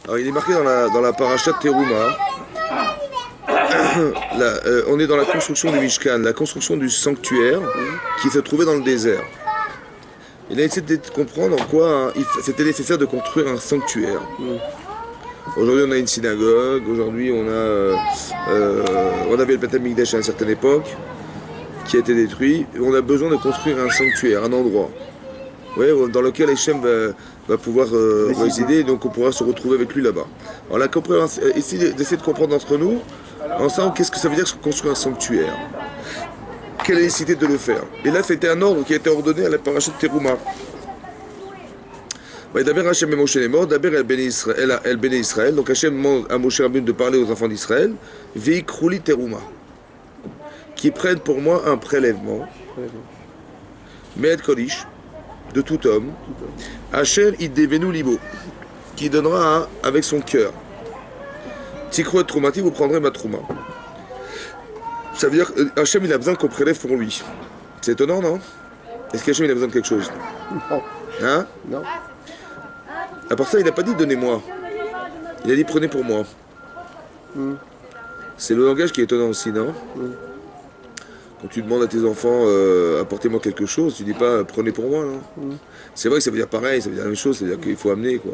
Alors, il est marqué dans la paracha de Teruma. On est dans la construction du Mishkan, la construction du sanctuaire qui se trouvait dans le désert. Il a essayé de comprendre en quoi c'était nécessaire de construire un sanctuaire. Aujourd'hui, on a une synagogue. Aujourd'hui, on avait le Beth Amikdash à une certaine époque qui a été détruit. On a besoin de construire un sanctuaire, un endroit, dans lequel Hachem va pouvoir résider, donc on pourra se retrouver avec lui là-bas. Alors la compréhension, ici, d'essayer de comprendre entre nous, ensemble, qu'est-ce que ça veut dire construire un sanctuaire? Quelle est la nécessité de le faire? Et là, c'était un ordre qui a été ordonné à la paracha de Teruma. D'abord, Hachem et Moshe est mort, d'abord El Béné Israël. Donc Hachem demande à Moshe Rabbeinu de parler aux enfants d'Israël, Veikrouli Teruma, qui prennent pour moi un prélèvement, Me'ed Kolish, de tout homme, Asher Iddevenu Libo, qui donnera avec son cœur. Tikro et Troumati, vous prendrez ma Trouma. Ça veut dire Hachem il a besoin qu'on prélève pour lui. C'est étonnant, non? Est-ce qu'Hachem il a besoin de quelque chose? Non. Hein? Non. À part ça, il n'a pas dit donnez-moi. Il a dit prenez pour moi. C'est le langage qui est étonnant aussi, non? Quand tu demandes à tes enfants apportez-moi quelque chose, tu dis pas prenez pour moi, non? C'est vrai que ça veut dire pareil, ça veut dire la même chose, c'est-à-dire qu'il faut amener, quoi.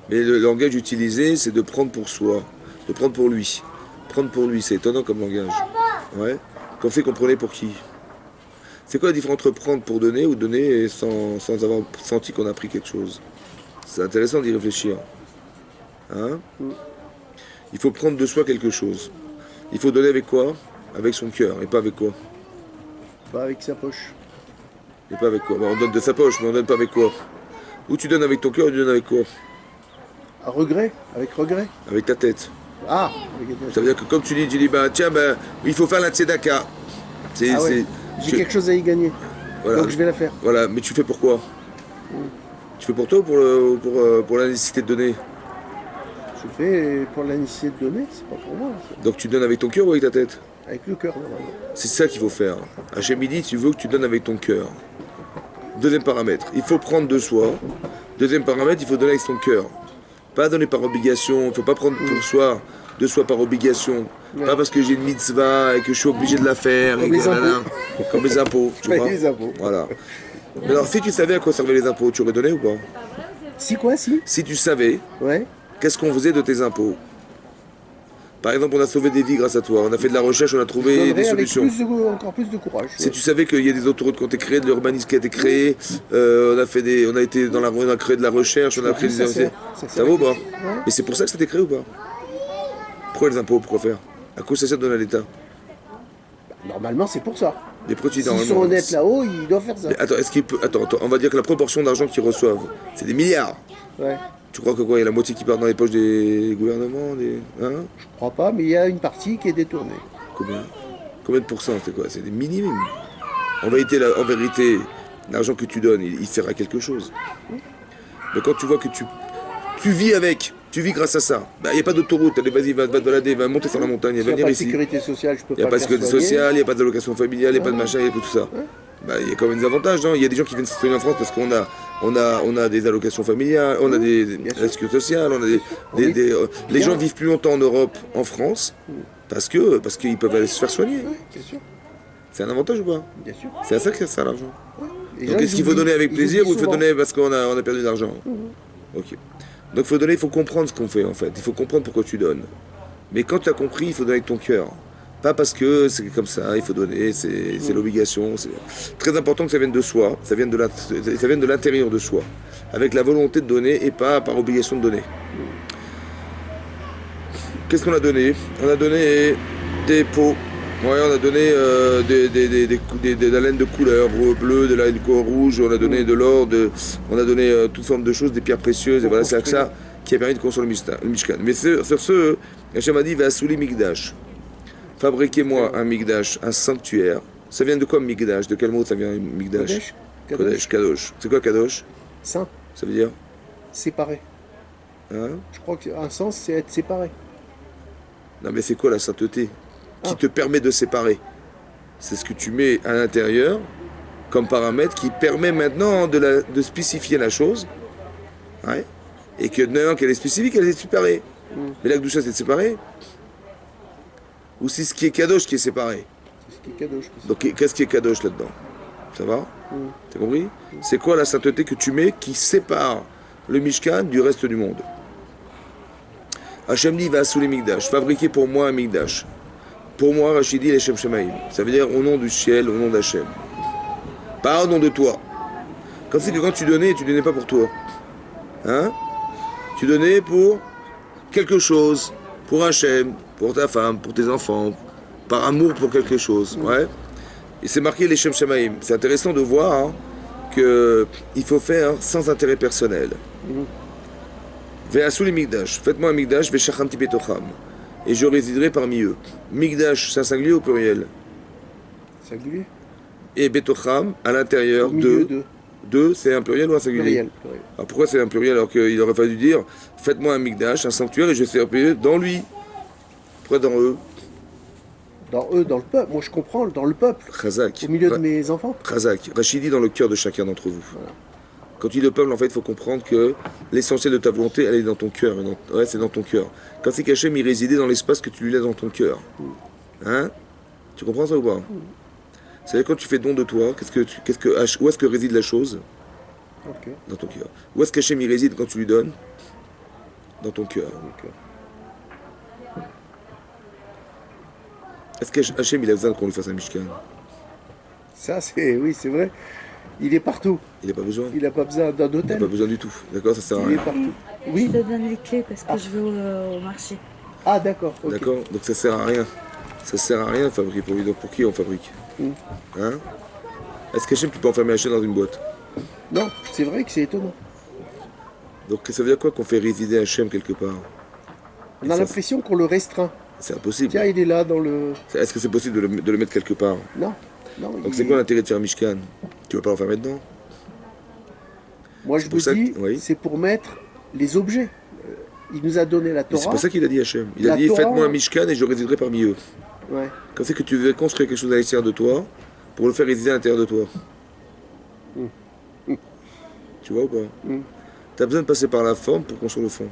Mais le langage utilisé, c'est de prendre pour soi, de prendre pour lui. Prendre pour lui, c'est étonnant comme langage. Ouais. Qu'on fait qu'on prenait pour qui? C'est quoi la différence entre prendre pour donner ou donner sans avoir senti qu'on a pris quelque chose? C'est intéressant d'y réfléchir. Hein? Il faut prendre de soi quelque chose. Il faut donner avec quoi? Avec son cœur, et pas avec quoi? Pas avec sa poche. Et pas avec quoi? On donne de sa poche, mais on donne pas avec quoi? Ou tu donnes avec ton cœur, ou tu donnes avec quoi? À regret? Avec regret? Avec ta tête. Ah! Ça veut dire que comme tu dis tiens, il faut faire la tzedaka. J'ai quelque chose à y gagner. Voilà. Donc je vais la faire. Voilà, mais tu fais pourquoi? Tu fais pour toi ou pour la nécessité de donner? Je fais pour la nécessité de donner, c'est pas pour moi. Donc tu donnes avec ton cœur ou avec ta tête? Avec le cœur, normalement. C'est ça qu'il faut faire. Hachem dit, tu veux que tu donnes avec ton cœur. Deuxième paramètre, il faut prendre de soi. Deuxième paramètre, il faut donner avec son cœur. Pas donner par obligation, il ne faut pas prendre pour soi, de soi par obligation. Pas parce que j'ai une mitzvah et que je suis obligé de la faire. Comme les impôts. Tu vois les impôts. Voilà. Mais alors, si tu savais à quoi servaient les impôts, tu aurais donné ou pas? Si quoi, si? Si tu savais, Ouais. qu'est-ce qu'on faisait de tes impôts? Par exemple, on a sauvé des vies grâce à toi. On a fait de la recherche, on a trouvé des solutions. Encore plus de courage. Si tu savais qu'il y a des autoroutes qui ont été créées, de l'urbanisme qui a été créé, on a été dans la rue, on a créé de la recherche, on a créé des... Ça vaut ou pas? Mais c'est pour ça que ça a été créé ou pas? Pourquoi les impôts? Pourquoi faire? À quoi ça sert de donner à l'État? Normalement, c'est pour ça. Les petits S'ils sont honnêtes là-haut, ils doivent faire ça. Mais attends, est-ce qu'il peut... Attends, on va dire que la proportion d'argent qu'ils reçoivent, c'est des milliards. Ouais. Tu crois que quoi? Il y a la moitié qui part dans les poches des gouvernements, hein? Je crois pas, mais il y a une partie qui est détournée. Combien de pourcents? C'est quoi? C'est des minimes. En vérité, l'argent que tu donnes, il sert à quelque chose. Mais quand tu vois que tu vis avec, tu vis grâce à ça, il n'y a pas d'autoroute, allez vas-y, va te balader, va monter sur la montagne, Il va n'y a venir pas de ici. sécurité sociale, je peux pas Il n'y a pas de sécurité sociale, il n'y a pas de d'allocation familiale, il n'y a pas de machin, il n'y a pas tout ça. Il y a quand même des avantages, non? Il y a des gens qui viennent s'installer en France parce qu'on a des allocations familiales, on a la sécurité sociale, on a les gens vivent plus longtemps en Europe, en France, parce qu'ils peuvent aller se faire soigner. Oui, bien sûr. C'est un avantage ou pas? Bien sûr. C'est à ça que ça sert l'argent. Ouais. Donc est-ce qu'il faut donner avec plaisir ou il faut donner parce qu'on a perdu de l'argent? Ok. Donc il faut donner, il faut comprendre ce qu'on fait en fait. Il faut comprendre pourquoi tu donnes. Mais quand tu as compris, il faut donner avec ton cœur. Pas parce que c'est comme ça, il faut donner, c'est l'obligation. C'est très important que ça vienne de soi, ça vienne de l'intérieur de soi. Avec la volonté de donner et pas par obligation de donner. Qu'est-ce qu'on a donné? On a donné des pots. Ouais, on a donné de la laine de couleur, bleu, de la laine de couleur rouge, on a donné de l'or, on a donné toutes formes de choses, des pierres précieuses, et voilà, c'est ça qui a permis de construire le Mishkan. Mais sur ce, Hachem a dit, va souli Migdash. Fabriquez-moi un Migdash, un sanctuaire. Ça vient de quoi Migdash? De quel mot ça vient Migdash? Kadosh. Kadosh. C'est quoi Kadosh? Saint. Ça veut dire? Séparé. Hein? Je crois qu'un sens, c'est être séparé. Non mais c'est quoi la sainteté? Qui te permet de séparer. C'est ce que tu mets à l'intérieur comme paramètre qui permet maintenant de spécifier la chose, ouais, Et que maintenant qu'elle est spécifique, elle est séparée. Mais la Gdusha, c'est séparé. Ou c'est ce qui est Kadosh qui est séparé. C'est ce qui est Kadosh. Donc qu'est-ce qui est Kadosh là-dedans? Ça va? T'as compris? C'est quoi la sainteté que tu mets qui sépare le Mishkan du reste du monde? Hachem dit va sous les Migdash, fabriquez pour moi un Migdash. Pour moi, Rachid dit les Shem Shemaim. Ça veut dire au nom du ciel, au nom d'Hachem. Pas au nom de toi. Comme c'est que quand tu donnais pas pour toi. Hein? Tu donnais pour quelque chose, pour Hachem, pour ta femme, pour tes enfants, par amour pour quelque chose. Ouais. Et c'est marqué les Shem Shemaim. C'est intéressant de voir hein, qu'il faut faire sans intérêt personnel. Ve'asou les Migdash. Faites-moi un Migdash, ve'shachanti betocham. Et je résiderai parmi eux. Migdash, c'est un singulier ou pluriel? Singulier. Et betocham, à l'intérieur de. Deux, c'est un pluriel ou un singulier? Pluriel. Alors pourquoi c'est un pluriel alors qu'il aurait fallu dire faites-moi un Migdash, un sanctuaire, et je serai payer dans lui? Pourquoi dans eux? Dans eux, dans le peuple. Moi, je comprends, dans le peuple. Chazak. Au milieu de mes enfants. Chazak. Rachidi dans le cœur de chacun d'entre vous. Voilà. Quand tu dis le peuple, en fait, il faut comprendre que l'essentiel de ta volonté, elle est dans ton cœur. Ouais, c'est dans ton cœur. Quand c'est qu'Hachem, il résidait dans l'espace que tu lui laisses dans ton cœur. Hein? Tu comprends ça ou pas? C'est-à-dire quand tu fais don de toi, où est-ce que réside la chose? Dans ton cœur. Où est-ce qu'Hachem, il réside quand tu lui donnes? Dans ton cœur. Est-ce qu'Hachem, il a besoin qu'on lui fasse un Mishkan? Ça, oui, c'est vrai. Il est partout. Il n'a pas besoin. Il n'a pas besoin d'un hôtel. Il n'a pas besoin du tout. D'accord, ça sert à rien. Il est partout. Oui. Je te donne les clés parce que je vais au marché. Ah, d'accord. Okay. D'accord, donc ça sert à rien. Ça sert à rien de fabriquer pour lui. Donc pour qui on fabrique? Hein? Est-ce qu'Hachem, tu peux enfermer Hachem dans une boîte? Non, c'est vrai que c'est étonnant. Donc ça veut dire quoi qu'on fait résider Hachem quelque part? On a l'impression qu'on le restreint. C'est impossible. Tiens, il est là dans le... Est-ce que c'est possible de le mettre quelque part? Non. Donc c'est quoi l'intérêt de faire Mishkan? Tu vas pas l'enfermer dedans? Moi je me dis, oui. C'est pour mettre les objets. Il nous a donné la Torah. C'est pas ça qu'il a dit Hachem. Il a dit faites-moi un Mishkan et je résiderai parmi eux. Ouais. Quand c'est que tu veux construire quelque chose à l'extérieur de toi pour le faire résider à l'intérieur de toi. Tu vois ou pas? Tu as besoin de passer par la forme pour construire le fond.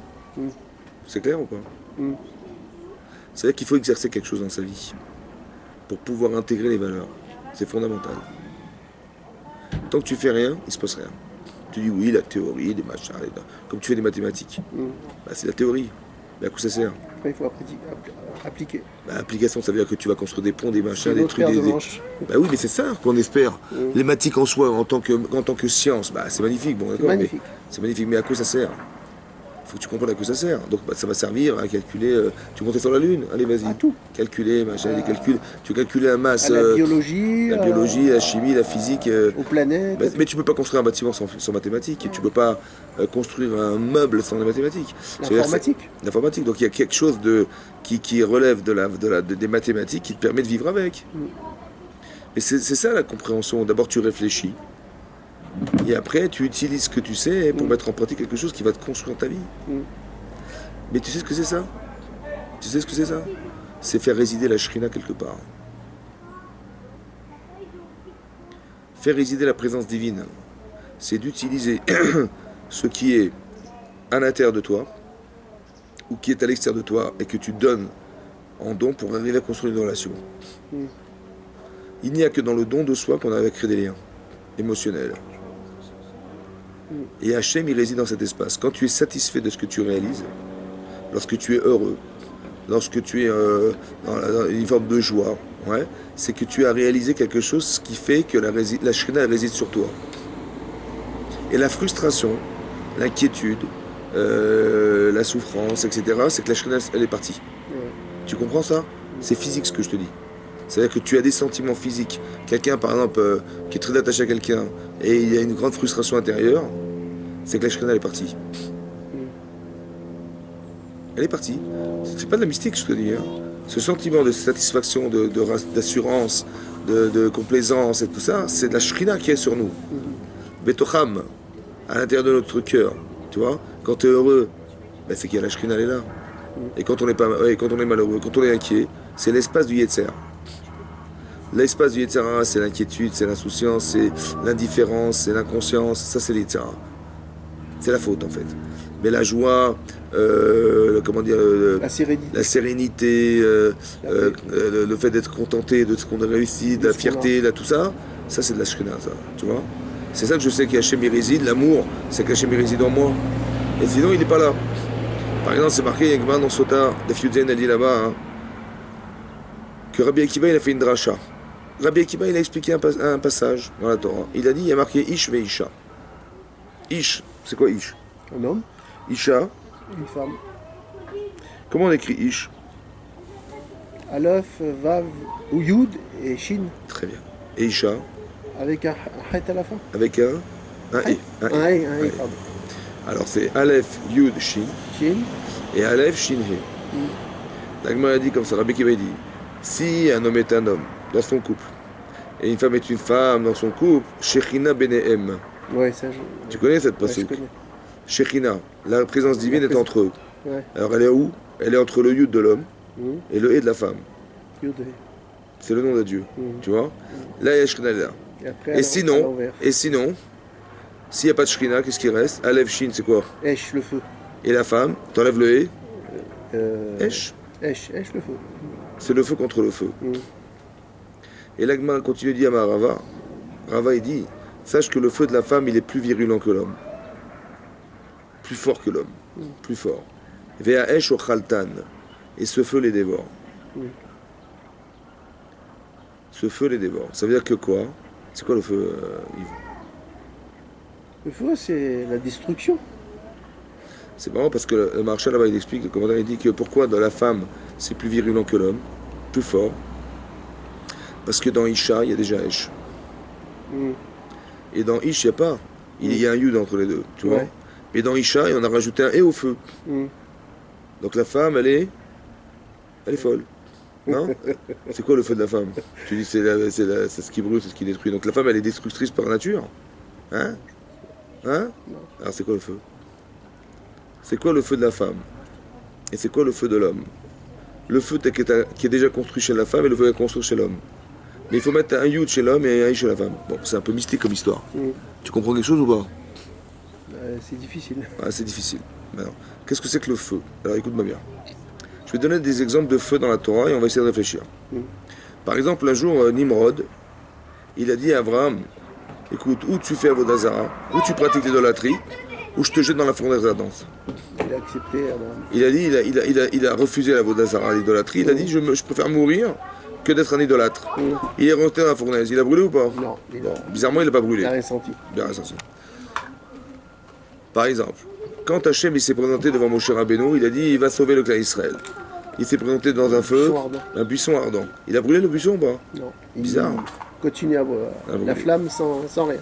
C'est clair ou pas? C'est-à-dire qu'il faut exercer quelque chose dans sa vie pour pouvoir intégrer les valeurs. C'est fondamental. Tant que tu fais rien, il se passe rien. Tu dis oui, la théorie, les machins, comme tu fais des mathématiques. Bah, c'est la théorie. Mais à quoi ça sert? Après, il faut appliquer. Bah, application, ça veut dire que tu vas construire des ponts, des machins, des trucs. Bah oui, mais c'est ça qu'on espère. Les mathématiques en soi, en tant que science, bah, c'est magnifique. Bon, d'accord, mais c'est magnifique, mais à quoi ça sert? Il faut que tu comprennes à quoi ça sert. Donc bah, ça va servir à calculer. Tu montes sur la Lune? Allez, vas-y. À tout. Calculer, machin, les calculs. Tu veux calculer la masse. La biologie. La chimie, la physique. Aux planètes. Bah, mais tu peux pas construire un bâtiment sans mathématiques. Et tu peux pas construire un meuble sans les mathématiques. L'informatique. Donc il y a quelque chose qui relève des mathématiques qui te permet de vivre avec. Mais c'est ça la compréhension. D'abord tu réfléchis. Et après, tu utilises ce que tu sais pour mettre en pratique quelque chose qui va te construire ta vie. Mais tu sais ce que c'est ça? Tu sais ce que c'est ça? C'est faire résider la Shrina quelque part. Faire résider la présence divine, c'est d'utiliser ce qui est à l'intérieur de toi, ou qui est à l'extérieur de toi, et que tu donnes en don pour arriver à construire une relation. Il n'y a que dans le don de soi qu'on arrive à créer des liens émotionnels. Et Hachem, il réside dans cet espace. Quand tu es satisfait de ce que tu réalises, lorsque tu es heureux, lorsque tu es dans une forme de joie, ouais, c'est que tu as réalisé quelque chose qui fait que la Shrina réside sur toi. Et la frustration, l'inquiétude, la souffrance, etc., c'est que la Shrina, elle est partie. Tu comprends ça? C'est physique ce que je te dis. C'est-à-dire que tu as des sentiments physiques. Quelqu'un, par exemple, qui est très attaché à quelqu'un et il y a une grande frustration intérieure, c'est que la Shrina, elle est partie. Elle est partie. C'est pas de la mystique, je te dis. Hein. Ce sentiment de satisfaction, d'assurance, de complaisance et tout ça, c'est de la Shrina qui est sur nous. Betocham, à l'intérieur de notre cœur. Tu vois, quand tu es heureux, ben c'est qu'il y a la Shrina, elle est là. Et quand on est malheureux, quand on est inquiet, c'est l'espace du Yetzer. L'espace du Yetzirah, c'est l'inquiétude, c'est l'insouciance, c'est l'indifférence, c'est l'inconscience, ça c'est l'Yetzirah. C'est la faute en fait. Mais la joie, comment dire, la sérénité, le fait d'être contenté de ce qu'on a réussi, de la fierté, là, tout ça, ça c'est de la Shekhinah, ça, tu vois. C'est ça que je sais qu'Hachem y réside, l'amour, c'est qu'Hachem y réside en moi. Et sinon, il n'est pas là. Par exemple, c'est marqué, Yagma dans Sota, de Fiudzen a dit là-bas, hein, que Rabbi Akiva, il a fait une dracha. Rabbi Akiva, il a expliqué un passage dans la Torah. Il a dit, il y a marqué Ish ve Isha. Ish, c'est quoi Ish? Un homme. Isha. Une femme. Comment on écrit Ish? Aleph, Vav, ou Yud et Shin. Très bien. Et Isha? Avec un Het à la fin. Avec un E. Un pardon. Alors c'est Aleph, Yud, Shin. Shin. Et Aleph, Shin, He. L'Agma a dit comme ça, Rabbi Akiva dit, si un homme est un homme dans son couple, et une femme est une femme dans son couple, Shechina Benehem. Ouais, ça Tu connais cette passage? Shechina, la présence divine est entre eux. Ouais. Alors elle est où? Elle est entre le Yud de l'homme et le He de la femme. Yud. C'est le nom de Dieu, tu vois? Là, il y a Shechina là. Et sinon, s'il n'y a pas de Shekhinah, qu'est-ce qui reste? Aleph Shin, c'est quoi? Esh, le feu. Et la femme, t'enlèves le He? Esh. Esh, le feu. C'est le feu contre le feu. Et l'Agma continue de dire à Rava. Rava, il dit, sache que le feu de la femme, il est plus virulent que l'homme. Plus fort que l'homme. Plus fort. Vea Esh o Khaltan. Et ce feu les dévore. Ce feu les dévore. Ça veut dire que quoi? C'est quoi le feu, Yves? Le feu, c'est la destruction. C'est marrant parce que le marchal là-bas, il explique, le commandant, il dit que pourquoi dans la femme, c'est plus virulent que l'homme, plus fort. Parce que dans Isha, il y a déjà Esh. Et dans Ish, il n'y a pas. Il y a un Yud entre les deux, tu vois. Mais dans Isha, on a rajouté un E au feu. Donc la femme, elle est folle. Non? C'est quoi le feu de la femme? Tu dis c'est ce qui brûle, c'est ce qui détruit. Donc la femme, elle est destructrice par nature. Hein? Alors c'est quoi le feu? C'est quoi le feu de la femme? Et c'est quoi le feu de l'homme? Le feu qui est déjà construit chez la femme et le feu qui est construit chez l'homme. Mais il faut mettre un Yud chez l'homme et un I chez la femme. Bon, c'est un peu mystique comme histoire. Tu comprends quelque chose ou pas? C'est difficile. C'est difficile. Alors, qu'est-ce que c'est que le feu? Alors écoute-moi bien. Je vais donner des exemples de feu dans la Torah et on va essayer de réfléchir. Par exemple, un jour, Nimrod, il a dit à Abraham, écoute, ou tu fais Avodazara, ou tu pratiques l'idolâtrie, ou je te jette dans la fournaise ardente. Il a accepté, Abraham. Il a dit, il a refusé l'Avodazara, l'idolâtrie. Il a dit, je préfère mourir que d'être un idolâtre. Il est rentré dans la fournaise. Il a brûlé ou pas? Non. Bizarrement, il n'a pas brûlé. Il n'a rien senti. Bien ressenti. Par exemple, quand Hachem il s'est présenté devant Moshe Rabbeinu, il a dit, il va sauver le clan Israël. Il s'est présenté dans un feu, un buisson ardent. Il a brûlé le buisson ou pas? Non. Bizarre. Il continue à brûler. La flamme sans rien.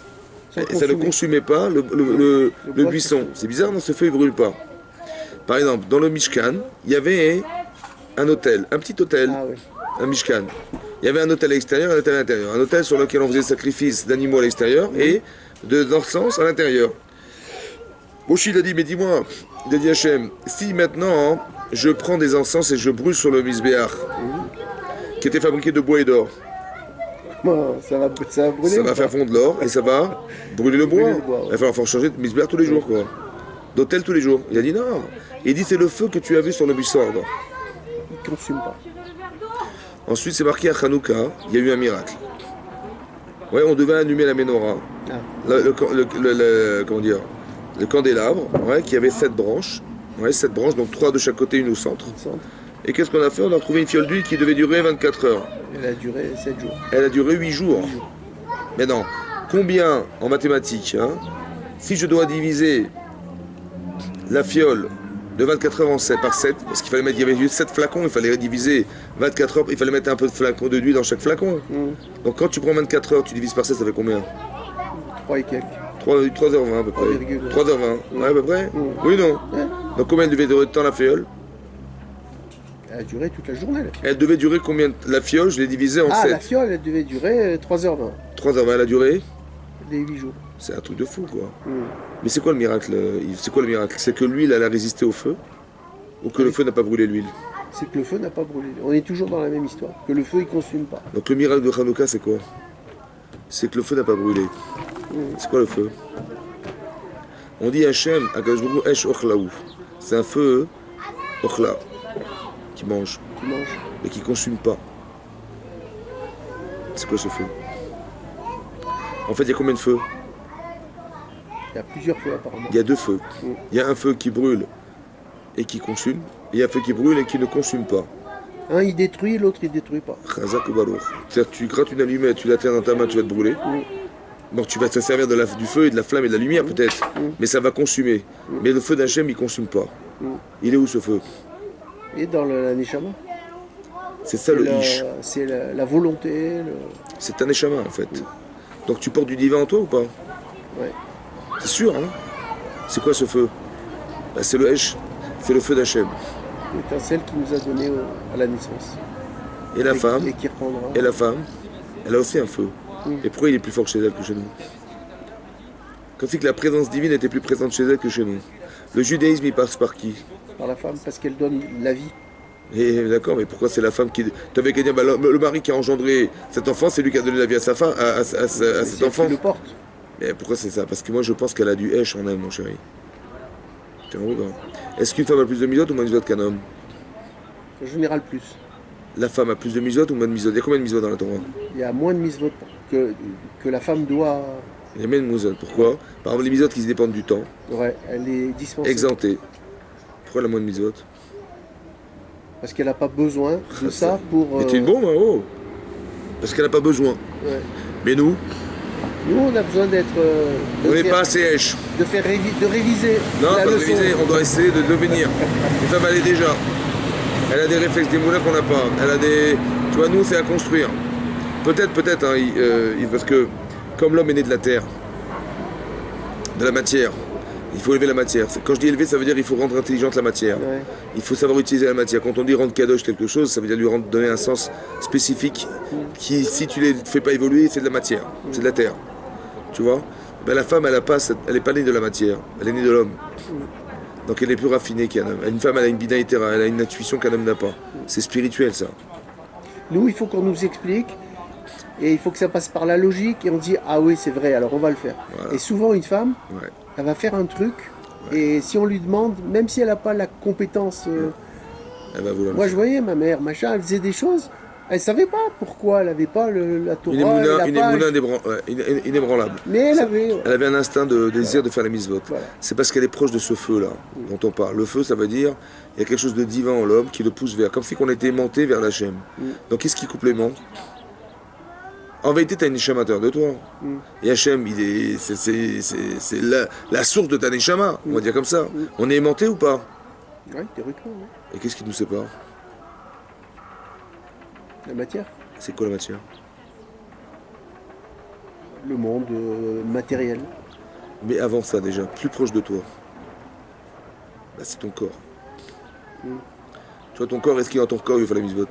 Et ça ne consumait pas le buisson. C'est bizarre, dans ce feu, il ne brûle pas. Par exemple, dans le Mishkan, il y avait un hôtel, un petit hôtel, un Mishkan. Il y avait un hôtel à l'extérieur et un hôtel à l'intérieur. Un hôtel sur lequel on faisait sacrifice d'animaux à l'extérieur et d'encens à l'intérieur. Moshe il a dit, mais dis-moi, il a dit Hachem, si maintenant je prends des encens et je brûle sur le Misbéach, qui était fabriqué de bois et d'or, ça va brûler. Ça va faire fondre l'or et ça va brûler le bois. Il va falloir changer de Misbéach tous les jours, quoi. D'hôtel tous les jours. Il a dit non. Il dit c'est le feu que tu as vu sur le buisson ardent. Il ne consume pas. Ensuite, c'est marqué à Hanouka, il y a eu un miracle. Ouais, on devait allumer la menorah. Comment dire, le candélabre, qui avait 7 branches. 7 branches, donc 3 de chaque côté, une au centre. Et qu'est-ce qu'on a fait? On a trouvé une fiole d'huile qui devait durer 24 heures. Elle a duré 7 jours. Elle a duré 8 jours. Maintenant, combien en mathématiques, si je dois diviser la fiole de 24 heures par 7, parce qu'il fallait mettre, il y avait 7 flacons, il fallait diviser 24 heures, il fallait mettre un peu de flacon d'huile dans chaque flacon. Donc quand tu prends 24 heures, tu divises par 7, ça fait combien? 3 et quelques. 3h20 à peu près. 3h20, à peu près. Oui ou non? Donc combien devait durer de temps la fiole? Elle a duré toute la journée, la fiole. Elle devait durer combien? La fiole, je l'ai divisée en 7. La fiole, elle devait durer 3h20. 3h20, elle a duré? Les 8 jours. C'est un truc de fou, quoi. Mais c'est quoi le miracle, Yves? C'est quoi le miracle? C'est que l'huile, elle a résisté au feu? Ou que le feu n'a pas brûlé l'huile? C'est que le feu n'a pas brûlé. On est toujours dans la même histoire. Que le feu, il ne consume pas. Donc le miracle de Hanouka, c'est quoi? C'est que le feu n'a pas brûlé. C'est quoi le feu? On dit Hachem, Akadosh Baruch Hu, Esh Ochlaou. C'est un feu, Ochla, qui mange, mais qui ne consume pas. C'est quoi ce feu? En fait, il y a combien de feux? Il y a plusieurs feux apparemment. Il y a deux feux. Il y a un feu qui brûle et qui consume, et il y a un feu qui brûle et qui ne consume pas. Un il détruit, l'autre il détruit pas. Chazak ou balour. C'est-à-dire que tu grattes une allumette, tu la tiens dans ta main, tu vas te brûler. Bon, tu vas te servir du feu et de la flamme et de la lumière peut-être, mais ça va consumer. Mais le feu d'Hachem, il ne consume pas. Il est où ce feu? Et dans la Neshama. C'est ça le Ish. C'est la volonté. C'est un Neshama en fait. Donc tu portes du divin en toi ou pas? Ouais. C'est sûr, hein? C'est quoi ce feu? Bah, c'est le Hesh, c'est le feu d'Hachem. L'étincelle qui nous a donné à la naissance. Et la femme, et qui reprendra. Et la femme, elle a aussi un feu. Et pourquoi il est plus fort chez elle que chez nous? Comme si que la présence divine était plus présente chez elle que chez nous. Le judaïsme, il passe par qui? Par la femme, parce qu'elle donne la vie. Et d'accord, mais pourquoi c'est la femme qui... Tu avais qu'à dire, bah, le mari qui a engendré cet enfant, c'est lui qui a donné la vie à sa femme, à cet enfant. Qui le porte. Mais pourquoi c'est ça? Parce que moi je pense qu'elle a du Hesh en elle, mon chéri. Est-ce qu'une femme a plus de misotes ou moins de misotes qu'un homme? En général, plus. La femme a plus de misotes ou moins de misotes? Il y a combien de misotes dans la Torah? Il y a moins de misotes que la femme doit... Il y a moins de misotes. Pourquoi? Par exemple, les misotes qui se dépendent du temps. Ouais, elle est dispensée. Exemptée. Pourquoi elle a moins de misotes? Parce qu'elle n'a pas besoin de ça pour... Mais t'es une bombe, hein, oh. Parce qu'elle n'a pas besoin. Ouais. Mais nous on a besoin d'être... on n'est pas assez Hesh. De réviser. Non, pas de réviser, on doit essayer de devenir. Une femme, elle est déjà. Elle a des réflexes, des moulins qu'on n'a pas. Elle a des... Tu vois, nous, c'est à construire. Peut-être, hein, parce que comme l'homme est né de la terre, de la matière, il faut élever la matière. Quand je dis élever, ça veut dire qu'il faut rendre intelligente la matière. Ouais. Il faut savoir utiliser la matière. Quand on dit rendre kadosh quelque chose, ça veut dire lui donner un sens spécifique qui, si tu ne les fais pas évoluer, c'est de la matière, c'est de la terre. Tu vois? Ben, la femme, elle n'est pas née de la matière, elle est née de l'homme. Donc elle est plus raffinée qu'un homme. Une femme, elle a une binaïtera, elle a une intuition qu'un homme n'a pas. C'est spirituel, ça. Nous, il faut qu'on nous explique, et il faut que ça passe par la logique, et on dit, ah oui, c'est vrai, alors on va le faire. Voilà. Et souvent, une femme, elle va faire un truc, et si on lui demande, même si elle n'a pas la compétence... elle va vouloir moi, je voyais ma mère, machin, elle faisait des choses, elle ne savait pas pourquoi, elle n'avait pas la Torah, une inébranlable. Mais elle avait... Elle avait un instinct de désir de faire la mitzvot. Voilà. C'est parce qu'elle est proche de ce feu-là dont on parle. Le feu, ça veut dire, il y a quelque chose de divin en l'homme qui le pousse vers, comme si on était aimanté vers l'Hachem. Donc qu'est-ce qui coupe l'aimant? En vérité, tu as une neshama à l'intérieur de toi. Et Hachem, c'est la source de ta neshama, on va dire comme ça. On est aimanté ou pas? Oui, théoriquement. Oui. Et qu'est-ce qui nous sépare? La matière. C'est quoi la matière? Le monde matériel. Mais avant ça déjà, plus proche de toi, bah, c'est ton corps. Tu vois, ton corps, est-ce qu'il est dans ton corps, il veut faire la mitzvot?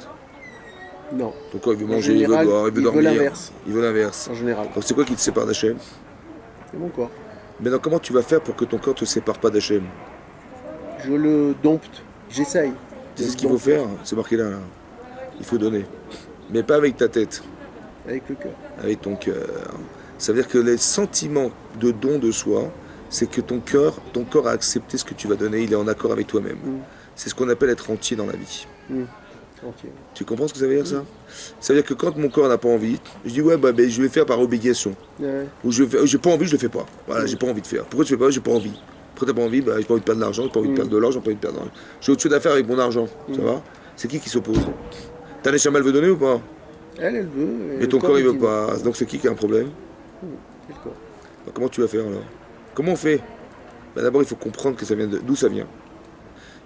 Non. Ton corps, il veut manger, il veut boire, il veut dormir. Il veut l'inverse. En général. Donc c'est quoi qui te sépare d'Hachem? C'est mon corps. Maintenant, comment tu vas faire pour que ton corps ne te sépare pas d'Hachem? Je le dompte. J'essaye. C'est ce qu'il faut faire, c'est marqué là. Il faut donner. Mais pas avec ta tête. Avec le cœur. Avec ton cœur. Ça veut dire que les sentiments de don de soi, c'est que ton corps a accepté ce que tu vas donner, il est en accord avec toi-même. C'est ce qu'on appelle être entier dans la vie. Entier. Tu comprends ce que ça veut dire ça? Ça veut dire que quand mon corps n'a pas envie, je dis ouais, ben, je vais faire par obligation. Ou j'ai pas envie, je le fais pas. Voilà, j'ai pas envie de faire. Pourquoi tu fais pas? J'ai pas envie. Pourquoi t'as pas envie? J'ai pas envie de perdre de l'argent, j'ai pas envie de perdre de l'or, j'ai pas envie de perdre. J'ai autre chose à faire avec mon argent. Ça va? C'est qui s'oppose? Ta neshama, elle veut donner ou pas? Elle veut. Mais ton corps, il veut pas. Donc c'est qui a un problème? C'est le corps. Donc, comment tu vas faire alors? Comment on fait? Ben, d'abord, il faut comprendre que ça vient d'où ça vient.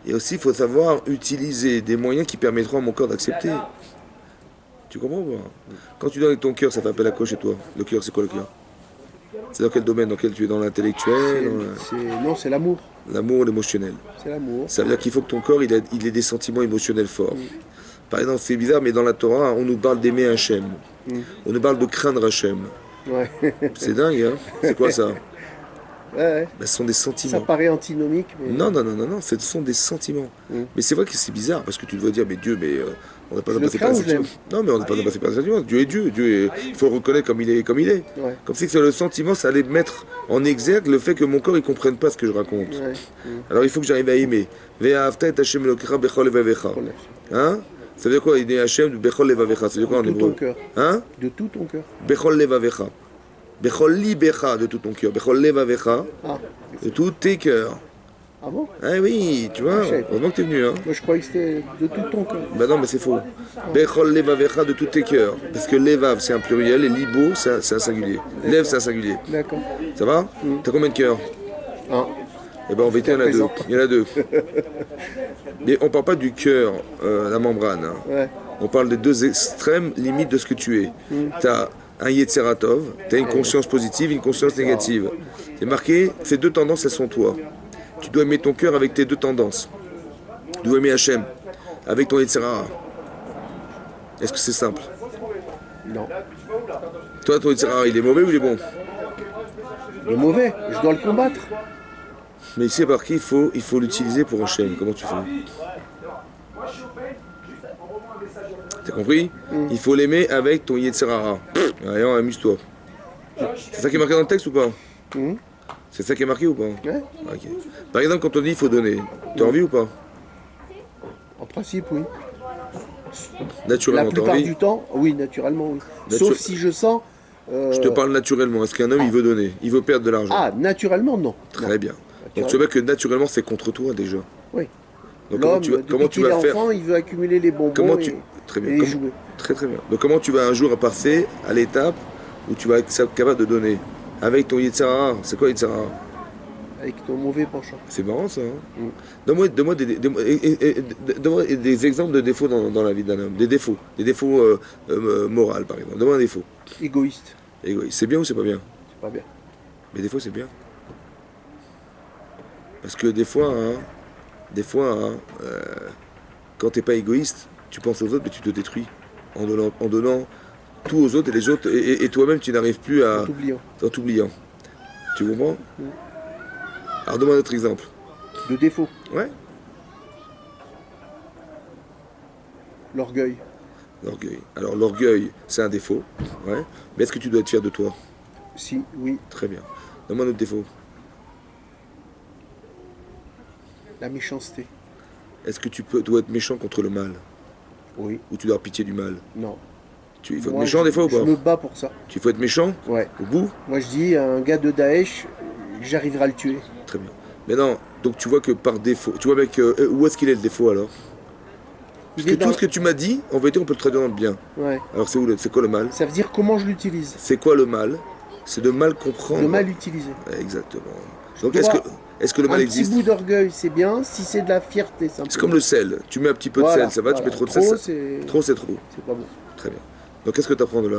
Et aussi, il faut savoir utiliser des moyens qui permettront à mon corps d'accepter. Tu comprends ou pas? Quand tu donnes avec ton cœur, ça fait appel à quoi chez toi? Le cœur, c'est quoi le cœur? C'est dans quel domaine? Dans quel tu es? Dans l'intellectuel? Non, c'est l'amour. L'amour, l'émotionnel. C'est l'amour. Ça veut dire qu'il faut que ton corps, il ait des sentiments émotionnels forts. Par exemple, c'est bizarre, mais dans la Torah, on nous parle d'aimer Hachem. On nous parle de craindre Hachem. Ouais. C'est dingue, hein? C'est quoi ça? Ouais. Ben, ce sont des Ça sentiments. paraît antinomique, mais... Non, non, non, non, non, ce sont des sentiments. Mais c'est vrai que c'est bizarre, parce que tu dois dire, mais Dieu, mais on n'a pas besoin de passer par la situation. Non, mais on n'a pas besoin de passer par la situation. Dieu est Dieu. Il faut le reconnaître comme il est, comme il est. Ouais. Comme si que le sentiment, ça allait mettre en exergue le fait que mon corps, il ne comprenne pas ce que je raconte. Ouais. Alors il faut que j'arrive à aimer. Ve'ahavta et Hashem Elokecha bechol levavecha. Hein? Ça veut dire quoi? Il est Hashem bechol levavecha. Ça veut dire quoi en De tout hébreu? ton cœur. Hein? De tout ton cœur. Bechol levavecha. Bechol libecha, de tout ton cœur. Bechol levavecha, Ah, de tous tes cœurs. ah bon? Ah oui, tu vois, je savais pas. heureusement que t'es venu, hein. Moi, je croyais que c'était de tout ton cœur. Bah non, mais c'est faux. Bechol levavecha, de tous tes cœurs. Parce que levav, c'est un pluriel, et libo, c'est un singulier. Lev, c'est un singulier. D'accord. Ça va? T'as combien de cœurs? Ah, Eh ben en vérité, il y en a deux. Présent. Il y en a deux. Mais on parle pas du cœur, la membrane. Hein. ouais. On parle des deux extrêmes limites de ce que tu es. Tu as un Yetzeratov, tu as une conscience positive, une conscience négative. C'est marqué, ces deux tendances, elles sont toi. Tu dois aimer ton cœur avec tes deux tendances. Tu dois aimer Hachem avec ton Yetzerara. Est-ce que c'est simple? Non. Toi, ton Yetzerara, il est mauvais ou il est bon? Le mauvais, je dois le combattre. Mais ici, par qui il faut l'utiliser pour Hachem. Comment tu fais? T'as compris? Il faut l'aimer avec ton Yetzerara. Allez, amuse-toi. C'est ça qui est marqué dans le texte ou pas? C'est ça qui est marqué ou pas? Ouais. Ok. Par exemple, quand on dit il faut donner, tu as envie ou pas? En principe, oui. La Naturellement, tu as plupart envie? du temps, oui, naturellement, oui. Natu- Sauf si je sens... Je te parle naturellement. Est-ce qu'un homme, il veut donner? Il veut perdre de l'argent? Ah, naturellement, non. Très bien. Donc tu vois que naturellement, c'est contre toi déjà. Oui. Donc L'homme, comment tu vas faire? enfant, il veut accumuler les bonbons Comment et, tu... Très bien. et les jouets. Très très bien. Donc comment tu vas un jour passer à l'étape où tu vas être capable de donner? Avec ton Yetzirah. C'est quoi Yetzirah? Avec ton mauvais penchant. C'est marrant ça. Hein. Donne-moi des exemples de défauts dans la vie d'un homme. Des défauts moraux par exemple. Donne-moi un défaut. Égoïste. Égoïste. C'est bien ou c'est pas bien? C'est pas bien. Mais des fois c'est bien. Parce que des fois, quand t'es pas égoïste, tu penses aux autres mais tu te détruis. En donnant tout aux autres et les autres et toi-même tu n'arrives plus à... En t'oubliant. Tu comprends? Alors donne-moi un autre exemple. De défaut. Ouais. L'orgueil. L'orgueil. Alors l'orgueil, c'est un défaut. Ouais. Mais est-ce que tu dois être fier de toi? Si, oui. Très bien. Donne-moi un autre défaut. La méchanceté. Est-ce que dois être méchant contre le mal? Oui. Ou tu dois avoir pitié du mal? Non. Il faut être Moi, méchant des fois ou pas? Je me bats pour ça. Tu faut être méchant? Ouais. Au bout? Moi, je dis, un gars de Daesh, j'arriverai à le tuer. Très bien. Mais non, donc tu vois que par défaut, tu vois mec, où est-ce qu'il est le défaut alors? Parce que tout ce que tu m'as dit, en vérité, on peut le traduire dans le bien. Ouais. Alors c'est quoi le mal? Ça veut dire comment je l'utilise. C'est quoi le mal? C'est de mal comprendre. De mal utiliser. Exactement. Donc dois- est-ce que le mal Un existe? petit bout d'orgueil, c'est bien. Si c'est de la fierté, simplement. C'est comme le sel. Tu mets un petit peu de Voilà, sel, ça va? Tu voilà. mets trop de Trop, sel, c'est- trop c'est trop. C'est pas bon. Très bien. Donc qu'est-ce que tu apprends de là?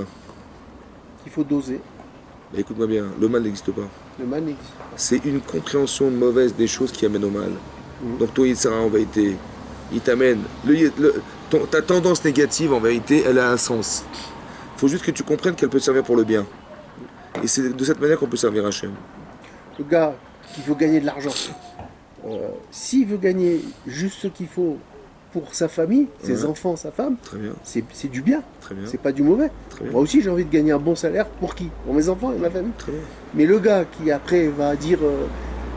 Il faut doser. Mais écoute-moi bien, le mal n'existe pas. Le mal n'existe pas. C'est une compréhension mauvaise des choses qui amène au mal. Donc ton Yitzhara en vérité, il t'amène. Ta tendance négative en vérité, elle a un sens. Il faut juste que tu comprennes qu'elle peut te servir pour le bien. Et c'est de cette manière qu'on peut servir Hachem. Le gars qui veut gagner de l'argent, s'il veut gagner juste ce qu'il faut pour sa famille, ses enfants, sa femme, Très bien, c'est du bien. très bien, C'est pas du mauvais. très bien. Moi aussi, j'ai envie de gagner un bon salaire. Pour qui? Pour mes enfants et ma famille. Très bien. Mais le gars qui après va dire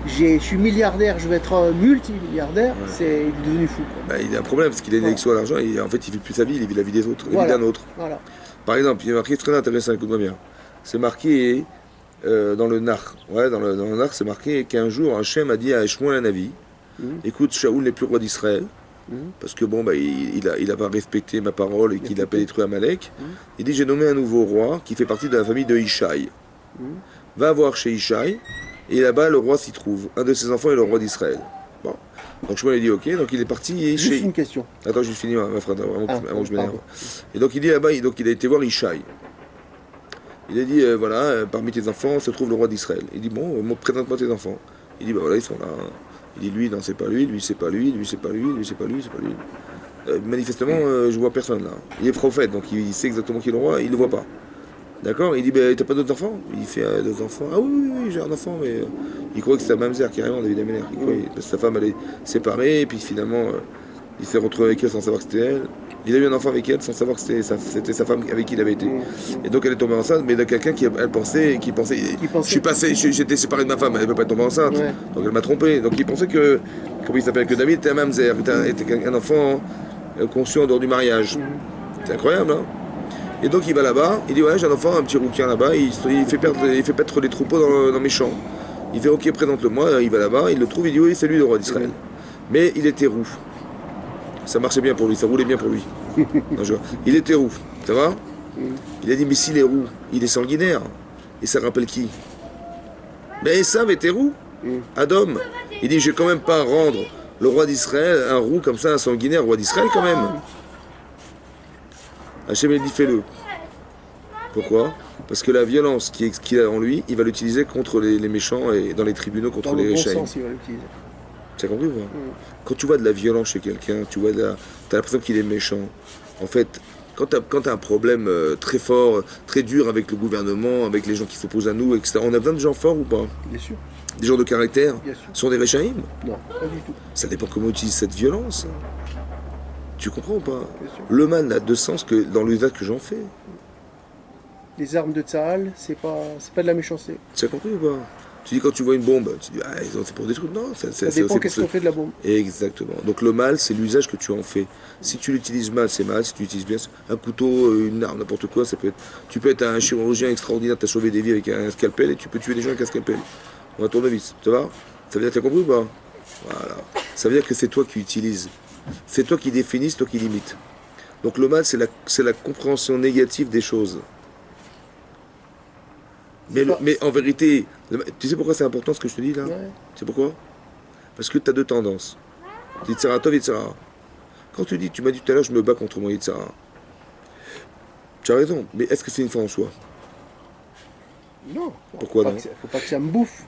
je suis milliardaire, je vais être un multimilliardaire, il est devenu fou. Quoi. Bah, il a un problème parce qu'il a une addiction à l'argent et en fait il vit plus sa vie, il vit la vie des autres, la vie Voilà. d'un autre. Voilà. Par exemple, il y a marqué très intéressant, écoute-moi bien. C'est marqué dans le Nar. Ouais, dans le Nar, c'est marqué qu'un jour Hachem a dit à Shmuel Hanavi, écoute, Shaoul n'est plus roi d'Israël. Parce que bon, bah, il a pas respecté ma parole et qu'il n'a pas détruit Amalek. Il dit j'ai nommé un nouveau roi qui fait partie de la famille de Ishaï. Va voir chez Ishaï et là-bas le roi s'y trouve. Un de ses enfants est le roi d'Israël. Bon. Donc Shmuel a dit ok, donc il est parti Juste chez. une question. Attends, j'ai fini ma phrase avant que je m'énerve. pardon. Et donc il dit là-bas, donc il a été voir Ishaï. Il a dit voilà, parmi tes enfants se trouve le roi d'Israël. Il dit bon, présente-moi tes enfants. Il dit bah voilà, ils sont là. Il dit lui, non, c'est pas lui c'est pas lui, lui c'est pas lui, lui c'est pas lui, c'est pas lui. Manifestement, je vois personne là. Il est prophète, donc il sait exactement qui est le roi, il le voit pas. D'accord? Il dit, bah, t'as pas d'autres enfants? Il fait, d'autres enfants. Ah oui, oui, oui, j'ai un enfant, mais il croyait que c'était la mamzer, carrément, David Ameller. Il croyait, parce que sa femme, elle est séparée, et puis finalement, il s'est retrouvé avec elle sans savoir que c'était elle. Il a eu un enfant avec elle sans savoir que c'était sa femme avec qui il avait été. Et donc elle est tombée enceinte, mais de quelqu'un qui pensait, j'étais séparé de ma femme, elle ne peut pas tomber enceinte. Ouais. Donc elle m'a trompé. Donc il pensait que, comment il s'appelle, que David était un mamzer, était un enfant conçu en dehors du mariage. C'est incroyable, hein? Et donc il va là-bas, il dit ouais j'ai un enfant, un petit rouquin là-bas, il fait paître les troupeaux dans mes champs. Il fait ok présente-le-moi, il va là-bas, il le trouve, il dit oui c'est lui le roi d'Israël. Mais il était roux. Ça marchait bien pour lui, ça roulait bien pour lui. Il était roux, ça va? Il a dit mais s'il est roux, il est sanguinaire. Et ça rappelle qui? Mais Esav était roux, Adom. Il dit je vais quand même pas rendre le roi d'Israël un roux comme ça, un sanguinaire roi d'Israël quand même. Hachem il dit fais-le. Pourquoi? Parce que la violence qu'il a en lui, il va l'utiliser contre les méchants et dans les tribunaux contre les réchaïs. Tu as compris ou pas? Quand tu vois de la violence chez quelqu'un, tu as l'impression qu'il est méchant. En fait, quand tu as un problème très fort, très dur avec le gouvernement, avec les gens qui s'opposent à nous, etc., on a besoin de gens forts ou pas? Bien sûr. Des gens de caractère? Bien sûr. Sont des réchaïm? Non, pas du tout. Ça dépend comment on utilise cette violence. Tu comprends ou pas? Le mal n'a de sens que dans l'usage que j'en fais. Les armes de Tsahal, c'est pas de la méchanceté. Tu as compris ou pas? Tu dis quand tu vois une bombe, tu dis ah, ils ont fait pour des trucs. Non, ça dépend qu'est-ce qu'on fait de la bombe. Exactement. Donc le mal, c'est l'usage que tu en fais. Si tu l'utilises mal, c'est mal. Si tu l'utilises bien, un couteau, une arme, n'importe quoi, ça peut être. Tu peux être un chirurgien extraordinaire, tu as sauvé des vies avec un scalpel et tu peux tuer des gens avec un scalpel. On va tournevis, ça va? Ça veut dire que tu as compris ou pas? Voilà. Ça veut dire que c'est toi qui utilises. C'est toi qui définis, c'est toi qui limites. Donc le mal, c'est la compréhension négative des choses. Mais en vérité, tu sais pourquoi c'est important ce que je te dis là? Ouais. Tu sais pourquoi? Parce que tu as deux tendances. Yitzhara Tov, Yitzhara. Quand tu dis, tu m'as dit tout à l'heure, je me bats contre mon Yitzhara. Tu as raison, mais est-ce que c'est une fin en soi? Non. Pourquoi non? Faut pas que ça me bouffe.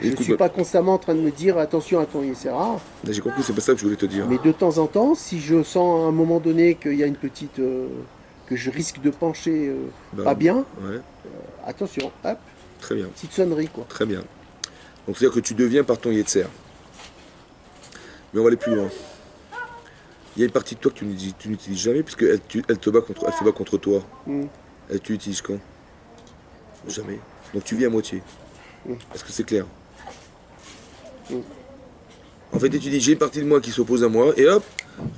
Je ne suis pas constamment en train de me dire attention à ton Yitzhara. J'ai compris, c'est pas ça que je voulais te dire. Mais de temps en temps, si je sens à un moment donné qu'il y a une petite. Que je risque de pencher pas bien, ouais. Attention, hop. Très bien. Petite sonnerie, quoi. Très bien. Donc c'est-à-dire que tu deviens par ton Yetzer. Mais on va aller plus loin. Il y a une partie de toi que tu n'utilises jamais, puisque elle se bat contre toi. Elle, tu l'utilises quand? Jamais. Donc tu vis à moitié. Est-ce que c'est clair? En fait, tu dis, j'ai une partie de moi qui s'oppose à moi, et hop,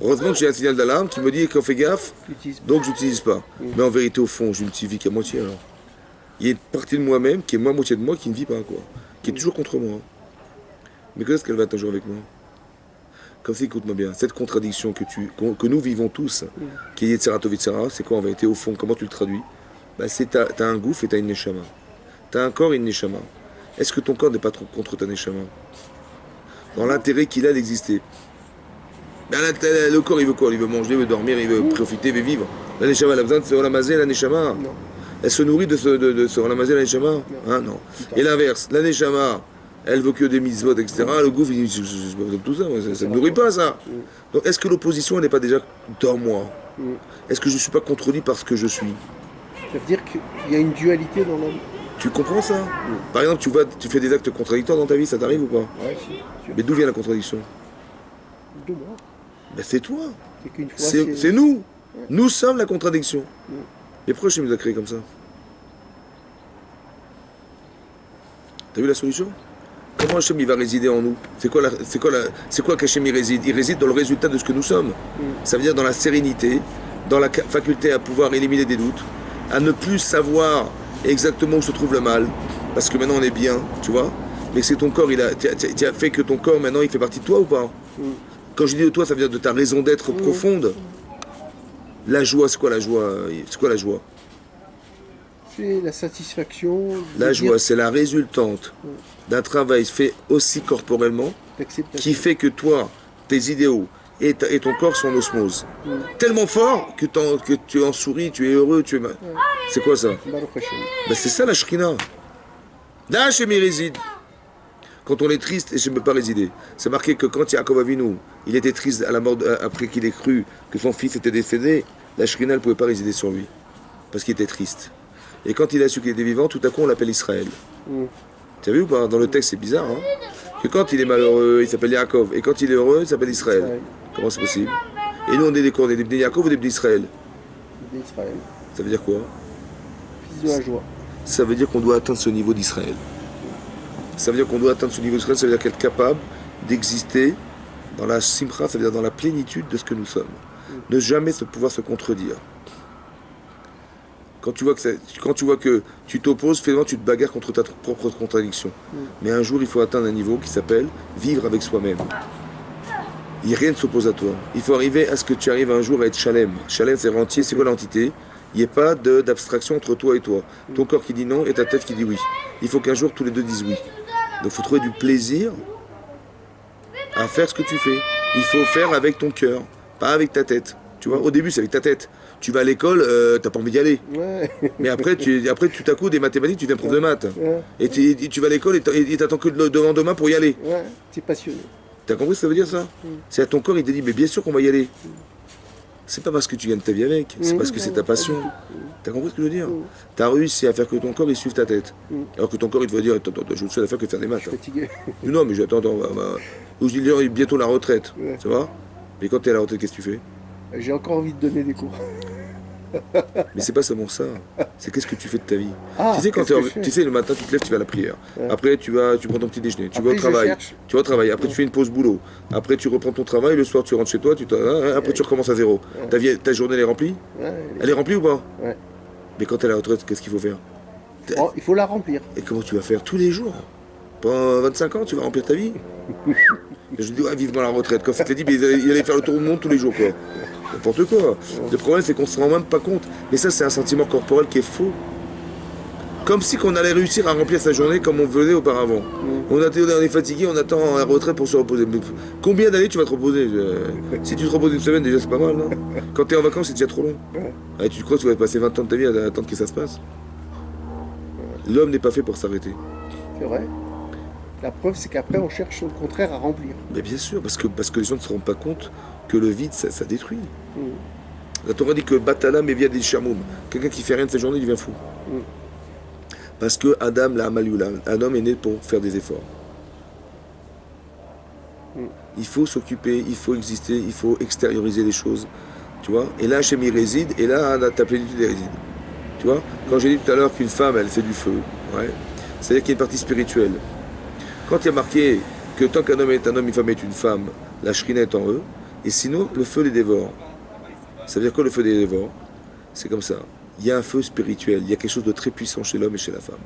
heureusement que j'ai un signal d'alarme qui me dit qu'on fait gaffe, donc je n'utilise pas. Mais en vérité, au fond, je ne vis qu'à moitié alors. Il y a une partie de moi-même qui est moi moitié de moi qui ne vit pas, quoi. Qui est toujours contre moi. Mais qu'est-ce qu'elle va toujours avec moi? Comme ça, écoute-moi bien, cette contradiction que nous vivons tous, qui est Yetzera Tov Yetzera, c'est quoi en vérité au fond? Comment tu le traduis? Bah, t'as un gouffre et t'as une neshama. T'as un corps et une neshama. Est-ce que ton corps n'est pas contre ta neshama? Dans l'intérêt qu'il a d'exister. Ben, le corps, il veut quoi? Il veut manger, il veut dormir, il veut profiter, il veut vivre. La neshama, elle a besoin de se relamaser, la neshama. Non. Elle se nourrit de se relamaser, la neshama? Hein, non. Et l'inverse, la neshama, elle veut que des mitzvot, etc. Le gouffre, il dit, je pas besoin de tout ça, moi, ça ne me nourrit pas, ça. Donc, est-ce que l'opposition, elle n'est pas déjà dans moi? Est-ce que je ne suis pas contredit par ce que je suis? Ça veut dire qu'il y a une dualité dans l'homme. Tu comprends ça? Par exemple, tu fais des actes contradictoires dans ta vie, ça t'arrive ou pas? Ouais, si. Mais d'où vient la contradiction? De moi. Ben c'est toi. C'est nous. Ouais. Nous sommes la contradiction. Et pourquoi Hachem nous a créé comme ça? T'as vu la solution? Comment Hachem il va résider en nous? C'est quoi qu'Hachem il réside? Il réside dans le résultat de ce que nous sommes. Ça veut dire dans la sérénité, dans la faculté à pouvoir éliminer des doutes, à ne plus savoir exactement où se trouve le mal, parce que maintenant on est bien, tu vois. Mais c'est ton corps, tu as fait que ton corps maintenant il fait partie de toi ou pas? Quand je dis de toi, ça veut dire de ta raison d'être profonde. La joie, c'est quoi la joie? C'est quoi la joie? C'est la satisfaction. La joie, c'est la résultante d'un travail fait aussi corporellement, qui fait que toi, tes idéaux et ton corps sont en osmose. Tellement fort que tu en souris, tu es heureux, tu es mal. C'est quoi ça? Ben c'est ça la Shrina. Là, Hachem il réside. Quand on est triste, Hachem ne peut pas résider. C'est marqué que quand Yaakov Avinu, il était triste à la mort, après qu'il ait cru que son fils était décédé, la Shrina ne pouvait pas résider sur lui. Parce qu'il était triste. Et quand il a su qu'il était vivant, tout à coup on l'appelle Israël. Tu as vu ou pas? Dans le texte, c'est bizarre, hein? Que quand il est malheureux, il s'appelle Yaakov. Et quand il est heureux, il s'appelle Israël. Comment c'est possible? Et nous, on est des Bnei Yaakov ou des Bnei Israël? D'Israël. Ça veut dire quoi? Fils de la joie. Ça veut dire qu'on doit atteindre ce niveau d'Israël. Ça veut dire qu'on doit atteindre ce niveau d'Israël, ça veut dire qu'être capable d'exister dans la simcha, ça veut dire dans la plénitude de ce que nous sommes. Ne jamais pouvoir se contredire. Quand tu vois que tu t'opposes, finalement tu te bagarres contre ta propre contradiction. Mais un jour, il faut atteindre un niveau qui s'appelle vivre avec soi-même. Rien ne s'oppose à toi. Il faut arriver à ce que tu arrives un jour à être shalem. Shalem, c'est rentier, c'est quoi l'entité? Il n'y a pas d'abstraction entre toi et toi. Ton corps qui dit non et ta tête qui dit oui. Il faut qu'un jour, tous les deux disent oui. Donc il faut trouver du plaisir à faire ce que tu fais. Il faut faire avec ton cœur, pas avec ta tête. Tu vois, au début, c'est avec ta tête. Tu vas à l'école, t'as pas envie d'y aller. Ouais. Mais après, tout à coup, des mathématiques, tu deviens prof de maths. Ouais. Et tu vas à l'école et t'attends que le lendemain pour y aller. Ouais, t'es passionné. T'as compris ce que ça veut dire, ça? C'est à ton corps, il te dit, mais bien sûr qu'on va y aller. C'est pas parce que tu gagnes ta vie avec, c'est parce que c'est ta passion. T'as compris ce que je veux dire? T'as réussi à faire que ton corps, il suive ta tête. Alors que ton corps, il te va dire, attends, je ne sais faire que faire des maths. Je suis fatigué. Non, mais attends, ou je dis, bientôt la retraite, ça va? Mais quand t'es à la retraite, qu'est-ce que tu fais? J'ai encore envie de donner des cours. Mais c'est pas seulement ça, c'est qu'est-ce que tu fais de ta vie. Tu sais, tu sais, le matin, tu te lèves, tu vas à la prière. Après, tu prends ton petit déjeuner, tu vas au travail. Tu vas au travail, après tu fais une pause boulot. Après, tu reprends ton travail, le soir, tu rentres chez toi, après, tu recommences à zéro. Ta journée, elle est remplie? Elle est remplie ou pas? Mais quand t'es à la retraite, qu'est-ce qu'il faut faire? Il faut la remplir. Et comment tu vas faire? Tous les jours? Pendant 25 ans, tu vas remplir ta vie? Je dis, ouais, vivement la retraite. Quand c'était dit, il allait faire le tour du monde tous les jours, quoi. N'importe quoi. Le problème, c'est qu'on se rend même pas compte. Mais ça, c'est un sentiment corporel qui est faux. Comme si qu'on allait réussir à remplir sa journée comme on faisait auparavant. On est fatigué, on attend la retraite pour se reposer. Mais combien d'années tu vas te reposer? Si tu te reposes une semaine, déjà, c'est pas mal, non? Quand tu es en vacances, c'est déjà trop long. Et tu crois que tu vas passer 20 ans de ta vie à attendre que ça se passe? L'homme n'est pas fait pour s'arrêter. C'est vrai. La preuve, c'est qu'après, on cherche au contraire à remplir. Mais bien sûr, parce que les gens ne se rendent pas compte que le vide, ça détruit. La Torah dit que Batala mais via des Shamoum. Quelqu'un qui fait rien de sa journée, il devient fou. Parce que Adam, la Amalioula, un homme est né pour faire des efforts. Il faut s'occuper, il faut exister, il faut extérioriser les choses. Tu vois? Et là, Hachem y réside, et là, ta plénitude réside. Tu vois? Quand j'ai dit tout à l'heure qu'une femme, elle fait du feu, ouais, c'est-à-dire qu'il y a une partie spirituelle. Quand il y a marqué que tant qu'un homme est un homme, une femme est une femme, la shrina est en eux, et sinon le feu les dévore. Ça veut dire quoi le feu les dévore? C'est comme ça. Il y a un feu spirituel, il y a quelque chose de très puissant chez l'homme et chez la femme.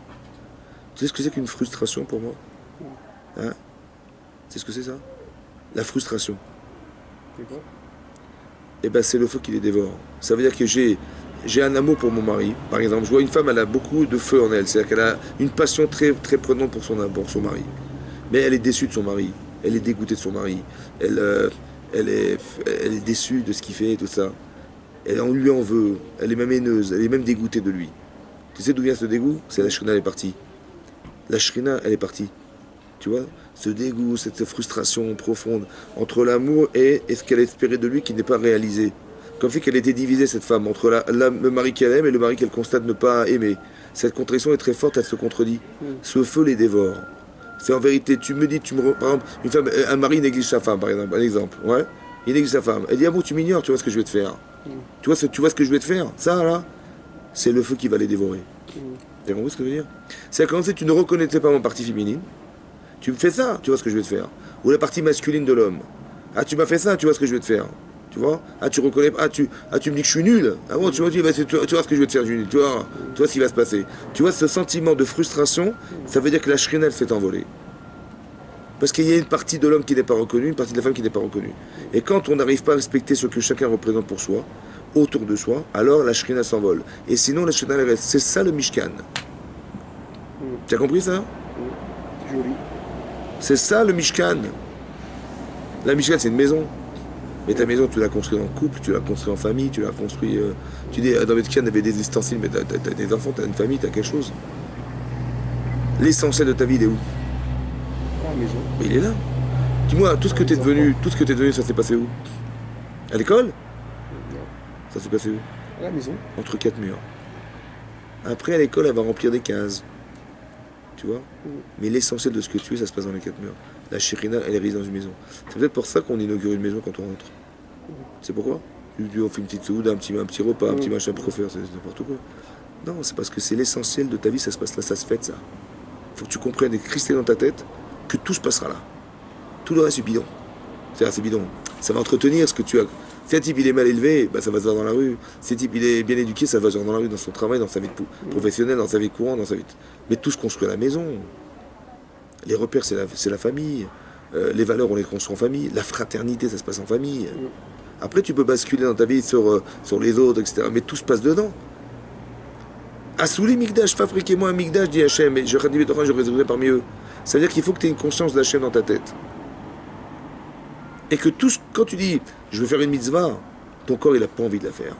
Tu sais ce que c'est qu'une frustration pour moi? Hein? Tu sais ce que c'est ça? La frustration. C'est quoi? Eh bien c'est le feu qui les dévore. Ça veut dire que j'ai un amour pour mon mari. Par exemple, je vois une femme, elle a beaucoup de feu en elle. C'est-à-dire qu'elle a une passion très, très prenante pour son mari. Mais elle est déçue de son mari. Elle est dégoûtée de son mari. Elle est déçue de ce qu'il fait et tout ça. On lui en veut. Elle est même haineuse. Elle est même dégoûtée de lui. Tu sais d'où vient ce dégoût? C'est la shrina, elle est partie. La shrina, elle est partie. Tu vois? Ce dégoût, cette frustration profonde entre l'amour et ce qu'elle espérait de lui qui n'est pas réalisé. Comme fait qu'elle était divisée, cette femme, entre le mari qu'elle aime et le mari qu'elle constate ne pas aimer. Cette contradiction est très forte, elle se contredit. Ce feu les dévore. C'est en vérité, par exemple, une femme, un mari néglige sa femme, par exemple, un exemple, ouais, il néglige sa femme. Elle dit, ah bon, tu m'ignores, tu vois ce que je vais te faire. Tu vois ce que je vais te faire, ça là, c'est le feu qui va les dévorer. Tu as compris ce que je veux dire? C'est comme si tu ne reconnaissais pas ma partie féminine, tu me fais ça, tu vois ce que je vais te faire. Ou la partie masculine de l'homme. Ah, tu m'as fait ça, tu vois ce que je vais te faire. Tu vois? Ah, tu reconnais pas. Tu me dis que je suis nul. Ah bon, tu vois ce que je vais te faire, Julie. Tu vois ce qui va se passer. Tu vois, ce sentiment de frustration, ça veut dire que la shrina, elle s'est envolée. Parce qu'il y a une partie de l'homme qui n'est pas reconnue, une partie de la femme qui n'est pas reconnue. Et quand on n'arrive pas à respecter ce que chacun représente pour soi, autour de soi, alors la shrina s'envole. Et sinon, la shrina, elle reste. C'est ça le mishkan. Tu as compris ça? Joli. C'est ça le mishkan. La mishkan, c'est une maison. Mais ta maison, tu l'as construite en couple, tu l'as construite en famille, tu l'as construite... tu dis, dans Mishkan, il y avait des ustensiles, mais t'as des enfants, t'as une famille, t'as quelque chose. L'essentiel de ta vie, il est où? À la maison. Mais il est là. Dis-moi, tout ce que t'es devenu, ça s'est passé où? À l'école? Non. Ça s'est passé où? À la maison. Entre quatre murs. Après, à l'école, elle va remplir des cases. Tu vois. Mais l'essentiel de ce que tu es, ça se passe dans les 4 murs. La Shekhinah, elle est résidente dans une maison. C'est peut-être pour ça qu'on inaugure une maison quand on rentre. C'est pourquoi? On fait une petite soude, un petit repas, un petit machin pour faire, c'est n'importe quoi. Non, c'est parce que c'est l'essentiel de ta vie, ça se passe là, ça se fait, ça. Faut que tu comprennes et cristalliser dans ta tête que tout se passera là. Tout le reste, c'est bidon. C'est bidon. Ça va entretenir ce que tu as. Si un type il est mal élevé, bah, ça va se voir dans la rue. Si un type il est bien éduqué, ça va se voir dans la rue, dans son travail, dans sa vie professionnelle, dans sa vie courante, dans sa vie. Mais tout se construit à la maison. Les repères, c'est la famille. Les valeurs, on les construit en famille. La fraternité, ça se passe en famille. Après, tu peux basculer dans ta vie sur les autres, etc. Mais tout se passe dedans. Assouli Migdash, fabriquez-moi un Migdash, dit Hachem, et je réserverai parmi eux. Ça veut dire qu'il faut que tu aies une conscience d'Hachem dans ta tête. Et que quand tu dis, je veux faire une mitzvah, ton corps, il n'a pas envie de la faire.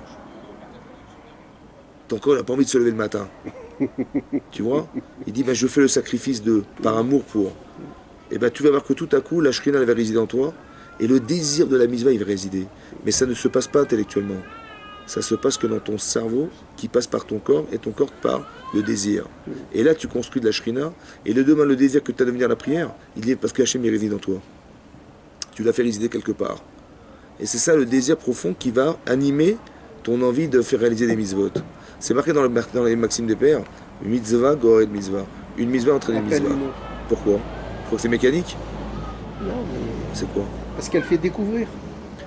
Ton corps, il n'a pas envie de se lever le matin. Tu vois? Il dit, ben, je fais le sacrifice par amour pour. Et ben, tu vas voir que tout à coup, la Shrina, elle va résider en toi, et le désir de la mitzvah, il va résider. Mais ça ne se passe pas intellectuellement. Ça se passe que dans ton cerveau, qui passe par ton corps, et ton corps par le désir. Et là, tu construis de la Shrina, et le demain, le désir que tu as de venir à la prière, il est parce que Hachem, il réside en toi. Tu l'as fait résider quelque part. Et c'est ça le désir profond qui va animer ton envie de faire réaliser des mitzvot. C'est marqué dans les maximes des pères, mitzvah, gored mitzvah. Une mitzvah entraîne une mitzvah. Pourquoi? Pourquoi c'est mécanique? Non, mais... C'est quoi? Parce qu'elle fait découvrir.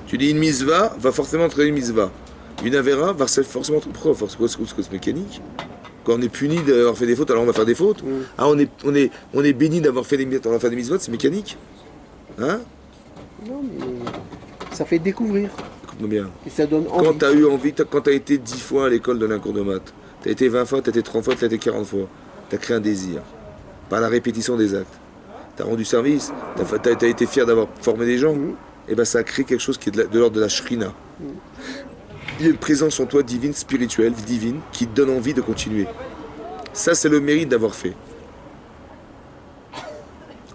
Tu dis une mitzvah va forcément entraîner une mitzvah. Une avera va forcément entraîner... Pourquoi? Parce que c'est mécanique. Quand on est puni d'avoir fait des fautes, alors on va faire des fautes. Ah, on est béni d'avoir fait des mitzvot, c'est mécanique. Hein? Non, mais ça fait découvrir. Écoute-moi bien. Et ça donne envie. Quand tu as eu envie, quand tu as été 10 fois à l'école de un cours de maths, tu as été 20 fois, tu as été 30 fois, tu as été 40 fois. Tu as créé un désir. Par la répétition des actes. Tu as rendu service, tu as été fier d'avoir formé des gens. Et bien ça a créé quelque chose qui est de l'ordre de la shrina. Il y a une présence en toi divine, spirituelle, divine, qui te donne envie de continuer. Ça, c'est le mérite d'avoir fait.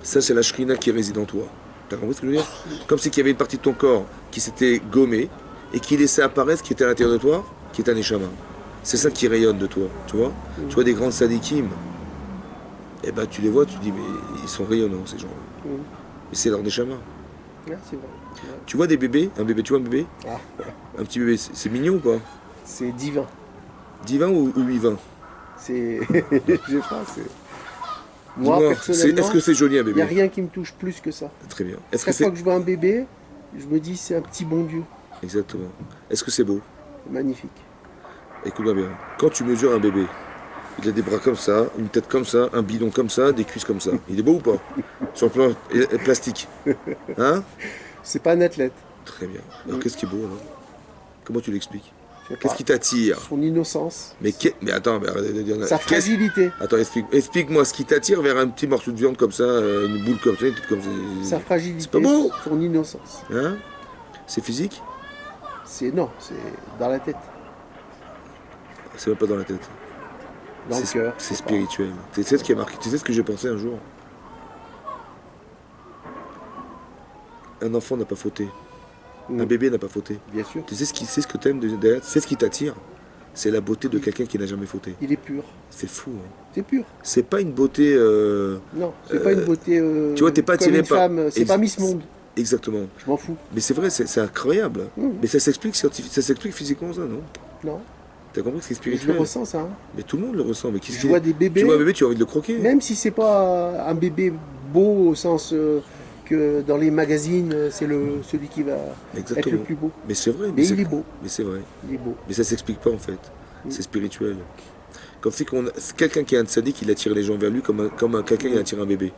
Ça, c'est la shrina qui réside en toi. T'as compris ce que je veux dire? Comme si qu'il y avait une partie de ton corps qui s'était gommée et qui laissait apparaître ce qui était à l'intérieur de toi, qui est un neshama. C'est ça qui rayonne de toi, tu vois? Tu vois des grands sadikim, et ben tu les vois, tu te dis, mais ils sont rayonnants ces gens-là. Et c'est leur neshama. Ouais, c'est vrai. Tu vois des bébés, tu vois un bébé? Ah, Un petit bébé, c'est mignon ou pas? c'est divin. Divin ou 8-20? C'est. Je sais pas, c'est. Moi, personnellement, est-ce que c'est joli un il n'y bébé? a rien qui me touche plus que ça. Très bien. Est-ce que Chaque fois que je vois un bébé, je me dis c'est un petit bon Dieu. Exactement. Est-ce que c'est beau? Magnifique. Écoute-moi bien. Quand tu mesures un bébé, il a des bras comme ça, une tête comme ça, un bidon comme ça, des cuisses comme ça. Il est beau ou pas? Sur le plan plastique. Hein? C'est pas un athlète. Très bien. Alors qu'est-ce qui est beau alors? Comment tu l'expliques? Je sais Qu'est-ce pas. qui t'attire? Son innocence. Mais attends, mais arrête de dire... Sa fragilité. Attends, explique-moi ce qui t'attire vers un petit morceau de viande comme ça, une boule comme ça, une petite comme ça. Sa fragilité. C'est pas beau? Son innocence. Hein? C'est physique? Non, c'est dans la tête. C'est même pas dans la tête. Dans le cœur. C'est spirituel. Tu sais ce qui est marqué? Tu sais ce que j'ai pensé un jour? Un enfant n'a pas fauté. Un bébé n'a pas fauté. Bien sûr. Tu sais ce que t'aimes derrière? Tu sais ce qui t'attire? C'est la beauté de quelqu'un qui n'a jamais fauté. Il est pur. C'est fou. Hein? C'est pur. C'est pas une beauté. Non, c'est pas une beauté. Tu vois, t'es pas comme attiré une par. femme. C'est pas Miss Monde. Exactement. Je m'en fous. Mais c'est vrai, c'est incroyable. Mais ça s'explique physiquement, ça, non? Non. T'as compris que c'est Je spirituel? le ressens ça. Hein. Mais tout le monde le ressent. Mais Je vois des bébés. Tu vois un bébé, tu as envie de le croquer. Même si c'est pas un bébé beau au sens que dans les magazines, c'est celui qui va être le plus beau. Mais c'est vrai. Mais il est beau. Mais c'est vrai. Il est beau. Mais ça s'explique pas en fait. C'est spirituel. Comme si quelqu'un qui est un tzaddik, il attire les gens vers lui comme quelqu'un qui attire un bébé.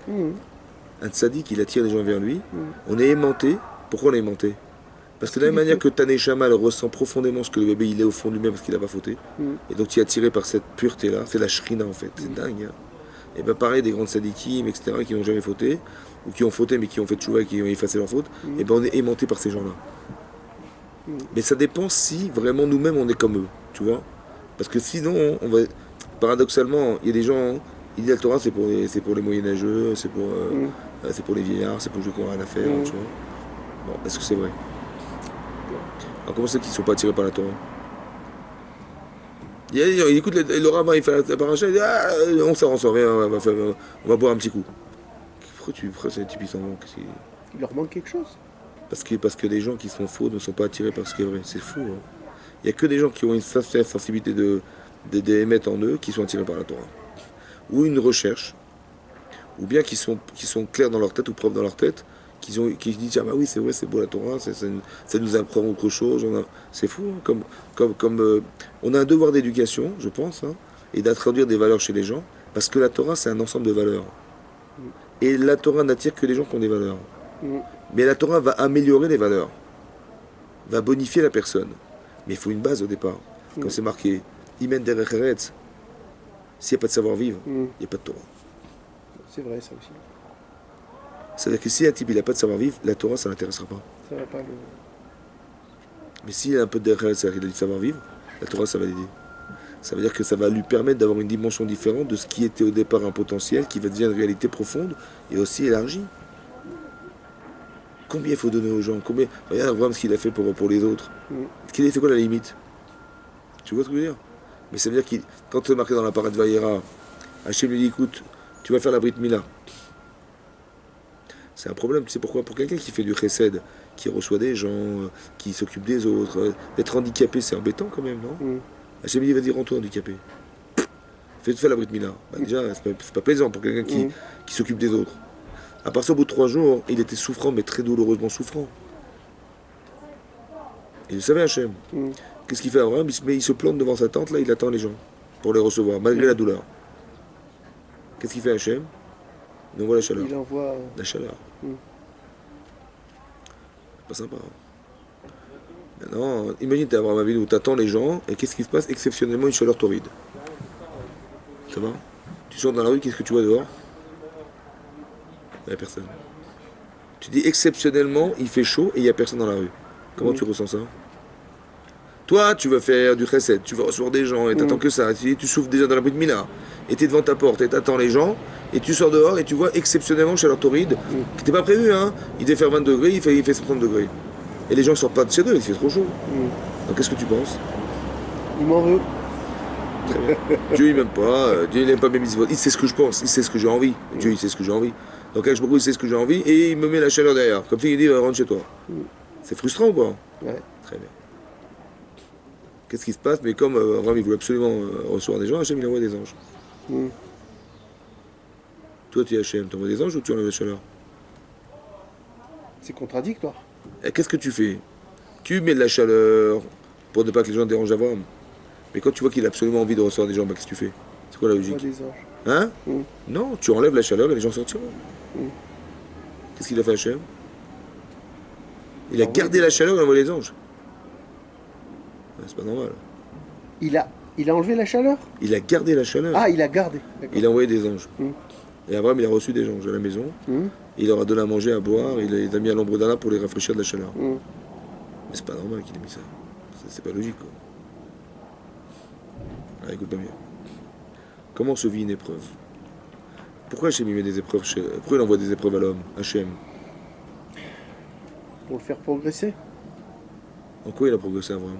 Un tzaddik, il attire les gens vers lui. On est aimanté. Pourquoi on est aimanté? Parce que de la même manière que Tané Shamal ressent profondément ce que le bébé il est au fond de lui-même parce qu'il n'a pas fauté. Et donc tu es attiré par cette pureté-là. C'est la shrina en fait. C'est dingue. Hein. Et bien pareil, des grands tzaddikim, etc., qui n'ont jamais fauté, ou qui ont fauté mais qui ont fait tchouva et qui ont effacé leur faute, et ben on est aimanté par ces gens-là. Mais ça dépend si vraiment nous-mêmes on est comme eux, tu vois. Parce que sinon, on va... paradoxalement, il y a des gens, il dit la Torah c'est pour les moyenâgeux, c'est pour les vieillards, c'est pour ceux qui n'ont rien à faire, tu vois. Bon, est-ce que c'est vrai? Alors comment c'est qu'ils ne sont pas attirés par la Torah? Il Il écoute le rabbin, il fait la paracha, il dit ah, on s'en revient, on va boire un petit coup. Pourquoi ces types ils s'en vont? Il leur manque quelque chose. Parce que les gens qui sont faux ne sont pas attirés par ce qui est vrai. C'est fou. Hein. Il n'y a que des gens qui ont une sensibilité d'émettre en eux qui sont attirés par la Torah. Ou une recherche, ou bien qui sont clairs dans leur tête ou propres dans leur tête, qui se disent ah bah oui c'est vrai, c'est beau la Torah, ça nous apprend autre chose. C'est fou. Hein. On a un devoir d'éducation, je pense, hein, et d'introduire des valeurs chez les gens, parce que la Torah c'est un ensemble de valeurs. Et la Torah n'attire que les gens qui ont des valeurs. Mais la Torah va améliorer les valeurs, va bonifier la personne. Mais il faut une base au départ. Comme c'est marqué, Imen derech eretz. S'il n'y a pas de savoir-vivre, il n'y a pas de Torah. C'est vrai, ça aussi. C'est-à-dire que si un type n'a pas de savoir-vivre, la Torah, ça ne l'intéressera pas. Ça va pas le... Mais s'il a un peu de derech eretz, c'est-à-dire qu'il a du savoir-vivre, la Torah, ça va l'aider. Ça veut dire que ça va lui permettre d'avoir une dimension différente de ce qui était au départ un potentiel, qui va devenir une réalité profonde et aussi élargie. Combien il faut donner aux gens? Regarde Abraham ce qu'il a fait pour les autres. C'est quoi la limite? Tu vois ce que je veux dire? Mais ça veut dire que quand c'est marqué dans la parade Vayera, Hachem lui dit écoute, tu vas faire la Brit Mila. C'est un problème, tu sais pourquoi? Pour quelqu'un qui fait du chesed, qui reçoit des gens, qui s'occupe des autres, d'être handicapé, c'est embêtant quand même, non? Hachem lui dit vas-y, rends-toi handicapé. Fais la Brit Mila. Bah, déjà, c'est pas plaisant pour quelqu'un qui s'occupe des autres. À part ça, au bout de 3 jours, il était souffrant, mais très douloureusement souffrant. Et il savait Hachem. Qu'est-ce qu'il fait Abraham? Il se plante devant sa tente, là, il attend les gens pour les recevoir, malgré la douleur. Qu'est-ce qu'il fait Hachem? Il envoie la chaleur. Il envoie... La chaleur. C'est pas sympa. Hein. Maintenant, imagine, t'es Abraham Avinu où t'attends les gens, et qu'est-ce qui se passe? Exceptionnellement, une chaleur torride. Ça va? Tu sors dans la rue, qu'est-ce que tu vois dehors? Il n'y a personne. Tu dis exceptionnellement, il fait chaud et il n'y a personne dans la rue. Comment tu ressens ça? Toi, tu vas faire du chesed, tu vas recevoir des gens et t'attends que ça. Tu souffles déjà dans la Brit Mila et tu es devant ta porte et t'attends les gens et tu sors dehors et tu vois exceptionnellement chaleur torride qui n'était pas prévu. Hein. Il devait faire 20 degrés, il fait 60 degrés. Et les gens ne sortent pas de chez eux, il fait trop chaud. Donc qu'est-ce que tu penses? Il m'en veut. Très bien. Dieu il m'aime pas, Dieu il n'aime pas mes mitzvot. Il sait ce que je pense, il sait ce que j'ai envie. Dieu il sait ce que j'ai envie. Donc je il sait ce que j'ai envie et il me met la chaleur derrière. Comme ça il dit rentre chez toi. C'est frustrant ou pas? Ouais. Très bien. Qu'est-ce qui se passe? Mais comme Abraham il voulait absolument recevoir des gens, Hachem il envoie des anges. Toi tu es Hachem, tu envoies des anges ou tu enlèves la chaleur? C'est contradictoire. Et qu'est-ce que tu fais? Tu mets de la chaleur pour ne pas que les gens dérangent Abraham. Mais quand tu vois qu'il a absolument envie de recevoir des gens, bah, qu'est-ce que tu fais? C'est quoi la logique? Des anges. Hein? Non, tu enlèves la chaleur et les gens sortiront. Qu'est-ce qu'il a fait Hachem? Il a gardé la chaleur et envoyé les anges. C'est pas normal. Il a enlevé la chaleur? Il a gardé la chaleur. Ah, il a gardé. Il a envoyé des anges. Et Abraham, il a reçu des anges à la maison. Il leur a donné à manger, à boire. Il les a mis à l'ombre d'Anna pour les rafraîchir de la chaleur. Mais c'est pas normal qu'il ait mis ça. C'est pas logique, quoi. Ah, écoute-moi bien. Comment se vit une épreuve? Pourquoi Hachem il met des épreuves Pourquoi il envoie des épreuves à l'homme, Hachem? Pour le faire progresser. En quoi il a progressé Abraham?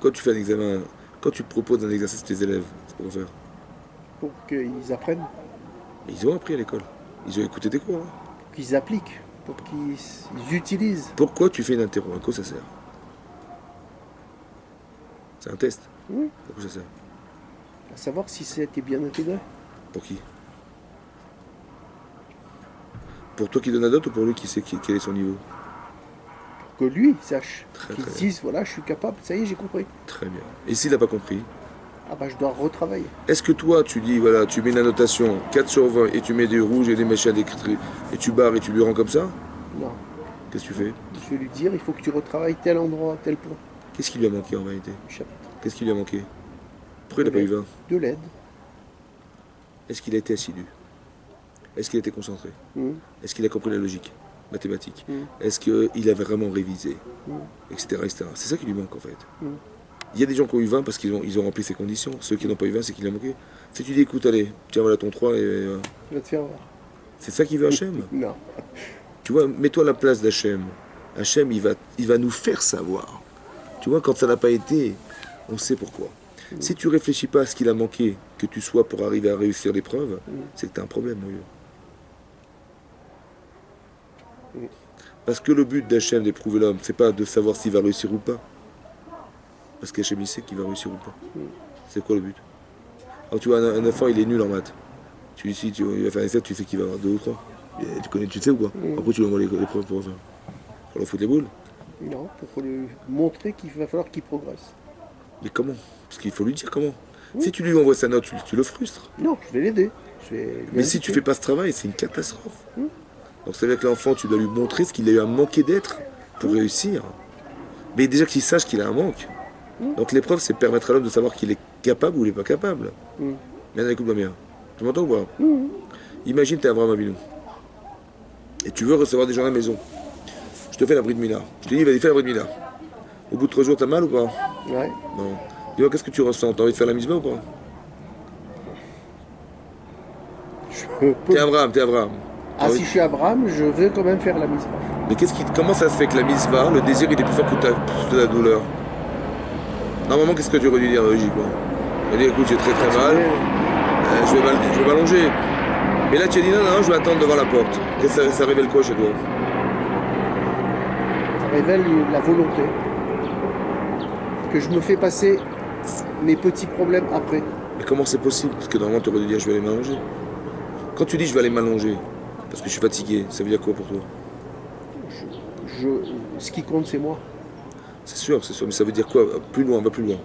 Quand tu fais un examen, quand tu proposes un exercice à tes élèves, c'est pour faire? Pour qu'ils apprennent. Mais ils ont appris à l'école. Ils ont écouté tes cours. Hein. Pour qu'ils appliquent. Pour qu'ils utilisent. Pourquoi tu fais une interro? À quoi ça sert? C'est un test. Pourquoi ça sert? À savoir si c'était bien intégré. Pour qui? Pour toi qui donne la note ou pour lui qui sait quel est son niveau? Pour que lui sache. Qu'il très dise, voilà, je suis capable, ça y est, j'ai compris. Très bien. Et s'il n'a pas compris? Ah bah je dois retravailler. Est-ce que toi, tu dis, voilà, tu mets la notation 4 sur 20 et tu mets des rouges et des mèches à décrire et tu barres et tu lui rends comme ça? Non. Qu'est-ce que tu fais? Je vais lui dire, il faut que tu retravailles tel endroit, tel point. Qu'est-ce qui lui a manqué en réalité? Du chapitre. Qu'est-ce qui lui a manqué? Pourquoi il n'a pas eu 20? De l'aide. Est-ce qu'il a été assidu? Est-ce qu'il a été concentré? Est-ce qu'il a compris la logique mathématique? Est-ce qu'il avait vraiment révisé? Etc. etc. C'est ça qui lui manque en fait. Il y a des gens qui ont eu 20 parce qu'ils ont rempli ces conditions. Ceux qui n'ont pas eu 20, c'est qu'il a manqué. Si tu dis, écoute, allez, tiens, voilà ton 3 et... Je vais te faire voir. C'est ça qu'il veut Hachem? Non. Tu vois, mets-toi à la place d'Hachem. Hachem, il va nous faire savoir. Tu vois, quand ça n'a pas été, on sait pourquoi. Si tu réfléchis pas à ce qu'il a manqué, que tu sois pour arriver à réussir l'épreuve, c'est que tu as un problème, mon vieux. Parce que le but d'Hachem d'éprouver l'homme, c'est pas de savoir s'il va réussir ou pas. Parce qu'Hachem, il sait qu'il va réussir ou pas. C'est quoi le but? Alors tu vois, un enfant, il est nul en maths. Tu lui dis, il va faire un essai, tu sais qu'il va avoir 2 ou 3. Et tu connais, tu sais ou quoi? Après, tu lui envoies l'épreuve pour faire. Pour leur foutre les boules. Non, pour lui montrer qu'il va falloir qu'il progresse. Mais comment? Parce qu'il faut lui dire comment. Si tu lui envoies sa note, tu le frustres. Non, je vais l'aider. Mais si tu fais pas ce travail, c'est une catastrophe. Donc ça veut dire que l'enfant, tu dois lui montrer ce qu'il a eu à manquer d'être pour réussir. Mais déjà qu'il sache qu'il a un manque. Donc l'épreuve, c'est permettre à l'homme de savoir qu'il est capable ou il n'est pas capable. Maintenant, écoute-moi bien. Tu m'entends ou pas? Imagine, tu es Abraham Avinu. Et tu veux recevoir des gens à la maison. Je te fais la bris de Mila. Je te dis, vas-y, fais la bris de Mila. Au bout de 3 jours, t'as mal ou pas? Ouais. Non. Dis-moi, qu'est-ce que tu ressens? T'as envie de faire la misma ou pas? T'es Abraham. Ah, si je suis Abraham, je veux quand même faire la misma. Mais comment ça se fait que la misma, le désir, il est plus fort que ta douleur? Normalement, qu'est-ce que tu aurais dû dire, logiquement? Tu aurais dit, écoute, j'ai très mal, je vais m'allonger. Mais là, tu as dit, non, je vais attendre devant la porte. Ça révèle quoi chez toi? Ça révèle la volonté. Que je me fais passer mes petits problèmes après. Mais comment c'est possible? Parce que normalement, tu aurais dû dire, je vais aller m'allonger. Quand tu dis, je vais aller m'allonger, parce que je suis fatigué, ça veut dire quoi pour toi? Ce qui compte, c'est moi. C'est sûr, mais ça veut dire quoi? Plus loin, va plus loin.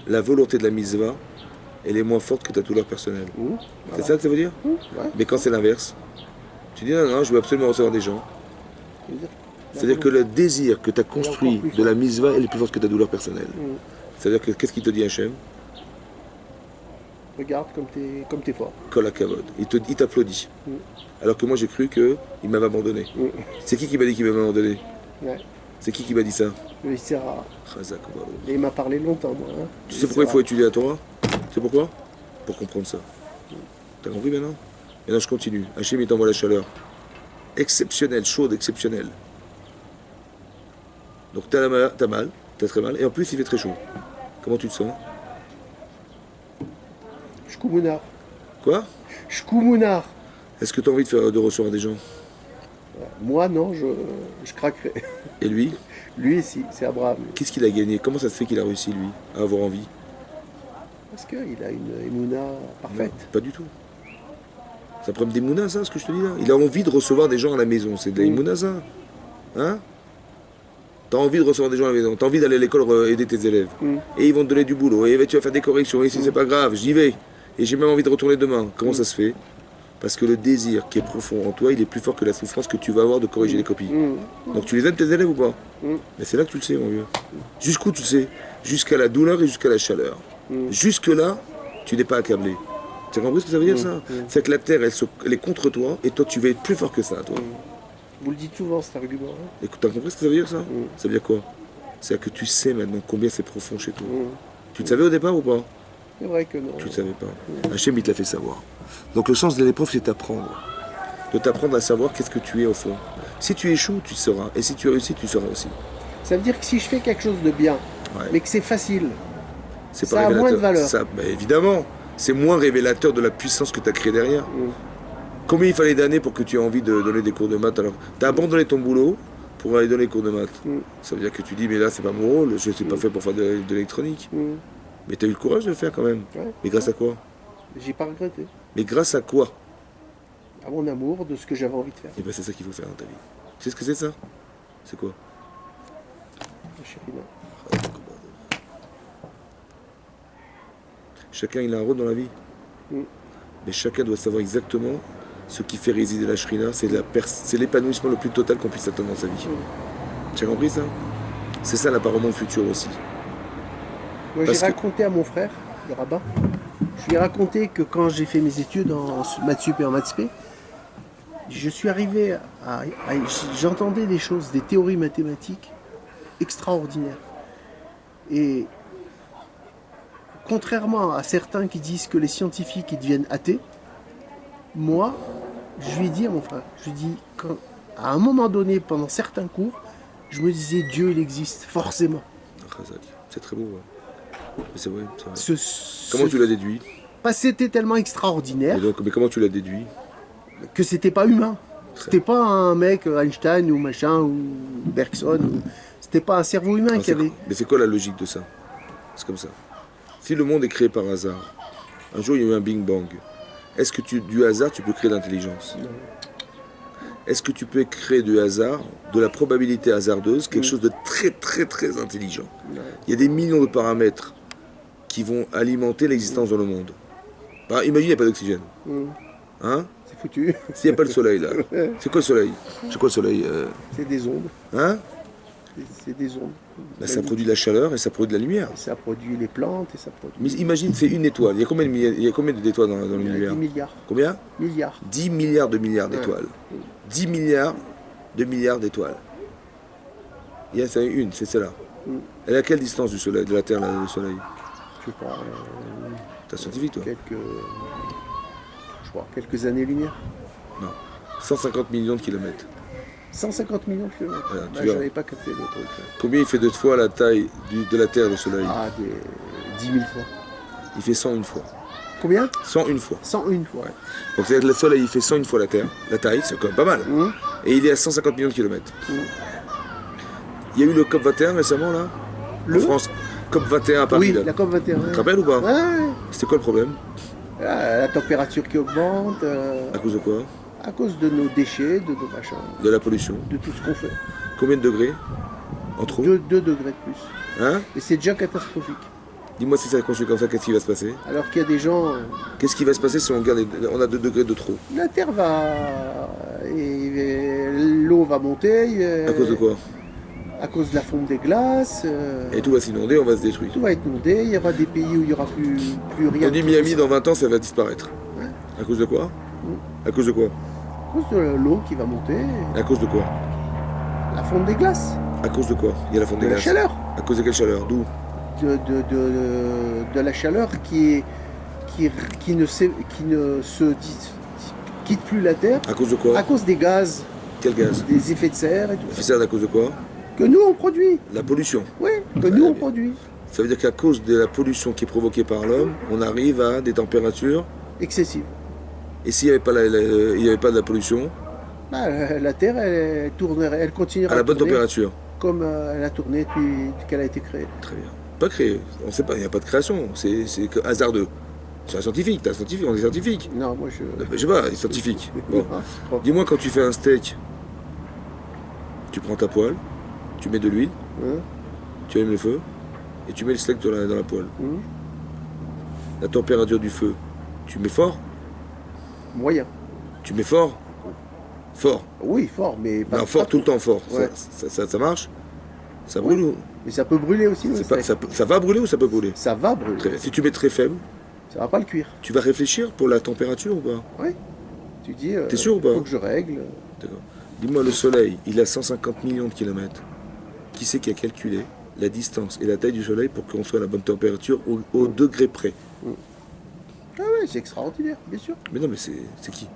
La volonté de la mitzvah, elle est moins forte que ta douleur personnelle. Voilà. C'est ça que ça veut dire? Ouais. Mais quand c'est l'inverse, tu dis non, je veux absolument recevoir des gens. C'est-à-dire que le désir que tu as construit de la mitzvah, elle est plus forte que ta douleur personnelle. C'est-à-dire que qu'est-ce qu'il te dit Hachem? Regarde comme t'es fort. Kol hakavod. Il t'applaudit. Alors que moi j'ai cru qu'il m'avait abandonné. C'est qui m'a dit qu'il m'avait abandonné? Ouais. C'est qui m'a dit ça? Le Sarah. Et il m'a parlé longtemps, moi. Hein. Tu sais pourquoi il faut étudier la Torah? Tu sais pourquoi? Pour comprendre ça. T'as compris maintenant? Maintenant je continue. Hachem il t'envoie la chaleur. Exceptionnelle, chaude, exceptionnelle. Donc t'as mal, t'as très mal, et en plus il fait très chaud. Comment tu te sens? Shkoumounard. Quoi? Shkoumounard. Est-ce que tu as envie de recevoir des gens? Moi non, je craquerais. Et lui? Lui si, c'est Abraham. Qu'est-ce qu'il a gagné? Comment ça se fait qu'il a réussi lui à avoir envie? Parce qu'il a une émouna parfaite. Non, pas du tout. C'est un problème d'émouna ça, ce que je te dis là. Il a envie de recevoir des gens à la maison, c'est de l'émouna ça. Hein? T'as envie de recevoir des gens à la maison, t'as envie d'aller à l'école aider tes élèves. Et ils vont te donner du boulot, et tu vas faire des corrections, et si c'est pas grave, j'y vais. Et j'ai même envie de retourner demain. Comment ça se fait? Parce que le désir qui est profond en toi, il est plus fort que la souffrance que tu vas avoir de corriger les copies. Donc tu les aimes tes élèves ou pas? Mais c'est là que tu le sais, mon vieux. Jusqu'où tu le sais? Jusqu'à la douleur et jusqu'à la chaleur. Jusque-là, tu n'es pas accablé. Tu as compris ce que ça veut dire ça? C'est que la terre, elle est contre toi, et toi, tu vas être plus fort que ça, toi. Vous le dites souvent, cet argument. Hein. Écoute, t'as compris ce que ça veut dire ça? Ça veut dire quoi? C'est-à-dire que tu sais maintenant combien c'est profond chez toi. Tu le savais au départ ou pas? C'est vrai que non. Tu ne savais pas. Hachem, il te l'a fait savoir. Donc le sens de l'épreuve, c'est t'apprendre. De t'apprendre à savoir qu'est-ce que tu es au fond. Si tu échoues, tu sauras. Et si tu réussis, tu sauras aussi. Ça veut dire que si je fais quelque chose de bien, mais que c'est facile, ça a moins de valeur. Ça, bah, évidemment, c'est moins révélateur de la puissance que tu as créée derrière. Combien il fallait d'années pour que tu aies envie de donner des cours de maths? Alors, tu as abandonné ton boulot pour aller donner des cours de maths. Ça veut dire que tu dis, mais là, c'est pas mon rôle, je ne suis pas fait pour faire de l'électronique. Mais tu as eu le courage de le faire quand même. Mais grâce à quoi? J'ai pas regretté. Mais grâce à quoi? À mon amour de ce que j'avais envie de faire. Et bien c'est ça qu'il faut faire dans ta vie. Tu sais ce que c'est ça? C'est quoi? La chérina. Chacun il a un rôle dans la vie. Mais chacun doit savoir exactement ce qui fait résider la shrina. C'est l'épanouissement le plus total qu'on puisse attendre dans sa vie. Tu as compris ça? C'est ça la part au monde futur aussi. Moi j'ai raconté à mon frère, le rabbin, je lui ai raconté que quand j'ai fait mes études en maths sup et en maths spé, je suis arrivé j'entendais des choses, des théories mathématiques extraordinaires. Et contrairement à certains qui disent que les scientifiques ils deviennent athées, moi, je lui ai dit à mon frère, je lui ai dit, à un moment donné, pendant certains cours, je me disais Dieu, il existe, forcément. C'est très beau. Ouais. C'est vrai. Comment tu l'as déduit? C'était tellement extraordinaire. Mais comment tu l'as déduit? Que c'était pas humain. C'était pas un mec Einstein ou machin ou Bergson. C'était pas un cerveau humain qui avait. Mais c'est quoi la logique de ça? C'est comme ça. Si le monde est créé par hasard, un jour il y a eu un Big Bang, est-ce que du hasard tu peux créer l'intelligence? Est-ce que tu peux créer du hasard, de la probabilité hasardeuse, quelque chose de très très très intelligent? Il y a des millions de paramètres qui vont alimenter l'existence dans le monde. Bah, imagine, il n'y a pas d'oxygène. Hein? C'est foutu. S'il n'y a pas le soleil, là. C'est quoi le soleil? C'est quoi le soleil? C'est des ondes. Hein? C'est des ondes. Bah, ça produit de la chaleur et ça produit de la lumière. Et ça produit les plantes et ça produit... Mais imagine, c'est une étoile. Il y a combien d'étoiles dans l'univers? 10 milliards. Combien? Milliards. 10 milliards d'étoiles. 10 milliards d'étoiles. Il y a une, c'est celle-là. Elle est à quelle distance du soleil, de la Terre, là, le soleil? Je sais pas. T'es un scientifique, toi? Quelques années-lumière. Non. 150 millions de kilomètres. 150 millions de kilomètres. Voilà, je n'avais pas capté le truc. Combien il fait de fois la taille de la Terre, le soleil? Ah, 10 000 fois. Il fait 101 fois. Combien? 101 fois. 101 fois. Ouais. Donc c'est-à-dire que le soleil, il fait 101 fois la Terre. La taille, c'est quand même pas mal. Et il est à 150 millions de kilomètres. Il y a eu le COP21 récemment, là? En France. COP21 à Paris. Oui, là. la COP21. Tu te rappelles ou pas? Ouais. C'était quoi le problème? La température qui augmente. À cause de quoi? À cause de nos déchets, de nos machins. De la pollution. De tout ce qu'on fait. Combien de degrés? En trop? 2 degrés de plus. Hein? Et c'est déjà catastrophique. Dis-moi si ça continue comme ça, qu'est-ce qui va se passer? Alors qu'il y a des gens... Qu'est-ce qui va se passer si on a 2 degrés de trop? La Terre va... L'eau va monter. À cause de quoi? À cause de la fonte des glaces. Et tout va s'inonder, on va se détruire. Tout va être inondé, il y aura des pays où il n'y aura plus rien. On dit Miami, dans 20 ans, ça va disparaître. Ouais. À cause de quoi? À cause de quoi? À cause de l'eau qui va monter. À cause de quoi? La fonte des glaces. À cause de quoi? Il y a la fonte des glaces. La chaleur. À cause de quelle chaleur? D'où? De la chaleur qui ne se quitte plus la Terre. À cause de quoi? À cause des gaz. Quel gaz? Des effets de serre et tout. Effets de serre à cause de quoi? Que nous on produit. La pollution. Oui, que nous on produit. Ça veut dire qu'à cause de la pollution qui est provoquée par l'homme, on arrive à des températures excessives. Et s'il n'y avait pas de la pollution, bah, la Terre elle tournerait, elle continuerait à la bonne température. Comme elle a tourné depuis qu'elle a été créée. Très bien. Pas créée. On ne sait pas, il n'y a pas de création. C'est hasardeux. C'est un scientifique, t'es un scientifique, on est scientifique. Non, moi je. Je sais pas, il est scientifique. Bon. Dis-moi, quand tu fais un steak, tu prends ta poêle, tu mets de l'huile, tu allumes le feu, et tu mets le steak dans la poêle. La température du feu, tu mets fort? Moyen. Tu mets fort? Fort? Oui, fort, mais pas. Non, fort, tout le temps fort. Ouais. Ça marche? Ça brûle ou? Mais ça peut brûler aussi. Ça va brûler ou ça peut brûler? Ça va brûler. Très bien. Si tu mets très faible, ça va pas le cuire. Tu vas réfléchir pour la température ou pas? Oui. Tu dis. T'es sûr ou pas? Faut que je règle. D'accord. Dis-moi, le Soleil, il a 150 millions de kilomètres. Qui c'est qui a calculé la distance et la taille du Soleil pour qu'on soit à la bonne température au degré près? Ah ouais, c'est extraordinaire, bien sûr. Mais non, mais c'est qui?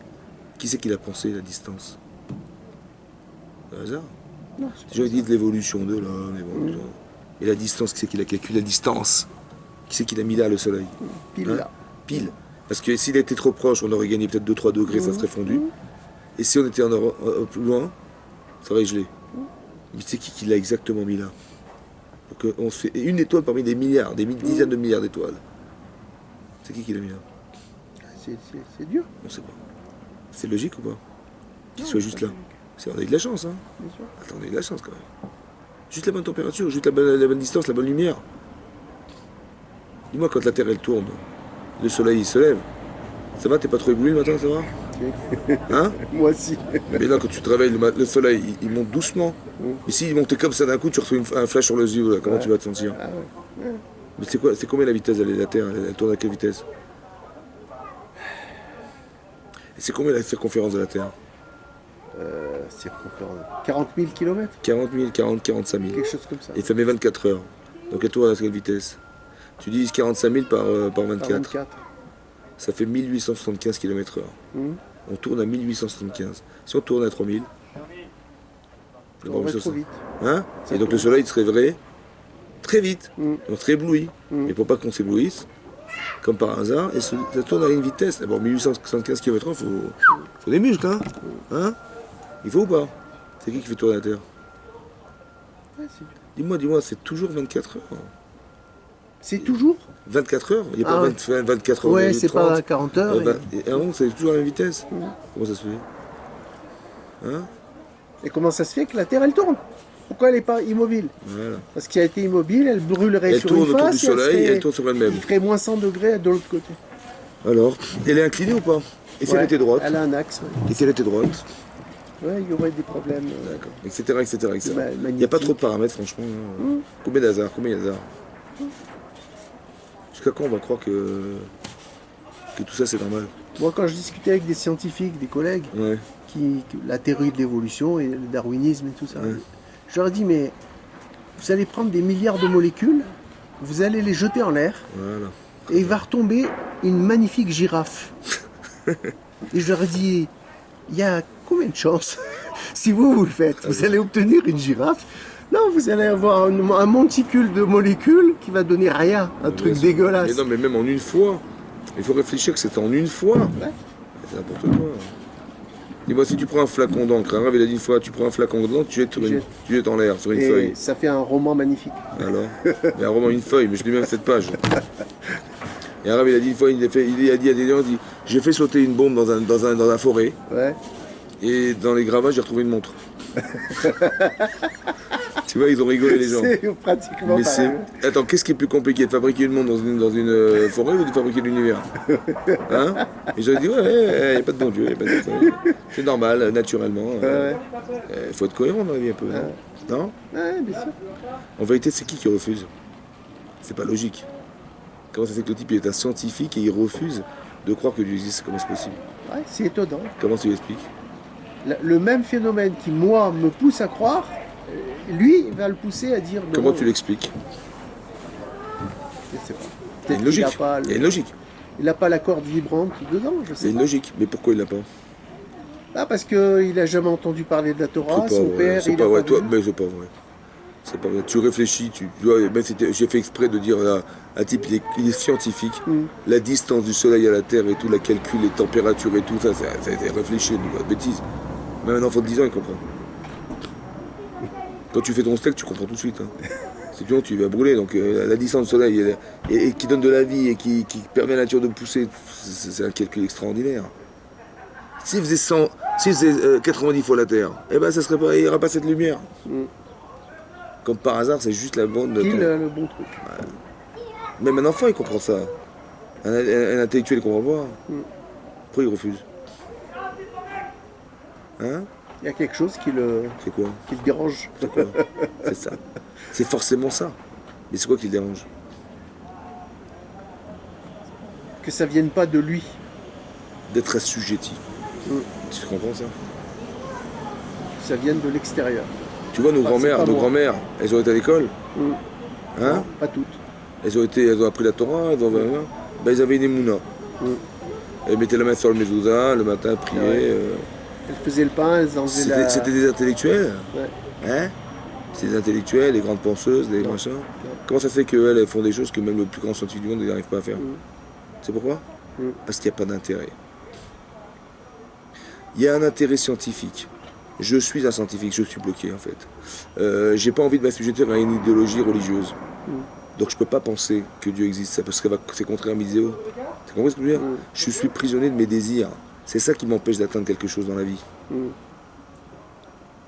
Qui c'est qui l'a pensé, la distance? Le hasard? Non, les gens ils disent l'évolution de l'homme, l'évolution. Et la distance, qui c'est qui l'a calculé la distance? Qui c'est qui l'a mis là, le Soleil? Pile là. Pile. Parce que s'il était trop proche, on aurait gagné peut-être 2-3 degrés, ça serait fondu. Et si on était plus loin, ça aurait gelé. Mais c'est qui l'a exactement mis là? Donc on se fait une étoile parmi des milliards, des dizaines de milliards d'étoiles. C'est qui l'a mis là? C'est dur. On sait pas. C'est logique ou pas? Qu'il soit juste là. On a eu de la chance, hein? Bien sûr. Attends, on a eu de la chance quand même. Juste la bonne température, juste la bonne distance, la bonne lumière. Dis-moi, quand la Terre elle tourne, le soleil il se lève. Ça va, t'es pas trop ébloui le matin, ça va? Hein? Moi aussi. Mais là, quand tu te réveilles, le soleil il monte doucement. Mais s'il montait comme ça d'un coup, tu reçois un flash sur le yeux, là, comment tu vas te sentir? Mais c'est combien la vitesse de la Terre? Elle tourne à quelle vitesse? Et c'est combien la circonférence de la Terre? Circonférence. 40 000 km? 40 000, 45 000. Quelque chose comme ça. Et ça met 24 heures. Donc elle tourne à quelle vitesse? Tu divises 45 000 par 24. Ça fait 1875 km/h. On tourne à 1875. Si on tourne à 3000, C'est On pas va ça. trop vite. Hein? Ça Et donc trop le soleil se réveillerait très vite. Mm. On serait ébloui. Mm. Et pour pas qu'on s'éblouisse, comme par hasard, et ça tourne à une vitesse. D'abord, 1875 km/h, faut des muscles, hein? Hein? Il faut ou pas? C'est qui fait tourner la Terre? Ouais, c'est dur. Dis-moi, c'est toujours 24 heures. C'est toujours 24 heures? Il n'y a pas Ah ouais. 24 heures. Ouais, c'est 30. pas 40 heures. Et avant, c'est toujours à la même vitesse. Mm. Comment ça se fait? Hein? Et comment ça se fait que la Terre, elle tourne? Pourquoi elle n'est pas immobile? Voilà. Parce qu'elle a été immobile, elle brûlerait Elle sur tourne une autour face du soleil et elle tourne sur elle-même. il ferait moins 100 degrés de l'autre côté. Alors, elle est inclinée ou pas? Et si elle Ouais, était droite? Elle a un axe, ouais. Et si elle était droite? Ouais, il y aurait des problèmes. D'accord. Etc. etc. Il n'y a pas trop de paramètres, franchement. Combien d'hasard? Combien d'hasard? Jusqu'à quand on va croire que tout ça c'est normal? Moi, quand je discutais avec des scientifiques, des collègues, Ouais. la théorie de l'évolution et le darwinisme et tout ça, Ouais. je leur ai dit, mais vous allez prendre des milliards de molécules, vous allez les jeter en l'air, Voilà. et il va retomber une magnifique girafe. Et je leur ai dit, il y a combien de chances si vous le faites? Vous allez obtenir une girafe? Non, vous allez avoir un monticule de molécules qui va donner rien, un truc Mais dégueulasse. non, mais même en une fois. Il faut réfléchir que c'est en une fois. Ouais. C'est n'importe quoi. Dis-moi, si tu prends un flacon d'encre, un il a dit une fois, tu prends un flacon d'encre, tu jettes en l'air, sur une Et feuille. ça fait un roman magnifique. Alors, il y a un roman, une feuille, mais je lis même cette page. Et Arabe, il a dit une fois, il a dit à des gens, il dit, j'ai fait sauter une bombe dans la forêt, Ouais. et dans les gravats, j'ai retrouvé une montre. Tu vois, ils ont rigolé les gens. C'est pratiquement Mais pareil. Attends, qu'est-ce qui est plus compliqué, de fabriquer une montre dans une forêt ou de fabriquer l'univers? Hein? Et j'aurais dit, ouais, il n'y a pas de bon Dieu, y a pas de... c'est normal, naturellement. Il faut être cohérent dans la vie un peu, non? Ouais, bien sûr. En vérité, c'est qui refuse? C'est pas logique. Comment ça fait que le type il est un scientifique et il refuse de croire que Dieu existe? Comment c'est possible? Ouais, c'est étonnant. Comment tu l'expliques? Le même phénomène qui, moi, me pousse à croire, lui va le pousser à dire non. Comment tu l'expliques? Je sais pas. Il y a une Peut-être logique. qu'il a pas Il y a une logique. Il n'a pas la corde vibrante dedans, je Il y sais a une pas. logique. Mais pourquoi il l'a pas? Ah, parce qu'il n'a jamais entendu parler de la Torah, C'est pas son vrai. père, C'est il pas a vrai. pas Toi, vu. mais c'est pas vrai. C'est pas vrai. Tu réfléchis, tu vois, ben j'ai fait exprès de dire là, un type, il est scientifique. La distance du soleil à la Terre et tout, la calcul, les températures et tout, ça a été réfléchi, pas de bêtises. Même un enfant de 10 ans, il comprend. Quand tu fais ton steak, tu comprends tout de suite. Hein. C'est bien, tu vas brûler. Donc la distance du soleil et qui donne de la vie et qui permet à la nature de pousser, c'est un calcul extraordinaire. S'il faisait 90 fois la Terre, eh ben ça serait pas, il n'y aurait pas cette lumière. Comme par hasard, c'est juste la bande. Qu'il a le bon truc. Même un enfant, il comprend ça. Un intellectuel, il comprend pas. Pourquoi il refuse? Hein? Il y a quelque chose qui le C'est quoi? dérange. C'est quoi? C'est ça. C'est forcément ça. Mais c'est quoi qui le dérange? Que ça vienne pas de lui. D'être assujetti. Tu comprends ça? Que ça vienne de l'extérieur. Tu vois, nos Enfin, c'est pas moi. grands-mères, elles ont été à l'école. Hein? Non, pas toutes. Elles ont appris la Torah, ben, ils avaient une émouna. Elles mettaient la main sur le mezouza, le matin, elles priaient. Ouais. Elles faisaient le pain, elles enlevaient la... C'était des intellectuels. Ouais. Hein? C'est des intellectuels, des grandes penseuses, des machins. Comment ça fait qu'elles font des choses que même le plus grand scientifique du monde n'arrive pas à faire? C'est pourquoi? Parce qu'il n'y a pas d'intérêt. Il y a un intérêt scientifique. Je suis un scientifique, je suis bloqué en fait. J'ai pas envie de m'assujettir à une idéologie religieuse. Donc je peux pas penser que Dieu existe, parce que c'est contraire à mes idéaux. Tu comprends ce que je veux dire? Je suis prisonnier de mes désirs. C'est ça qui m'empêche d'atteindre quelque chose dans la vie.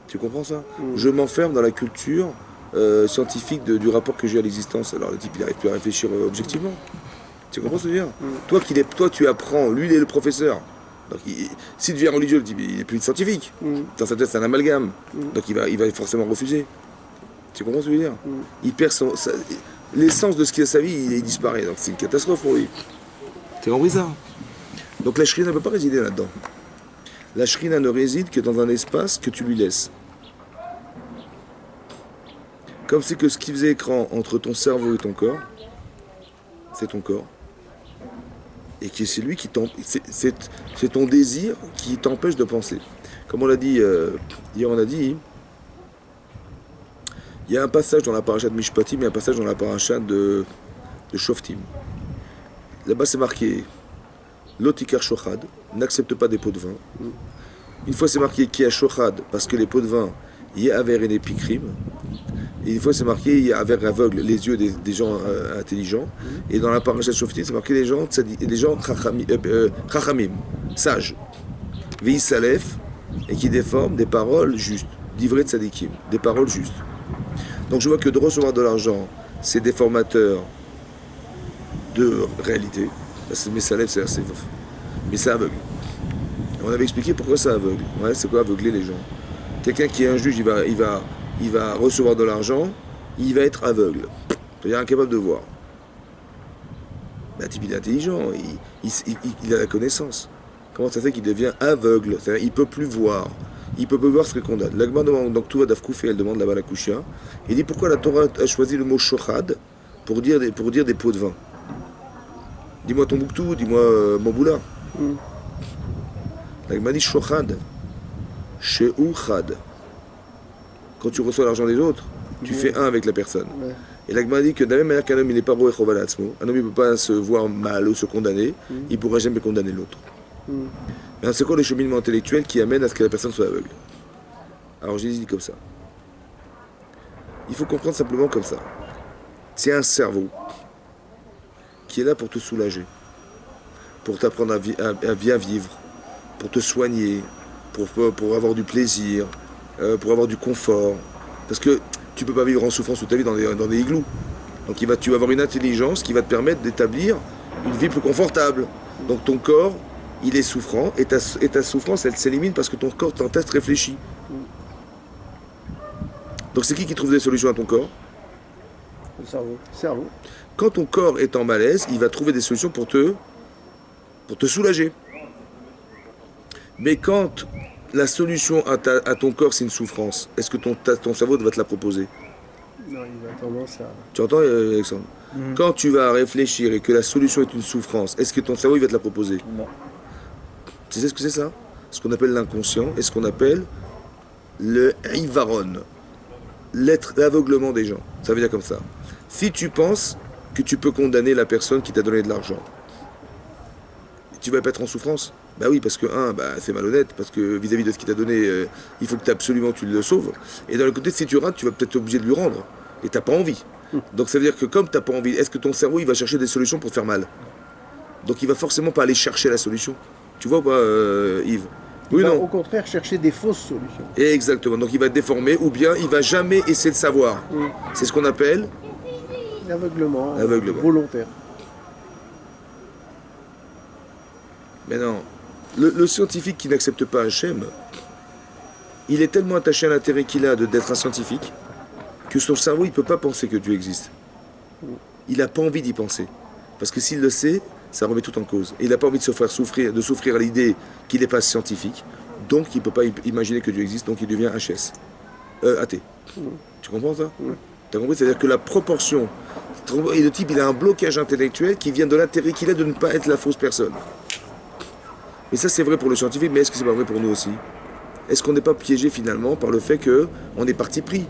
Tu comprends ça? Je m'enferme dans la culture scientifique du rapport que j'ai à l'existence. Alors le type il n'arrive plus à réfléchir objectivement. Tu comprends ce que je veux dire? Toi tu apprends, lui il est le professeur. Donc s'il devient religieux, le type il est plus scientifique. Dans sa tête c'est un amalgame. Donc il va forcément refuser. Tu comprends ce que je veux dire? Il perd l'essence de ce qu'il a sa vie, il disparaît. Donc c'est une catastrophe pour lui. Tu compris ça? Donc la shrina ne peut pas résider là-dedans. La shrina ne réside que dans un espace que tu lui laisses. Comme c'est que ce qui faisait écran entre ton cerveau et ton corps, c'est ton corps. Et c'est lui qui c'est ton désir qui t'empêche de penser. Comme on l'a dit, hier on a dit, Il y a un passage dans la paracha de Mishpatim et un passage dans la paracha de Shoftim. Là-bas, c'est marqué Lotikar Shochad, n'accepte pas des pots de vin. Une fois, c'est marqué Ki a Shochad, parce que les pots de vin, y a aver et des pikrim. Et une fois, c'est marqué y a aver aveugle, les yeux des gens intelligents. Et dans la paracha de Shoftim, c'est marqué les gens chachamim, sages. Veïsalef, et qui déforment des paroles justes, d'ivrei tzadikim, des paroles justes. Donc je vois que de recevoir de l'argent, c'est déformateur de réalité. Mais ça lève, mais c'est aveugle. On avait expliqué pourquoi c'est aveugle. Ouais, c'est quoi aveugler les gens? Quelqu'un qui est un juge, il va recevoir de l'argent, il va être aveugle. C'est-à-dire incapable de voir. Mais un type, il est intelligent, il a la connaissance. Comment ça fait qu'il devient aveugle? C'est-à-dire il ne peut plus voir. Il peut plus voir ce qu'on donne. L'Agma demande, donc tout va d'Afkouf et elle demande là-bas la Kushia. Il dit pourquoi la Torah a choisi le mot shochad pour dire des pots de vin. Dis-moi ton bouktou, dis-moi mon boula. L'Agma dit shochad, sheuchad. Quand tu reçois l'argent des autres, tu fais un avec la personne. Ouais. Et l'Agma dit que de la même manière qu'un homme il n'est pas roé chovalatzmo, un homme il ne peut pas se voir mal ou se condamner, il ne pourra jamais condamner l'autre. Mais c'est quoi le cheminement intellectuel qui amène à ce que la personne soit aveugle? Alors j'ai dit comme ça. Il faut comprendre simplement comme ça. C'est un cerveau qui est là pour te soulager, pour t'apprendre à bien vivre, pour te soigner, pour avoir du plaisir, pour avoir du confort. Parce que tu ne peux pas vivre en souffrance toute ta vie dans des igloos. Donc tu vas avoir une intelligence qui va te permettre d'établir une vie plus confortable. Donc ton corps, il est souffrant, et ta souffrance, elle s'élimine parce que ton corps, ton test réfléchit. Donc c'est qui trouve des solutions à ton corps? Le cerveau. Quand ton corps est en malaise, il va trouver des solutions pour te soulager. Mais quand la solution à ton corps, c'est une souffrance, est-ce que ton cerveau va te la proposer? Non, il a tendance à... Tu entends, Alexandre? Quand tu vas réfléchir et que la solution est une souffrance, est-ce que ton cerveau il va te la proposer? Non. Tu sais ce que c'est ça? Ce qu'on appelle l'inconscient et ce qu'on appelle le ivaron, l'aveuglement des gens. Ça veut dire comme ça. Si tu penses que tu peux condamner la personne qui t'a donné de l'argent, tu vas pas être en souffrance. Bah oui, parce que c'est malhonnête, parce que vis-à-vis de ce qu'il t'a donné, il faut que absolument tu le sauves. Et d'un autre côté, si tu rates, tu vas peut-être être obligé de lui rendre. Et t'as pas envie. Donc ça veut dire que comme t'as pas envie, est-ce que ton cerveau il va chercher des solutions pour te faire mal? Donc il va forcément pas aller chercher la solution. Tu vois ou pas, Yves? Oui, non. Au contraire, chercher des fausses solutions. Exactement. Donc il va déformer ou bien il va jamais essayer de savoir. C'est ce qu'on appelle l'aveuglement volontaire. Mais non. Le scientifique qui n'accepte pas Hachem, il est tellement attaché à l'intérêt qu'il a d'être un scientifique que son cerveau il ne peut pas penser que Dieu existe. Il n'a pas envie d'y penser. Parce que s'il le sait, ça remet tout en cause. Et il n'a pas envie de souffrir à l'idée qu'il n'est pas scientifique. Donc il ne peut pas imaginer que Dieu existe, donc il devient HS. Athée. Tu comprends ça? Tu as compris? C'est-à-dire que la proportion, et le type il a un blocage intellectuel qui vient de l'intérêt qu'il a de ne pas être la fausse personne. Mais ça c'est vrai pour le scientifique, mais est-ce que c'est pas vrai pour nous aussi? Est-ce qu'on n'est pas piégé finalement par le fait qu'on est parti pris?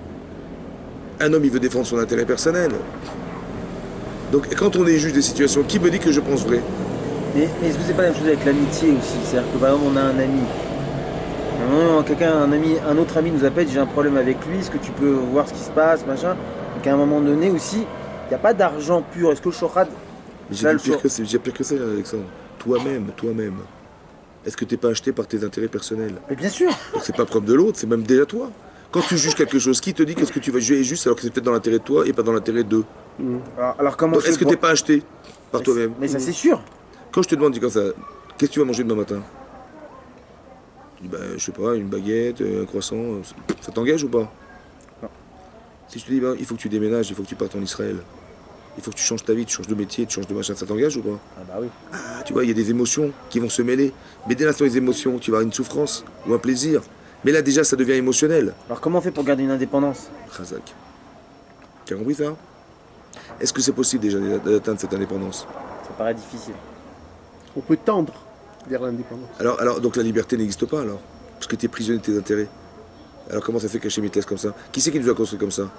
Un homme il veut défendre son intérêt personnel. Donc quand on est juge des situations, qui me dit que je pense vrai? Mais est-ce que c'est pas la même chose avec l'amitié aussi? C'est-à-dire que par exemple on a un ami. Un autre ami nous appelle, j'ai un problème avec lui, est-ce que tu peux voir ce qui se passe, machin? Donc à un moment donné aussi, il n'y a pas d'argent pur. Est-ce que le shochad... J'ai pire que ça, Alexandre. Toi-même. Est-ce que tu n'es pas acheté par tes intérêts personnels? Mais bien sûr. Donc c'est pas propre de l'autre, c'est même déjà toi. Quand tu juges quelque chose, qui te dit qu'est-ce que tu vas juger juste alors que c'est peut-être dans l'intérêt de toi et pas dans l'intérêt d'eux? Alors comment donc, est-ce que tu n'es pas acheté par toi-même? Mais ça c'est sûr. Quand je te demande, dis comme ça, qu'est-ce que tu vas manger demain matin? Je dis, je sais pas, une baguette, un croissant, ça t'engage ou pas? Non. Si je te dis, il faut que tu déménages, il faut que tu partes en Israël, il faut que tu changes ta vie, tu changes de métier, tu changes de machin, ça t'engage ou pas? Ah bah oui. Ah, tu vois, il y a des émotions qui vont se mêler. Mais dès l'instant des émotions, tu vas avoir une souffrance ou un plaisir. Mais là déjà, ça devient émotionnel. Alors comment on fait pour garder une indépendance? Khazak. Tu as compris ça? Est-ce que c'est possible déjà d'atteindre cette indépendance? Ça paraît difficile. On peut tendre vers l'indépendance. Alors, donc la liberté n'existe pas alors? Parce que tu es prisonnier de tes intérêts. Alors comment ça fait qu'Hachem te laisse comme ça? Qui c'est qui nous a construit comme ça?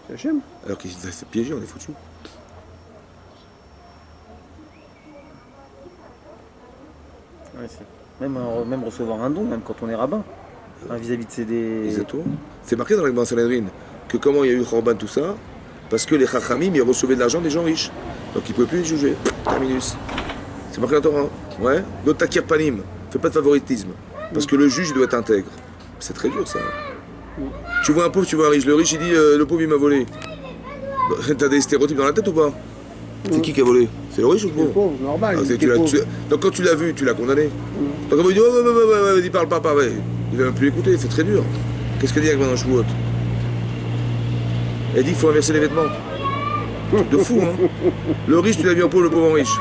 C'est Hachem. Alors qu'il s'est piégé, on est foutu. Ouais, même recevoir un don, même quand on est rabbin, hein, vis-à-vis de ses... Exactement. C'est marqué dans la Sanhedrin que comment il y a eu Khorban, tout ça, parce que les Chachamim, ils recevaient de l'argent des gens riches. Donc ils ne pouvaient plus les juger. Terminus. C'est marqué dans la Torah. Ouais. D'autres takir panim. Fais pas de favoritisme. Parce que le juge il doit être intègre. C'est très dur ça. Tu vois un pauvre, tu vois un riche. Le riche il dit le pauvre il m'a volé. T'as des stéréotypes dans la tête ou pas? C'est qui a volé? C'est le riche ou le C'est le pauvre? pauvre, normal. Ah, il tu est l'as- pauvre. Donc quand tu l'as vu, tu l'as condamné. Donc on va dire ouais, vas-y parle pas, ouais. Il va même plus écouter, c'est très dur. Qu'est-ce qu'elle dit avec Madame Chouot? Elle dit qu'il faut inverser les vêtements. Truc de fou, hein. Le riche, tu l'as vu en pauvre, le pauvre en riche.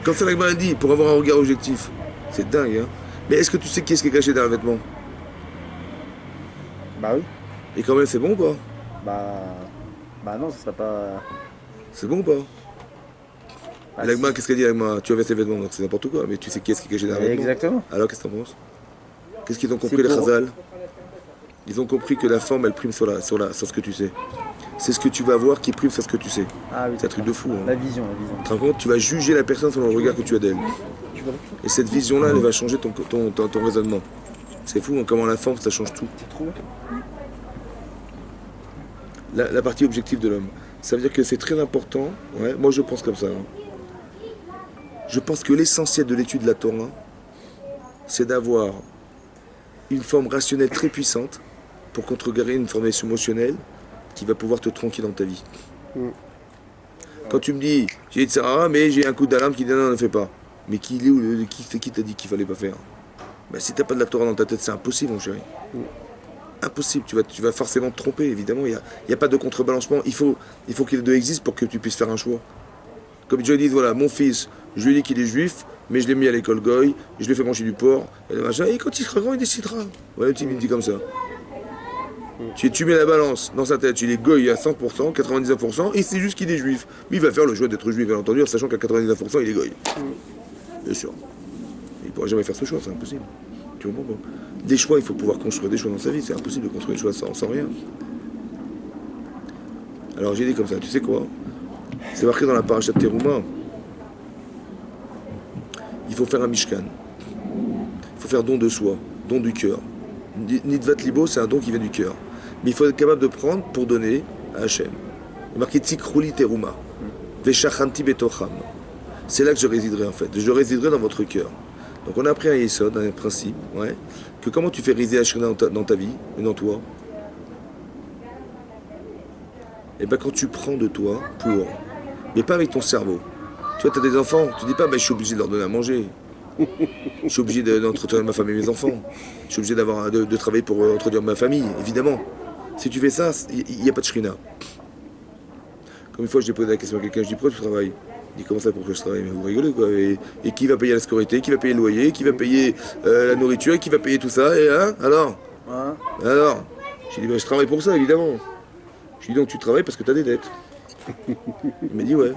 Comme ça, l'Agma dit, pour avoir un regard objectif. C'est dingue, hein. Mais est-ce que tu sais qui est-ce qui est caché derrière le vêtement? Bah oui. Et quand même, c'est bon ou pas? Bah non, ça serait pas... C'est bon ou pas? Bah, L'Agma, si. qu'est-ce qu'elle dit, l'Agma? Tu inverses les vêtements, donc c'est n'importe quoi. Mais tu sais qui est-ce qui est caché derrière le vêtement? Exactement. Alors, qu'est-ce que t'en penses? Qu'est-ce qu'ils ont compris, C'est les pour- Chazal? Ils ont compris que la forme, elle prime sur ce que tu sais. C'est ce que tu vas voir qui prime sur ce que tu sais. Ah oui, C'est un truc de fou, hein. La vision. Tu te rends compte? Tu vas juger la personne selon le regard que tu as d'elle. Et cette vision-là, elle va changer ton raisonnement. C'est fou, hein, comment la forme, ça change tout. La partie objective de l'homme. Ça veut dire que c'est très important. Ouais, moi, je pense comme ça. Hein. Je pense que l'essentiel de l'étude de la Torah, c'est d'avoir une forme rationnelle très puissante pour contrecarrer une forme émotionnelle qui va pouvoir te tronquer dans ta vie. Quand tu me dis, j'ai dit ça, mais j'ai un coup d'alarme qui dit non, ne fais pas. Mais qui t'a dit qu'il fallait pas faire? Ben, si t'as pas de la Torah dans ta tête, c'est impossible, mon chéri. Impossible, tu vas forcément te tromper, évidemment. Il n'y a pas de contrebalancement. Il faut que les deux existent pour que tu puisses faire un choix. Comme Dieu dit, voilà, mon fils, je lui ai dit qu'il est juif, mais je l'ai mis à l'école goy, je lui ai fait manger du porc, et le machin, et quand il sera grand, il décidera. Voilà, le type, il me dit comme ça. Tu mets la balance dans sa tête, il est goy à 100%, 99%, et c'est juste qu'il est juif. Mais il va faire le choix d'être juif, bien entendu, en sachant qu'à 99%, il est goy. Bien sûr. Il ne pourra jamais faire ce choix, c'est impossible. Tu comprends pas? Des choix, il faut pouvoir construire des choix dans sa vie, c'est impossible de construire des choix sans rien. Alors j'ai dit comme ça, tu sais quoi? C'est marqué dans la paracha de Teruma. Il faut faire un mishkan. Il faut faire don de soi, don du cœur. Nidvat libo, c'est un don qui vient du cœur. Mais il faut être capable de prendre pour donner à Hachem. Il est marqué Tzikrouli Teruma. Veshachanti betocham. C'est là que je résiderai en fait. Je résiderai dans votre cœur. Donc on a appris un yesod, un principe, ouais, que comment tu fais résider Hachem dans ta vie et dans toi? Et bien quand tu prends de toi pour, mais pas avec ton cerveau. Tu vois, tu as des enfants, tu dis pas, je suis obligé de leur donner à manger. Je suis obligé d'entretenir ma femme et mes enfants. Je suis obligé de travailler pour entretenir ma famille, évidemment. Si tu fais ça, il n'y a pas de shrina. Comme une fois, j'ai posé la question à quelqu'un, je dis, pourquoi tu travailles? Il dit, comment ça, pourquoi je travaille? Mais vous rigolez, quoi. Et qui va payer la scolarité, qui va payer le loyer, qui va payer la nourriture, qui va payer tout ça, et hein, alors? Hein? Alors? J'ai dit, je travaille pour ça, évidemment. Je lui dis, donc tu travailles parce que tu as des dettes. Il m'a dit, ouais.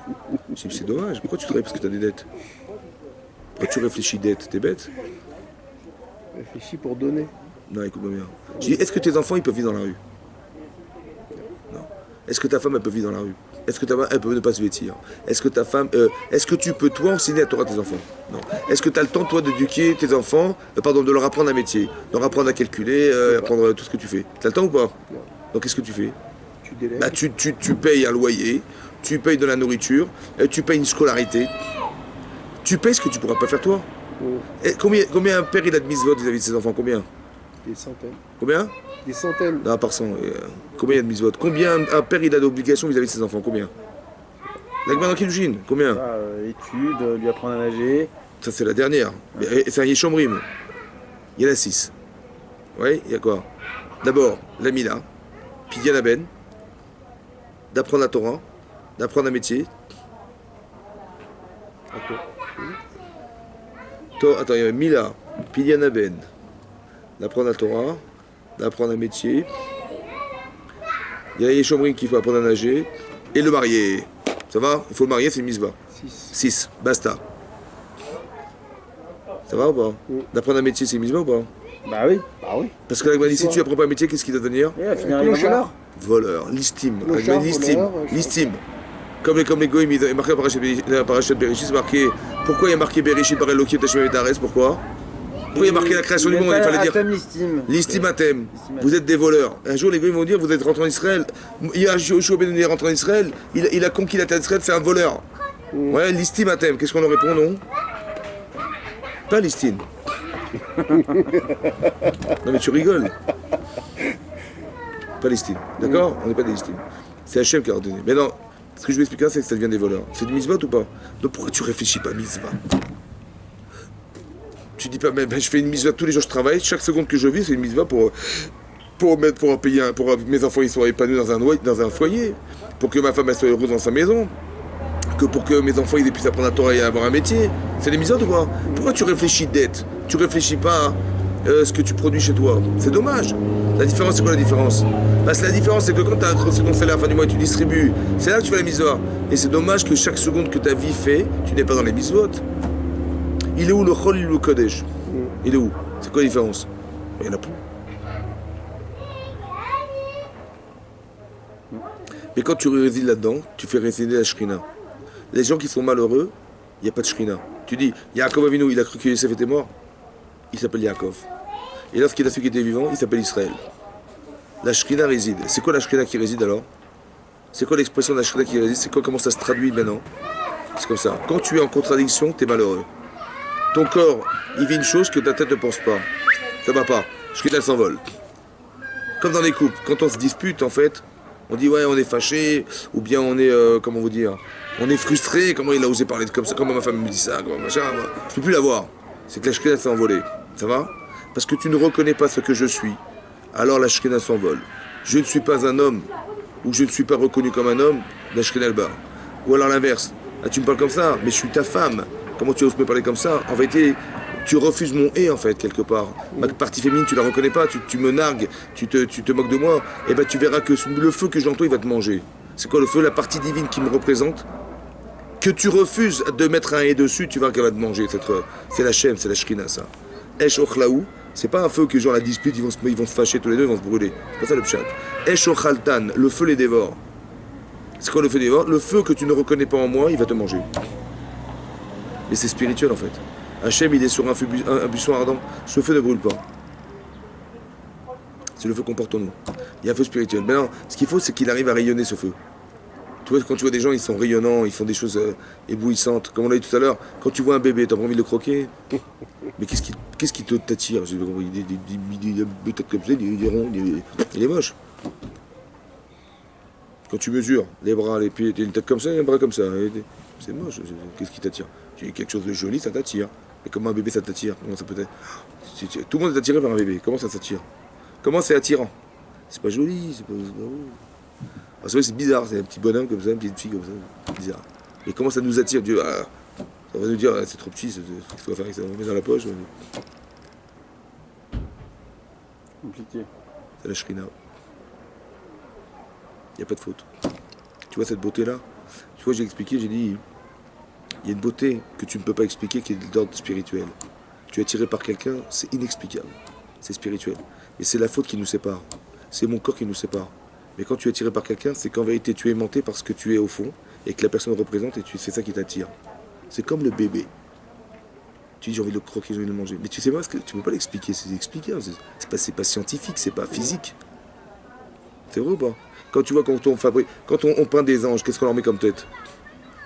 J'ai dit, c'est dommage, pourquoi tu travailles parce que tu as des dettes? Quand tu réfléchis dette, t'es bête? Réfléchis pour donner. Non, écoute-moi bien. Je dis, est-ce que tes enfants, ils peuvent vivre dans la rue? Non. Est-ce que ta femme, elle peut vivre dans la rue? Est-ce que ta femme, elle peut ne pas se vêtir? Est-ce que ta femme, est-ce que tu peux, toi, enseigner à Torah à tes enfants? Non. Est-ce que tu as le temps, toi, d'éduquer tes enfants, de leur apprendre un métier, de leur apprendre à calculer, apprendre tout ce que tu fais? Tu as le temps ou pas? Non. Donc, qu'est-ce que tu fais? Tu délègues. Bah, tu payes un loyer, tu payes de la nourriture, tu payes une scolarité. Tu payes ce que tu pourras pas faire toi. Et combien un père il a de mitzvot vis-à-vis de ses enfants? Combien? Des centaines. Combien? Des centaines. Non, par cent. Combien il y a de mitzvot? Combien un père il a d'obligations vis-à-vis de ses enfants? Combien? L'agma dans Kiddushin, combien? Études, lui apprendre à nager. Ça c'est la dernière. C'est un Yeshomrim. Il y en a 6. Oui, il y a quoi? D'abord, la Mila, puis il y a la Ben, d'apprendre la Torah, d'apprendre un métier. Attends, il y a Mila, puis il y a Ben, d'apprendre la Torah, d'apprendre un métier. Il y a Yeshomrim qu'il faut apprendre à nager, et le marié. Ça va? Il faut le marier, c'est une mitzvah. 6, basta. Ça va ou pas? D'apprendre un métier, c'est une mitzvah ou pas? Bah oui. Bah oui. Parce que là, si tu apprends pas un métier, qu'est-ce qu'il doit devenir? Et là, finir avec un voleur. Voleur, l'istime. Clochard, L'istime. voleur, L'istime. Comme les goïms, il est marqué à Parashat Bereshit, c'est marqué. Pourquoi il y a marqué Bereshit par Elohim Tashmei Tares? Pourquoi? Pourquoi il y a marqué la création du monde? Il fallait dire. L'istime. L'istime atem. Vous êtes des voleurs. Un jour, les goïms vont dire vous êtes rentrés en Israël. Il y a Yoshua ben Nun est rentré en Israël. Il a conquis la terre d'Israël, c'est un voleur. Ouais, l'istime atem. Qu'est-ce qu'on leur répond, non? Pas l'istime. Non mais tu rigoles. Pas l'estime, d'accord? On n'est pas des estimes. C'est Hachem qui a ordonné. Mais non, ce que je vais expliquer, c'est que ça devient des voleurs. C'est du mitzvot ou pas? Donc pourquoi tu réfléchis pas à mitzvah? Tu dis pas, mais je fais une mitzvah tous les jours, je travaille, chaque seconde que je vis, c'est une mitzvah pour payer, pour que mes enfants ils soient épanouis dans un foyer, pour que ma femme elle soit heureuse dans sa maison, que pour que mes enfants ils puissent apprendre la Torah et avoir un métier. C'est des mitzvot ou quoi? Pourquoi tu réfléchis dette? Tu réfléchis pas à ce que tu produis chez toi. C'est dommage. La différence, c'est quoi la différence? Parce que la différence, c'est que quand tu as reçu ton salaire à la fin du mois et tu distribues, c'est là que tu fais la mitzvah. Et c'est dommage que chaque seconde que ta vie fait, tu n'es pas dans les mitzvot. Il est où le chol, il est où le kodesh? Il est où? C'est quoi la différence? Il n'y en a plus. Mais quand tu résides là-dedans, tu fais résider la shrina. Les gens qui sont malheureux, il n'y a pas de shrina. Tu dis, Yaakov Avinu, il a cru que Yosef était mort. Il s'appelle Yaakov. Et lorsqu'il a su qu'il était vivant, il s'appelle Israël. La Shrina réside. C'est quoi la Shrina qui réside alors? C'est quoi l'expression de la Shrina qui réside? C'est quoi, comment ça se traduit maintenant? C'est comme ça. Quand tu es en contradiction, tu es malheureux. Ton corps, il vit une chose que ta tête ne pense pas. Ça va pas. Shrina s'envole. Comme dans les couples, quand on se dispute, en fait, on dit ouais, on est fâché, ou bien on est, comment vous dire, on est frustré, comment il a osé parler comme ça, comment ma femme me dit ça, comment machin, je peux plus la voir. C'est que la Shrina s'est envolée. Ça va? Parce que tu ne reconnais pas ce que je suis. Alors la Shrina s'envole. Je ne suis pas un homme, ou je ne suis pas reconnu comme un homme, la Shrina elle bat. Ou alors l'inverse. Ah, tu me parles comme ça, mais je suis ta femme. Comment tu oses me parler comme ça? En vérité, tu refuses mon et en fait, quelque part. Ma partie féminine, tu la reconnais pas, tu me nargues, tu te moques de moi. Et ben tu verras que le feu que j'entends, il va te manger. C'est quoi le feu? La partie divine qui me représente? Que tu refuses de mettre un et dessus, tu verras qu'elle va te manger. C'est la Shem, c'est la Shrina, ça. Esh ochlaou, c'est pas un feu que genre la dispute, ils vont se fâcher tous les deux, ils vont se brûler. C'est pas ça le pshat. Esh ochaltan, le feu les dévore. C'est quoi le feu dévore? Le feu que tu ne reconnais pas en moi, il va te manger. Mais c'est spirituel en fait. Hachem, il est sur un buisson ardent. Ce feu ne brûle pas. C'est le feu qu'on porte en nous. Il y a un feu spirituel. Maintenant, ce qu'il faut, c'est qu'il arrive à rayonner ce feu. Tu vois, quand tu vois des gens, ils sont rayonnants, ils font des choses éblouissantes. Comme on l'a dit tout à l'heure, quand tu vois un bébé, t'as pas envie de le croquer? Mais qu'est-ce qui t'attire? Il a peut-être comme ça, il est rond, il est moche. Quand tu mesures les bras, les pieds, t'as une tête comme ça et un bras comme ça. C'est moche. Qu'est-ce qui t'attire? Tu as quelque chose de joli, ça t'attire. Mais comment un bébé, ça t'attire? Comment ça peut être? Tout le monde est attiré par un bébé. Comment ça s'attire? Comment c'est attirant? C'est pas joli, c'est pas beau. Ah, c'est vrai, c'est bizarre, c'est un petit bonhomme comme ça, une petite fille comme ça, c'est bizarre. Et comment ça nous attire? Dieu, ça va nous dire, c'est trop petit, qu'est-ce qu'on va faire avec ça? On met dans la poche. Compliqué. C'est la Shrina. Il n'y a pas de faute. Tu vois cette beauté-là? Tu vois, j'ai expliqué, j'ai dit, il y a une beauté que tu ne peux pas expliquer qui est d'ordre spirituel. Tu es attiré par quelqu'un, c'est inexplicable. C'est spirituel. Et c'est la faute qui nous sépare. C'est mon corps qui nous sépare. Mais quand tu es attiré par quelqu'un, c'est qu'en vérité tu es aimanté parce que tu es au fond et que la personne représente et c'est ça qui t'attire. C'est comme le bébé. Tu dis j'ai envie de le croquer, j'ai envie de le manger. Mais tu sais pas, tu ne peux pas l'expliquer, c'est expliqué. C'est pas scientifique, c'est pas physique. C'est vrai ou pas? Quand tu vois quand on peint des anges, qu'est-ce qu'on leur met comme tête?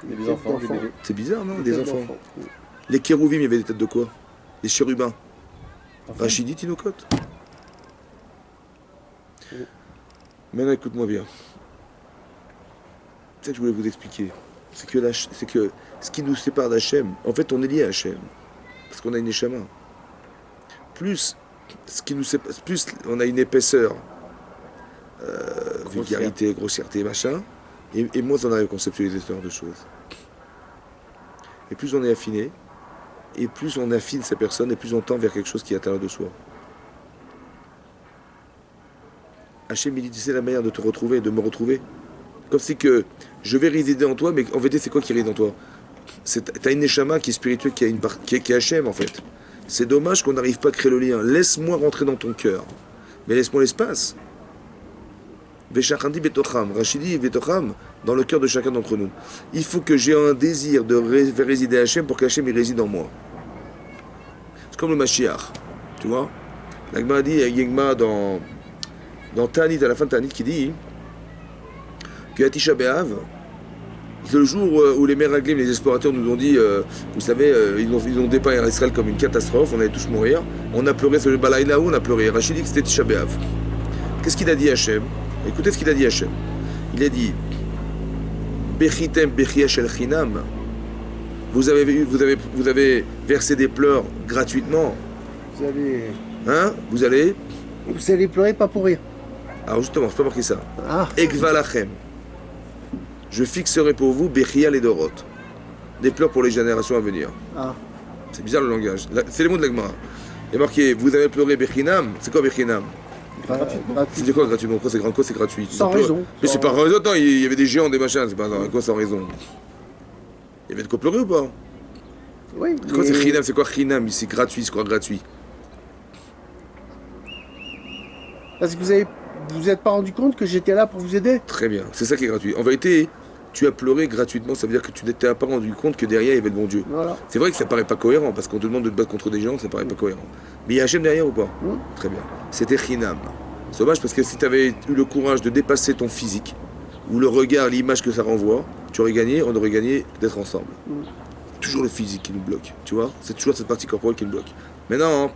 Des enfants, des bébés. C'est bizarre, non? Des enfants. Les kérouvim, il y avait des têtes de quoi? Les chérubins. Rachidi, Tinokot. Maintenant, écoute-moi bien. C'est ça que je voulais vous expliquer. C'est que ce qui nous sépare d'Hachem, en fait, on est lié à Hachem. Parce qu'on a une échama. Plus on a une épaisseur, vulgarité, grossièreté, machin, et moins on arrive à conceptualiser ce genre de choses. Et plus on est affiné, et plus on affine sa personne, et plus on tend vers quelque chose qui est à l'intérieur de soi. Hachem, il dit, c'est la manière de te retrouver, de me retrouver. Comme si que je vais résider en toi, mais en vérité, c'est quoi qui réside en toi? T'as une neshama qui est spirituelle, qui est Hachem, en fait. C'est dommage qu'on n'arrive pas à créer le lien. Laisse-moi rentrer dans ton cœur. Mais laisse-moi l'espace. Veshachandi betocham, Rachidi betocham, dans le cœur de chacun d'entre nous. Il faut que j'ai un désir de faire résider Hachem pour qu'Hachem réside en moi. C'est comme le Mashiach, tu vois. La Gemara dit, il y a Yegma dans Ta'anit, à la fin de Ta'anit, qui dit que à Tisha B'Av, c'est le jour où les Meraglim, les explorateurs nous ont dit, vous savez, ils ont dépeint Israël comme une catastrophe, on allait tous mourir. On a pleuré, ce Balaïla où on a pleuré. Rachid dit que c'était Tisha B'Av. Qu'est-ce qu'il a dit Hachem? Écoutez ce qu'il a dit Hachem. Il a dit Bechitem bechia shel chinam. Vous avez versé des pleurs gratuitement. Vous allez... Hein? Vous allez pleurer pas pour rire. Alors justement, c'est pas marqué ça. Ah. Ekvalachem. Je fixerai pour vous bechia les dorot. Des pleurs pour les générations à venir. Ah. C'est bizarre le langage. C'est les mots de la Gemara. Il est marqué, vous avez pleuré bechinam. C'est quoi bechinam? C'est quoi gratuitement? Quoi c'est gratuit? Sans raison. Mais c'est pas raison. Attends, il y avait des géants, des machins. C'est pas quoi sans raison? Il y avait de quoi pleurer ou pas? Oui. C'est quoi c'est chinam? C'est quoi chinam? C'est gratuit. C'est quoi gratuit? Parce que vous êtes pas rendu compte que j'étais là pour vous aider. Très bien. C'est ça qui est gratuit. En vérité, tu as pleuré gratuitement. Ça veut dire que tu n'étais pas rendu compte que derrière il y avait le bon Dieu. Voilà. C'est vrai que ça paraît pas cohérent parce qu'on te demande de te battre contre des gens, ça paraît pas cohérent. Mais il y a Hachem derrière ou pas? Très bien. C'était chinam. C'est dommage parce que si tu avais eu le courage de dépasser ton physique, ou le regard, l'image que ça renvoie, tu aurais gagné, on aurait gagné d'être ensemble. Toujours le physique qui nous bloque, tu vois. C'est toujours cette partie corporelle qui nous bloque. Maintenant,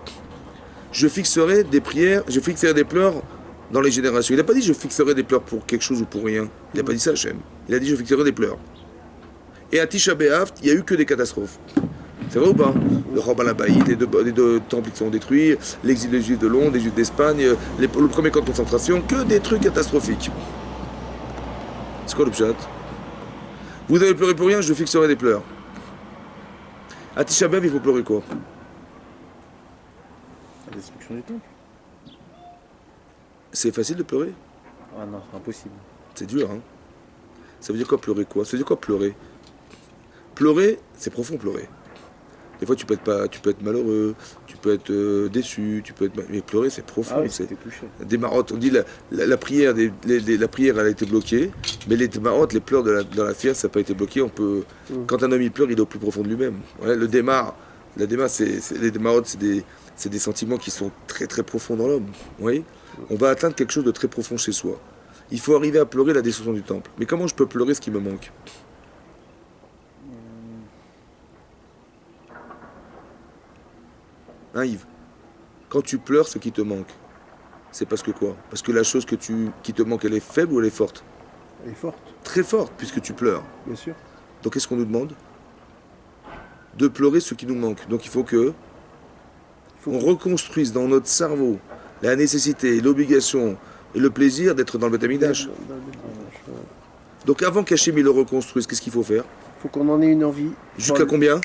je fixerai des prières, je fixerai des pleurs dans les générations. Il n'a pas dit je fixerai des pleurs pour quelque chose ou pour rien. Il n'a pas dit ça, Hachem. Il a dit je fixerai des pleurs. Et à Tisha B'Av, il n'y a eu que des catastrophes. C'est vrai ou pas? Le Chorban Abaïd, les deux temples qui sont détruits, l'exil des Juifs de Londres, des Juifs d'Espagne, le premier camp de concentration, que des trucs catastrophiques. C'est quoi le pshat? Vous avez pleuré pour rien, je fixerai des pleurs. À Tisha B'Av, il faut pleurer quoi? La destruction du temple. C'est facile de pleurer? Ah non, c'est impossible. C'est dur, hein? Ça veut dire quoi pleurer quoi? Ça veut dire quoi pleurer? Pleurer, c'est profond pleurer. Des fois tu peux être malheureux, tu peux être déçu, mais pleurer c'est profond. Ah oui, c'est touché. des marottes. On dit la prière, la prière elle a été bloquée, mais les marottes, les pleurs dans la fière, ça n'a pas été bloqué. Quand un homme il pleure, il est au plus profond de lui-même. Ouais, la démarre, les marottes, c'est des sentiments qui sont très très profonds dans l'homme. Oui, on va atteindre quelque chose de très profond chez soi. Il faut arriver à pleurer la destruction du temple. Mais comment je peux pleurer ce qui me manque? Hein, Yves? Quand tu pleures, ce qui te manque, c'est parce que quoi? Parce que la chose qui te manque, elle est faible ou elle est forte? Elle est forte. Très forte, puisque tu pleures. Bien sûr. Donc qu'est-ce qu'on nous demande? De pleurer ce qui nous manque. Donc il faut que on reconstruise dans notre cerveau la nécessité, l'obligation et le plaisir d'être dans le Beth Amikdash. Donc avant qu'Hachem il le reconstruise, qu'est-ce qu'il faut faire? Il faut qu'on en ait une envie. Jusqu'à combien?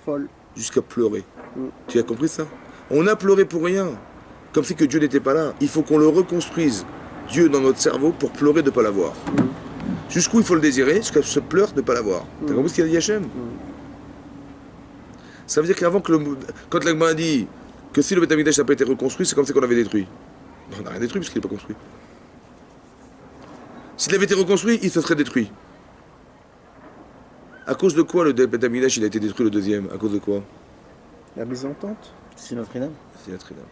Folle. Jusqu'à pleurer. Tu as compris ça? On a pleuré pour rien. Comme si que Dieu n'était pas là. Il faut qu'on le reconstruise, Dieu dans notre cerveau, pour pleurer de ne pas l'avoir. Jusqu'où il faut le désirer? Jusqu'à se pleurer de ne pas l'avoir. Tu as compris ce qu'il a dit Hachem? Ça veut dire qu'avant que quand l'Agma a dit que si le Beth Amikdash n'a pas été reconstruit, c'est comme ça qu'on l'avait détruit. On n'a rien détruit puisqu'il n'est pas construit. S'il avait été reconstruit, il se serait détruit. À cause de quoi le Beth Amikdash il a été détruit le deuxième? À cause de quoi? La mésentente. C'est notre Inam. C'est Notre-Dame.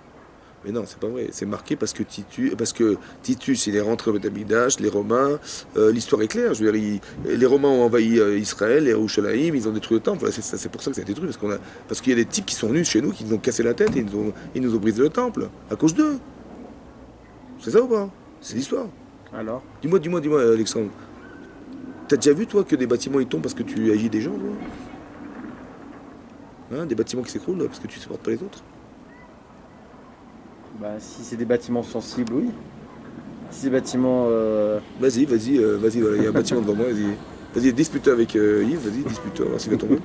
Mais non, c'est pas vrai. C'est marqué parce que Titus, il est rentré au Beth Amikdash, les Romains, l'histoire est claire. Je veux dire, les Romains ont envahi Israël, les Yerushalayim, ils ont détruit le temple. Voilà, c'est pour ça que ça a été détruit, parce qu'il y a des types qui sont venus chez nous, qui nous ont cassé la tête et ils nous ont brisé le temple, à cause d'eux. C'est ça ou pas? C'est l'histoire. Alors? Dis-moi, Alexandre. T'as déjà vu, toi, que des bâtiments ils tombent parce que tu agis des gens, toi? Hein, des bâtiments qui s'écroulent parce que tu supportes pas les autres? Bah, si c'est des bâtiments sensibles, oui. Si c'est des bâtiments. Vas-y, voilà, il y a un bâtiment devant moi, vas-y, dispute-toi avec Yves, vas-y, dispute-toi, voir s'il va tomber.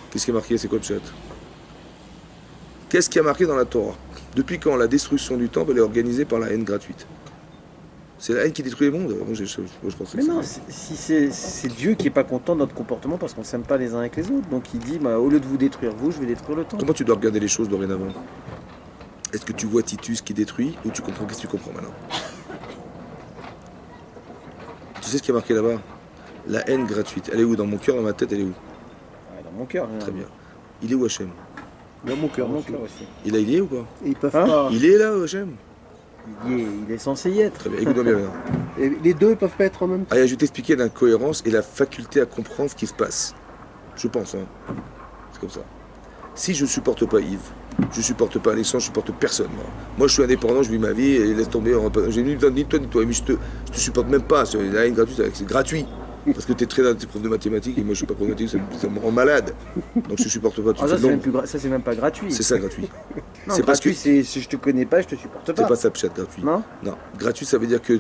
Qu'est-ce qui est marqué? C'est quoi le chat? Qu'est-ce qui a marqué dans la Torah? Depuis quand la destruction du temple elle est organisée par la haine gratuite? C'est la haine qui détruit les mondes. Moi, je pense que Mais non, si c'est Dieu qui est pas content de notre comportement parce qu'on s'aime pas les uns avec les autres. Donc il dit, bah, au lieu de vous détruire vous, je vais détruire le temps. Comment tu dois regarder les choses dorénavant? Est-ce que tu vois Titus qui détruit ou tu comprends? Qu'est-ce que tu comprends maintenant? Tu sais ce qui est marqué là-bas? La haine gratuite. Elle est où? Dans mon cœur, dans ma tête, elle est où? Ouais, dans mon cœur. Très bien. Il est où Hachem? Dans mon cœur Dans mon aussi. cœur aussi. Il est lié ou pas? Et ils peuvent Hein pas. Il est là, Hachem? Il est censé y être. Très bien, écoute-moi bien maintenant. Et les deux peuvent pas être en même temps. Allez, je vais t'expliquer l'incohérence et la faculté à comprendre ce qui se passe. Je pense, hein. C'est comme ça. Si je ne supporte pas Yves, je ne supporte pas Alexandre, je ne supporte personne. Moi, je suis indépendant, je vis ma vie et laisse tomber. J'ai ni toi ni toi. Mais je te supporte même pas. La haine gratuite, c'est gratuit. Parce que tu es très dans tes profs de mathématiques et moi, je ne suis pas prof de mathématiques, ça me rend malade. Donc, je ne supporte pas. Ah, ça, c'est même pas gratuit. C'est ça, gratuit. Non, c'est parce gratuit, que c'est si je te connais pas, je te supporte c'est pas. pas ça, chat gratuit. Non. Non, gratuit, ça veut dire que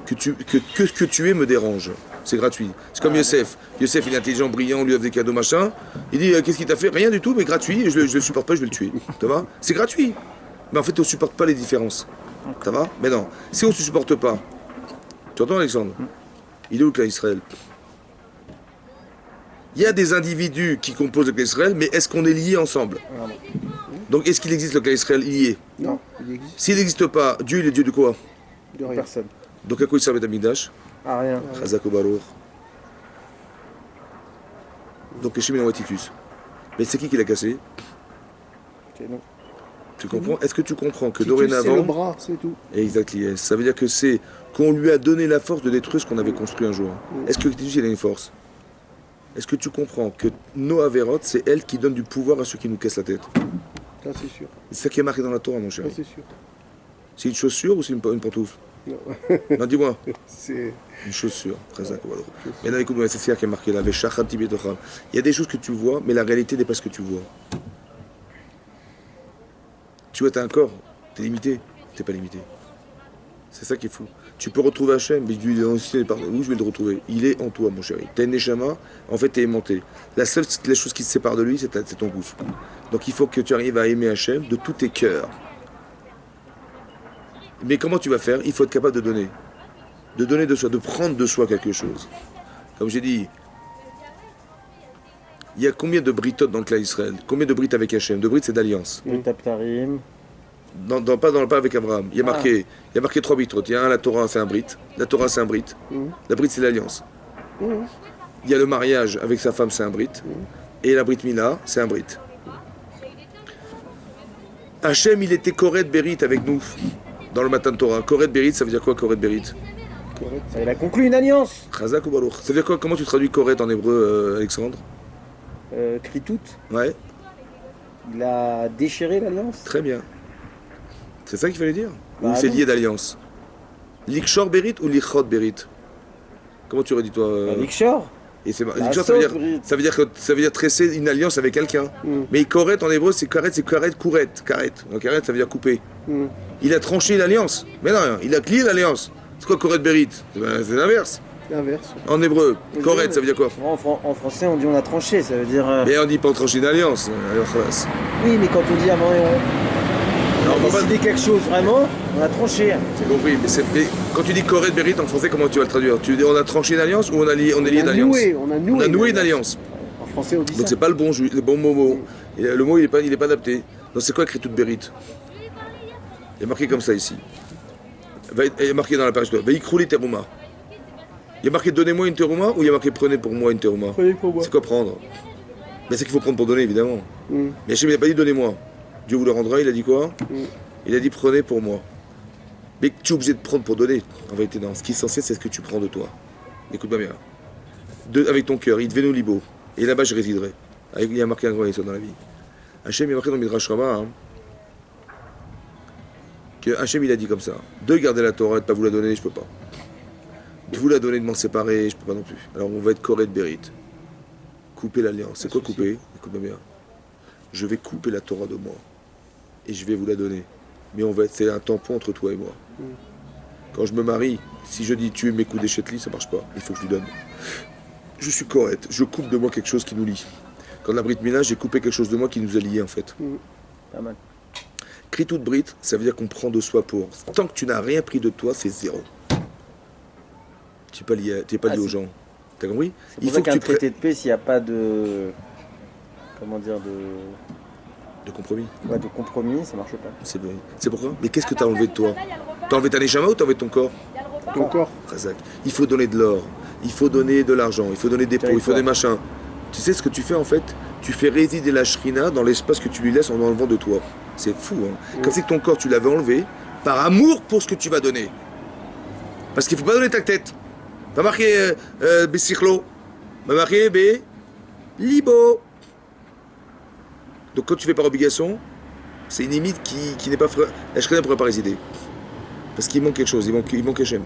ce que tu es me dérange. C'est gratuit. C'est comme Youssef. Youssef, il est intelligent, brillant, on lui offre des cadeaux, machin. Il dit qu'est-ce qu'il t'a fait? Rien du tout, mais gratuit. Je le supporte pas, je vais le tuer. Ça va? C'est gratuit. Mais en fait, on ne supporte pas les différences. Ça va? Mais non. Si on ne se supporte pas, tu entends, Alexandre? Il est où le clan Israël? Il y a des individus qui composent le clan Israël, mais est-ce qu'on est liés ensemble? Donc, est-ce qu'il existe le clan Israël lié? Non, il existe S'il n'existe pas, Dieu, il est Dieu de quoi? de rien. Personne. Donc, à quoi il servait d'Amidash? Ah, rien. Chazak au Barour. Donc, Hachem, il envoie Titus. Mais c'est qui l'a cassé? C'est nous. Tu comprends? Est-ce que tu comprends que Titus, c'est le dorénavant. bras, c'est tout. Exactement. Ça veut dire que c'est qu'on lui a donné la force de détruire ce qu'on avait construit un jour. Est-ce que Titus, il a une force? Est-ce que tu comprends que nos Averot, c'est elle qui donne du pouvoir à ceux qui nous cassent la tête? Ça, c'est sûr. C'est ça qui est marqué dans la Torah, mon Ça, cher. c'est sûr. C'est une chaussure ou c'est une pantoufle? Non. Non, dis-moi. C'est. Une chaussure. Chazak au Barour. Maintenant, écoute-moi, c'est ça qui est marqué là. Veshacham tibetocham. Il y a des choses que tu vois, mais la réalité n'est pas ce que tu vois. Tu vois, t'as un corps, t'es limité, t'es pas limité. C'est ça qui est fou. Tu peux retrouver Hachem, mais il est aussi où je vais le retrouver? Il est en toi, mon chéri. T'as une neshama, en fait, t'es aimanté. La seule chose qui te sépare de lui, c'est ton gouffre. Donc il faut que tu arrives à aimer Hachem de tous tes cœurs. Mais comment tu vas faire? Il faut être capable de donner. De donner de soi, de prendre de soi quelque chose. Comme j'ai dit, il y a combien de britotes dans le clan Israël? Combien de brites avec Hachem? De brites, c'est d'alliance. Le Taptarim. Pas avec Abraham. Il y a marqué 3 brites. Il y a la Torah, c'est un brit. La Torah, c'est un brit. La brit, c'est l'alliance. Il y a le mariage avec sa femme, c'est un brit. Et la brit Mila, c'est un brit. Hachem, il était Koret Berit avec nous dans le matin de Torah. Koret Berit, ça veut dire quoi, Koret Berit? Il a conclu une alliance. Chazak ou Baruch. Ça veut dire quoi? Comment tu traduis Koret en hébreu, Alexandre? Kritout. Ouais, Il a déchiré l'alliance. très bien. C'est ça qu'il fallait dire? Bah Ou c'est non. lié d'alliance? Likshor Berit ou Lichot Berit? Comment tu aurais dit, toi? Likshor. Et c'est La Likshor, Berit. ça veut dire tresser une alliance avec quelqu'un. Mais Koret en hébreu, c'est karet, kouret. Donc karet, ça veut dire couper. Il a tranché l'alliance. Mais non, il a lié l'alliance. C'est quoi Koret Berit? C'est l'inverse. L'inverse. En hébreu, Koret, ça veut dire quoi? En français, on dit on a tranché, ça veut dire. Mais on dit pas trancher une alliance. Alors, khalas. Oui, mais quand on dit avant, Non, on on a va pas- décidé quelque chose vraiment, on a tranché. J'ai compris. Mais quand tu dis Koret Berit en français, comment tu vas le traduire? Tu dis on a tranché une alliance ou on est lié d'alliance? On a noué une alliance. En français, on dit Donc ça. c'est pas le bon mot. Et le mot il est pas adapté. Donc c'est quoi écrit toute Berit? Il est marqué comme ça ici. Il est marqué dans la page 2. Veikrouli teruma. Il y a marqué donnez-moi une terouma ou il y a marqué prenez pour moi une terouma? Prenez pour moi. C'est quoi prendre? Mais c'est qu'il faut prendre pour donner évidemment. Mais Hachem il n'a pas dit donnez-moi. Dieu vous le rendra, il a dit quoi? Il a dit prenez pour moi. Mais tu es obligé de prendre pour donner. En vérité, non. Ce qui est censé, c'est ce que tu prends de toi. Écoute-moi bien. Avec ton cœur, il devait nous libo. Et là-bas, je résiderai. Il y a marqué un grand essai dans la vie. Hachem, il est marqué dans Midrash Rabbah que Hachem, il a dit comme ça. De garder la Torah et de ne pas vous la donner, je peux pas. De vous la donner, de m'en séparer, je peux pas non plus. Alors on va être Koret Berit. Couper l'alliance. C'est quoi couper? Écoute-moi bien. Je vais couper la Torah de moi. Et je vais vous la donner. Mais c'est un tampon entre toi et moi. Quand je me marie, si je dis tu es mes coups d'échetli, ça marche pas. Il faut que je lui donne. Je suis correct. Je coupe de moi quelque chose qui nous lie. Quand la Brit Mila, j'ai coupé quelque chose de moi qui nous a liés en fait. Pas mal. Kritout Brit, ça veut dire qu'on prend de soi pour. Tant que tu n'as rien pris de toi, c'est zéro. Tu n'es pas lié aux gens. T'as compris? C'est pour ça qu'un traité de paix, s'il n'y a pas de... Comment dire, de compromis. Ouais, de compromis, ça marche pas. C'est pourquoi? Mais qu'est-ce que tu as enlevé de toi? T'as enlevé ta neshama ou t'as enlevé ton corps? Ton corps. Razak. Il faut donner de l'or, il faut donner de l'argent, il faut donner des pots, il faut des machins. Tu sais ce que tu fais en fait? Tu fais résider la shrina dans l'espace que tu lui laisses en enlevant de toi. C'est fou, hein? Comme si ton corps, tu l'avais enlevé par amour pour ce que tu vas donner. Parce qu'il ne faut pas donner ta tête. Pas marqué Bessichlo, pas marqué B. Libo. Donc quand tu fais par obligation, c'est une limite qui n'est pas... La shrina ne pourrait pas résider. Parce qu'il manque quelque chose, il manque Hachem.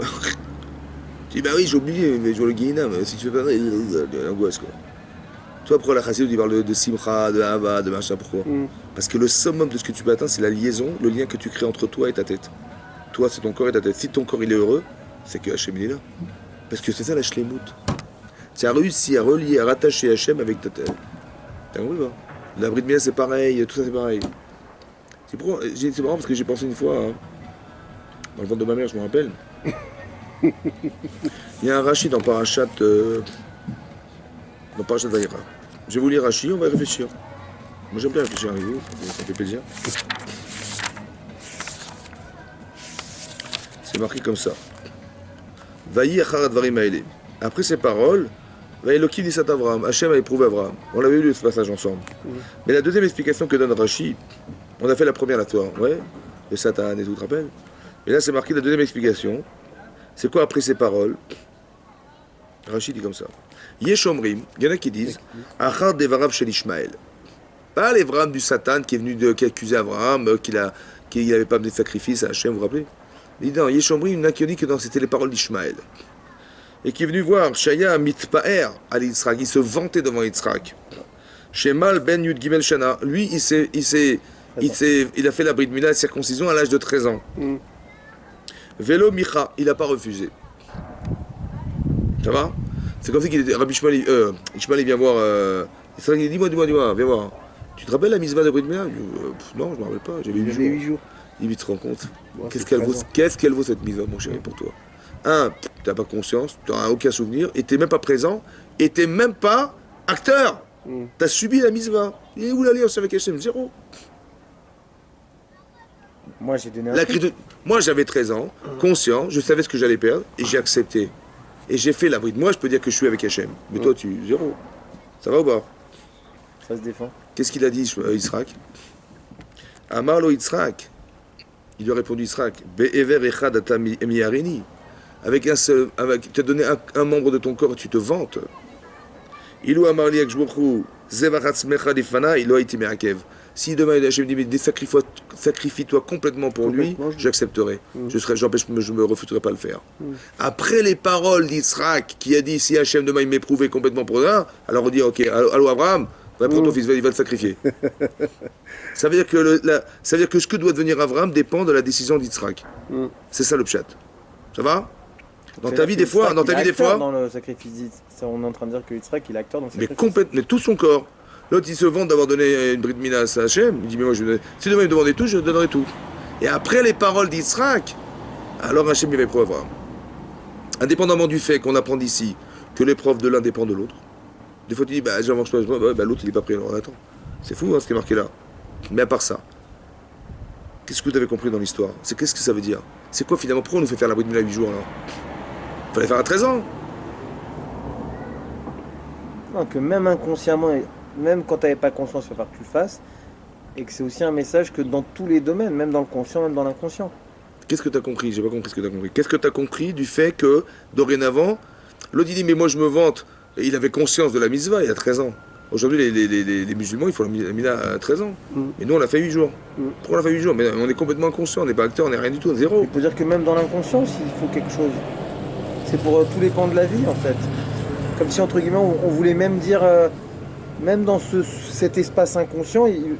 Tu dis, bah oui, j'ai oublié, mais je vois le Guéhinam, si tu fais pas, l'angoisse quoi. Toi, pourquoi la chassidut, tu parles de simcha, de hava, de machin, pourquoi? Parce que le summum de ce que tu peux atteindre, c'est la liaison, le lien que tu crées entre toi et ta tête. Toi, c'est ton corps et ta tête. Si ton corps il est heureux, c'est que Hachem il est là. Parce que c'est ça la shlemut. Tu as réussi à relier, à rattacher Hachem avec ta tête. T'as compris pas? La Brit Mila c'est pareil, tout ça c'est pareil. C'est marrant parce que j'ai pensé une fois, hein, dans le ventre de ma mère, je me rappelle. Il y a un Rashi dans Parashat Vayera. Je vais vous lire Rashi, on va y réfléchir. Moi j'aime bien réfléchir avec vous, ça fait plaisir. C'est marqué comme ça. Vayi achar advarim haele. Après ces paroles, Vayelokim dit à Avraham, Hachem a éprouvé Avraham. On l'avait lu ce passage ensemble. Mais la deuxième explication que donne Rashi, on a fait la première la soirée, ouais, le Satan et tout, tu te rappelles? Et là c'est marqué la deuxième explication. C'est quoi après ces paroles? Rachid dit comme ça. Yeshomrim, il y en a qui disent Achar devarav shel Ishmael. Pas l'Avraham du Satan qui est venu qui a accusé Avraham, qu'il n'avait pas amené de sacrifice à Hachem, vous vous rappelez? Il dit non, Yeshomrim, il y en a qui ont dit que c'était les paroles d'Ishmael. Et qui est venu voir Shaya mitpaer à Yitzhak, il se vantait devant Yitzhak. Shemal ben Yud Gimel Shana, lui, il a fait la Brit Mila, la circoncision à l'âge de 13 ans. Vélo Micha, il n'a pas refusé. Ça va? C'est comme ça qu'il était. Rabbi Ishmael, il vient voir. Il dit dis-moi, viens voir. Tu te rappelles la misva de Brit Mila? Non, je ne me rappelle pas, j'avais 8 jours. Il te rend compte. Bon, Qu'est-ce qu'elle vaut cette misva, mon chéri, pour toi? Un, tu n'as pas conscience, tu n'as aucun souvenir, et tu n'es même pas présent, et tu n'es même pas acteur. Tu as subi la misva. Et où l'alliance avec Hachem? Zéro. Moi, j'ai donné Moi, j'avais 13 ans, conscient, je savais ce que j'allais perdre, et j'ai accepté. Et j'ai fait la bride. Moi, je peux dire que je suis avec Hachem. Mais toi, zéro. Ça va ou pas? Ça se défend. Qu'est-ce qu'il a dit, Yitzhak? Amarlo Yitzhak. Il lui a répondu Yitzhak. Be'ever echad ata miyarini. Avec un seul, tu as donné un membre de ton corps et tu te vantes. Ilou amarli akjbourou zevachatzmecha difana, ilo haiti me'akev. Si demain Hachem dit, mais sacrifie-toi complètement pour lui, j'accepterai. Je me refuserai pas le faire. Après les paroles d'Yitzhak, qui a dit, si Hachem demain il m'éprouvait complètement pour ça, alors on dit, ok, allô Abraham, va prendre ton fils, il va le sacrifier. Ça veut dire que ce que doit devenir Abraham dépend de la décision d'Yitzhak. C'est ça le pshat. Ça va? Dans ta vie, des fois, dans le sacrifice, on est en train de dire que Yitzhak, il est acteur dans le sacrifice. Mais tout son corps. L'autre, il se vante d'avoir donné une bride mina à Hachem. Il dit, mais moi, si demain il me demandait tout, je donnerai tout. Et après les paroles d'Yitzhak, alors Hachem il va éprouver Abraham. Indépendamment du fait qu'on apprend d'ici que l'épreuve de l'un dépend de l'autre. Des fois, tu dis, bah, j'avance pas, l'autre, il n'est pas pris. Alors, attends. C'est fou, ce qui est marqué là. Mais à part ça, qu'est-ce que vous avez compris dans l'histoire? Qu'est-ce que ça veut dire? C'est quoi finalement? Pourquoi on nous fait faire la bride mina à 8 jours là? Il fallait faire à 13 ans. Non, que même inconsciemment, même quand tu n'avais pas conscience, il va falloir que tu le fasses, et que c'est aussi un message que dans tous les domaines, même dans le conscient, même dans l'inconscient. Qu'est-ce que tu as compris? J'ai pas compris ce que tu as compris. Qu'est-ce que tu as compris du fait que, dorénavant, l'autre dit, mais moi je me vante, et il avait conscience de la mitzvah il y a 13 ans. Aujourd'hui, les musulmans, ils font la mina à 13 ans. Et nous, on l'a fait 8 jours. Pourquoi on l'a fait 8 jours? Mais on est complètement inconscient, on n'est pas acteur, on n'est rien du tout, zéro. Il faut dire que même dans l'inconscient, il faut quelque chose. C'est pour tous les pans de la vie, en fait. Comme si, entre guillemets, on voulait même dire, même dans cet espace inconscient, il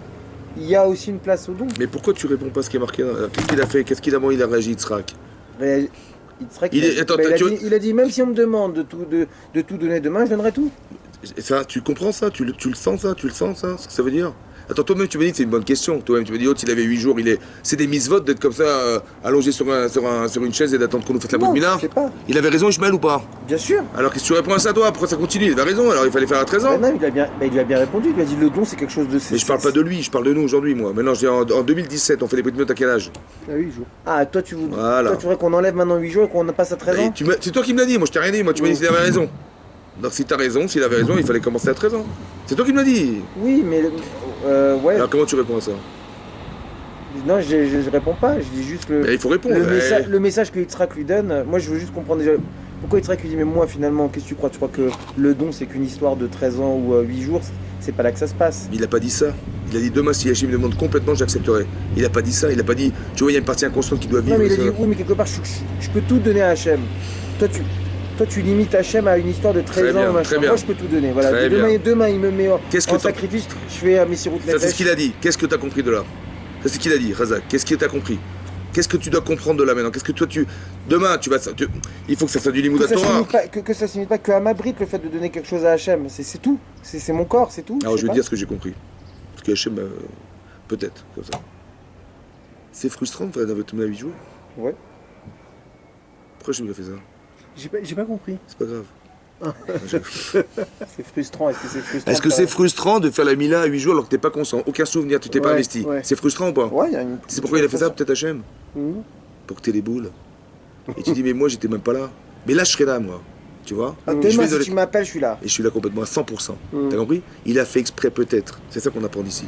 y a aussi une place au don. Mais pourquoi tu réponds pas à ce qui est marqué? Qu'est-ce qu'il a fait? Qu'est-ce qu'il a réagi, Yitzhak? Il a dit, même si on me demande de tout donner demain, je donnerai tout. Ça, tu comprends ça? Tu le sens ça? Tu le sens ça? Ce que ça veut dire? Attends, toi-même, tu m'as dit que c'est une bonne question. Toi-même, tu m'as dit, l'autre, il avait 8 jours, c'est des mises d'être comme ça, allongé sur une chaise et d'attendre qu'on nous fasse la Non, bout de je sais pas. Il avait raison, Ishmael, ou pas? Bien sûr. Alors, qu'est-ce que tu réponds à ça, toi? Pourquoi ça continue? Il avait raison, alors il fallait faire à 13 ans. Non, il lui a bien répondu. Il lui a dit le don, c'est quelque chose de. Mais je parle pas de lui, je parle de nous aujourd'hui, moi. Maintenant, je dis en 2017, on fait les petites minutes à quel âge? À 8 jours. Ah, toi, tu voudrais qu'on enlève maintenant 8 jours et qu'on passe à 13 ans? C'est toi qui me l'as dit, moi je t'ai rien dit, moi tu m'as dit qu'il avait raison. Donc si t'as raison, s'il avait raison, il fallait commencer à 13 ans. C'est toi qui me l'as dit. Oui, mais. Ouais. Alors comment tu réponds à ça? Non, je réponds pas, je dis juste Mais il faut répondre. le message que Yitzhak lui donne. Moi, je veux juste comprendre déjà pourquoi Yitzhak lui dit, mais moi, finalement, qu'est-ce que tu crois? Tu crois que le don, c'est qu'une histoire de 13 ans ou 8 jours? C'est pas là que ça se passe. Il a pas dit ça. Il a dit demain, si Hachem me demande complètement, j'accepterai. Il a pas dit ça, il a pas dit, tu vois, il y a une partie inconsciente qui doit vivre. Non, mais il a dit, oui, mais quelque part, je peux tout donner à Hachem. Toi, tu limites Hachem à une histoire de 13 ans, machin. Moi, je peux tout donner. Voilà. Demain, il me met en sacrifice, je fais à Messirut Nefesh. Ça, c'est ce qu'il a dit. Qu'est-ce que tu as compris de là? Ça, c'est ce qu'il a dit, Razak. Qu'est-ce que tu as compris? Qu'est-ce que tu dois comprendre de là maintenant? Qu'est-ce que toi, demain, il faut que ça soit du limoud à Torah. Que ça signifie pas qu'à Mabrit, le fait de donner quelque chose à Hachem, c'est tout. C'est mon corps, c'est tout. Alors, je vais dire ce que j'ai compris. Parce que Hachem, peut-être, comme ça. C'est frustrant de faire la 8 jours. Ouais. Pourquoi Hachem a fait ça? J'ai pas compris. C'est pas grave. C'est frustrant. Est-ce que c'est frustrant? Est-ce que c'est frustrant de faire la Mila à 8 jours alors que t'es pas conscient? Aucun souvenir, tu t'es pas investi. Ouais. C'est frustrant ou pas? Ouais, C'est pourquoi il a fait ça, peut-être Hachem? Mhm. Pour que t'aies les boules. Et tu dis, mais moi j'étais même pas là. Mais là je serai là, moi. Tu vois? Demain, si tu m'appelles, je suis là. Et je suis là complètement à 100%. T'as compris? Il a fait exprès peut-être. C'est ça qu'on apprend d'ici.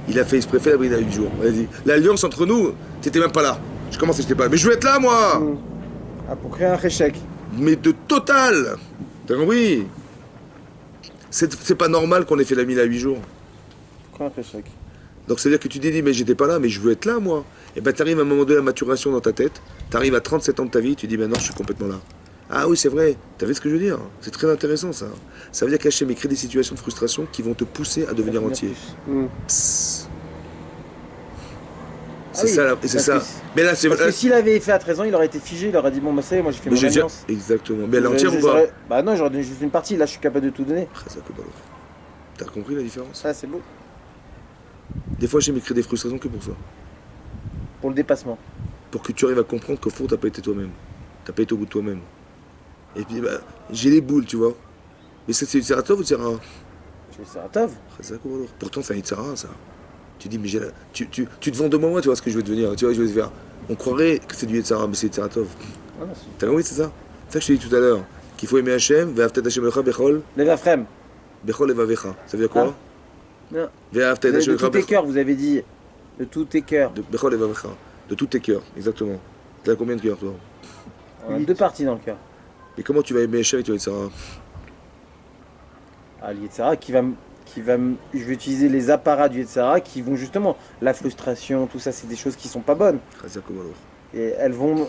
Il a fait exprès, fait la bride à 8 jours. Vas-y. L'alliance entre nous, t'étais même pas là. Je commence et j'étais pas là. Mais je veux être là, moi! Ah, pour créer un réchec. Mais de total! T'as compris? C'est pas normal qu'on ait fait la mille à 8 jours. Pour créer un réchec. Donc c'est-à-dire que tu t'es dit, mais j'étais pas là, mais je veux être là, moi. Et ben t'arrives à un moment de la maturation dans ta tête, t'arrives à 37 ans de ta vie, tu dis, ben non, je suis complètement là. Ah oui, c'est vrai, t'as vu ce que je veux dire? C'est très intéressant, ça. Ça veut dire qu'Hachem crée des situations de frustration qui vont te pousser à devenir entier. Psst. C'est ça, c'est ça. Mais là, c'est parce que s'il avait fait à 13 ans, il aurait été figé, il aurait dit, bon, bah ça y est, moi j'ai fait mon alliance. Exactement. Mais elle est entière ou pas? Bah non, j'aurais donné juste une partie, là je suis capable de tout donner. T'as compris la différence? Ah, c'est beau. Des fois, Hachem crée des frustrations que pour ça. Pour le dépassement. Pour que tu arrives à comprendre qu'au fond, t'as pas été toi-même. T'as pas été au bout de toi-même. Et puis, bah, j'ai les boules, tu vois. Mais ça, c'est Yitzhara ou Yitzhara? C'est Yitzhara. Pourtant, c'est un Yitzhara, ça. Tu dis, mais tu te vends de moi, tu vois ce que je veux devenir. Tu vois, je vais te faire. On croirait que c'est du Yitzhara, mais c'est Yitzhara Tov. T'as compris, c'est ça? C'est ça que je t'ai dit tout à l'heure. Qu'il faut aimer Hachem, ve'aftet Hachem lecha bechol. Levafrem. Bechol levavecha. Ça veut dire quoi? Non. Ve'aftet Hachem lecha bechol. De tous tes cœurs, vous avez dit. De tous tes cœurs. Bechol levavecha. De tous tes cœurs, exactement. T'as combien de cœurs, toi? On a 2 parties dans le cœur. Et comment tu vas aimer Hachem avec ton Yitzhara? Ah, le Yitzhara je vais utiliser les apparats du Yitzhara qui vont justement, la frustration, tout ça, c'est des choses qui sont pas bonnes. Et elles vont...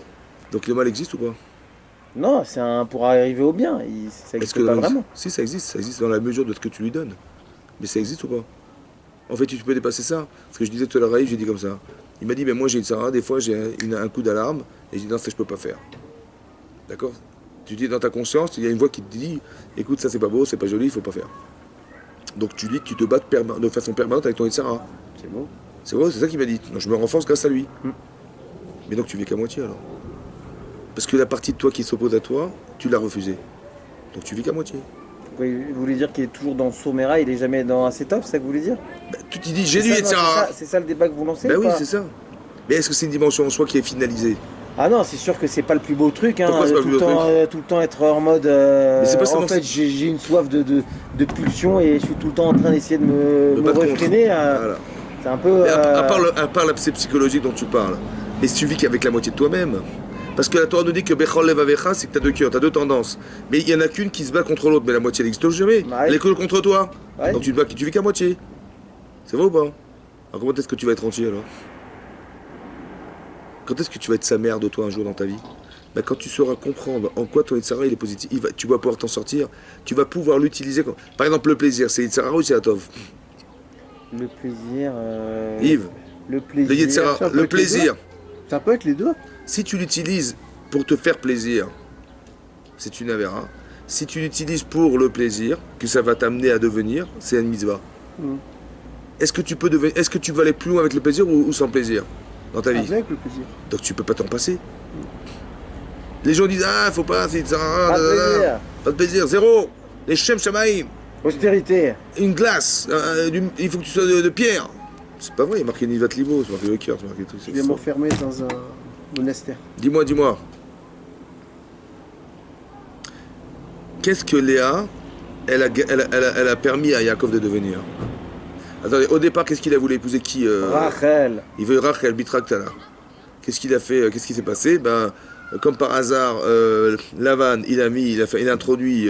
Donc le mal existe ou pas? Non, c'est pour arriver au bien, ça existe pas vraiment. Si, ça existe dans la mesure de ce que tu lui donnes. Mais ça existe ou pas? En fait, tu peux dépasser ça. Ce que je disais tout à l'heure, j'ai dit comme ça. Il m'a dit, mais moi j'ai Yitzhara, des fois j'ai un coup d'alarme, et je dis non, ça je peux pas faire. D'accord? Tu dis dans ta conscience, il y a une voix qui te dit, écoute, ça c'est pas beau, c'est pas joli, il faut pas faire. Donc tu dis que tu te bats de façon permanente avec ton Yitzhara. C'est beau. C'est beau, c'est ça qu'il m'a dit. Donc je me renforce grâce à lui. Mais donc tu vis qu'à moitié alors. Parce que la partie de toi qui s'oppose à toi, tu l'as refusée. Donc tu vis qu'à moitié. Vous voulez dire qu'il est toujours dans Somera, il est jamais dans Asetov, c'est ça que vous voulez dire? Tu te dis, j'ai lu Yitzhara. C'est ça le débat que vous lancez? Oui, c'est ça. Mais est-ce que c'est une dimension en soi qui est finalisée? Ah non, c'est sûr que c'est pas le plus beau truc, hein, tout le temps être en mode... Mais c'est pas en fait, j'ai une soif de pulsion et je suis tout le temps en train d'essayer de me refréner. Voilà. C'est un peu... À part l'aspect psychologique dont tu parles, mais si tu vis qu'avec la moitié de toi-même. Parce que la Torah nous dit que Bechol Levavecha, c'est que tu as 2 cœurs, tu as 2 tendances. Mais il n'y en a qu'une qui se bat contre l'autre, mais la moitié n'existe jamais. Elle est que contre toi. Ouais. Donc tu vis qu'à moitié. C'est vrai ou pas? Alors comment est-ce que tu vas être entier alors? Quand est-ce que tu vas être sa mère de toi un jour dans ta vie? Quand tu sauras comprendre en quoi ton Yitzhara il est positif, tu vas pouvoir t'en sortir, tu vas pouvoir l'utiliser. Par exemple, le plaisir, c'est Yitzhara ou c'est Atov? Le plaisir... Yves, le plaisir... Le Yitzhara, le plaisir. Ça peut être les deux. Si tu l'utilises pour te faire plaisir, c'est une avéra. Si tu l'utilises pour le plaisir, que ça va t'amener à devenir, c'est une mitzvah. est-ce que tu peux est-ce que tu vas aller plus loin avec le plaisir ou sans plaisir dans ta vie? Avec le plaisir. Donc tu peux pas t'en passer. Les gens disent ah faut pas, c'est ça, Pas de plaisir. pas de plaisir, zéro. Les shem shamaïm, Austérité. une glace, il faut que tu sois de pierre. C'est pas vrai, il y a marqué Nivat Libo, c'est marqué le cœur, c'est marqué tout. Je vais m'enfermer dans un monastère. Dis-moi. Qu'est-ce que Léa, elle a permis à Yaakov de devenir? Attendez, au départ, qu'est-ce qu'il a voulu épouser qui Rachel. Il veut Rachel, Bitraktana. Qu'est-ce qu'il a fait? Qu'est-ce qui s'est passé? Ben, comme par hasard, Lavan, il a introduit,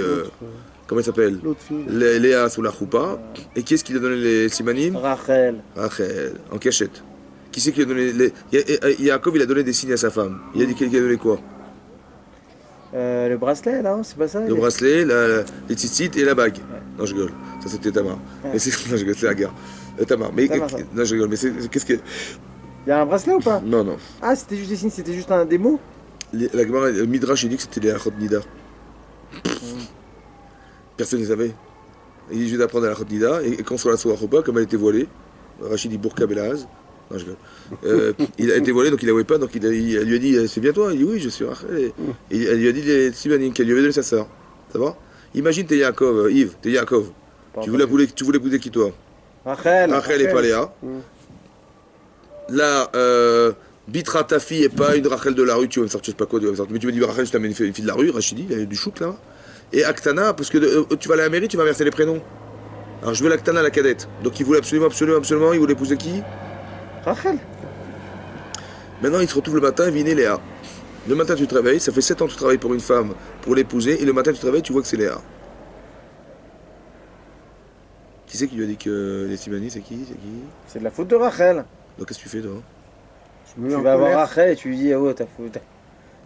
comment il s'appelle? L'autre fille. Léa sous la choupa. Et qui est-ce qui lui a donné les simanim? Rachel. Rachel, en cachette. Qui c'est qui a donné les... Yaakov, il a donné des signes à sa femme. Il a dit qu'il a donné quoi? Le bracelet, là, c'est pas ça? Le bracelet, les tzitzit et la bague. Non, je rigole. Ça, c'était Tamar. Ouais. Mais non, je rigole, c'est la guerre. Tamar. Mais, Tamar, ça. non, je rigole. Mais qu'est-ce que... Il y a un bracelet ou pas? Non. Ah, c'était juste des signes, c'était juste un démo? La Gemara, le Midrash, il dit que c'était les Achot Nida. Personne ne savait. Il dit, je vais apprendre à la Achot Nida. Et quand sur la Soura Chopa, comme elle était voilée, Rachid dit Bourka Belaz. Non, je rigole. Il a été voilé, donc il n'avouait pas. Donc elle lui a dit, c'est bien toi? Il dit, oui, je suis Rachel. Et elle lui a dit les Sibanim, qu'elle lui avait donné sa sœur. Ça va? Imagine, t'es Yaakov, Yves, t'es Yaakov. Tu voulais épouser qui, toi? Rachel. Rachel et pas Léa. Là, Bitra, ta fille, et pas une Rachel de la rue, tu vas me sortir, je sais pas quoi, mais tu me dis Rachel, je t'amène une fille de la rue, Rachidi, il y a du chouk là. Et Aktana, parce que tu vas à la mairie, tu vas verser les prénoms. Alors je veux l'Aktana, la cadette. Donc il voulait absolument, il voulait épouser qui? Rachel. Maintenant, il se retrouve le matin, il vit né Léa. Le matin, tu te réveilles, ça fait 7 ans que tu travailles pour une femme, pour l'épouser, et le matin, tu te réveilles, tu vois que c'est Léa. Qui c'est qui lui a dit que les Simani, c'est qui? C'est de la faute de Rachel. Donc qu'est-ce que tu fais, toi? Je me mets Tu en vas voir colère. Rachel et tu lui dis, oh, t'as foutu.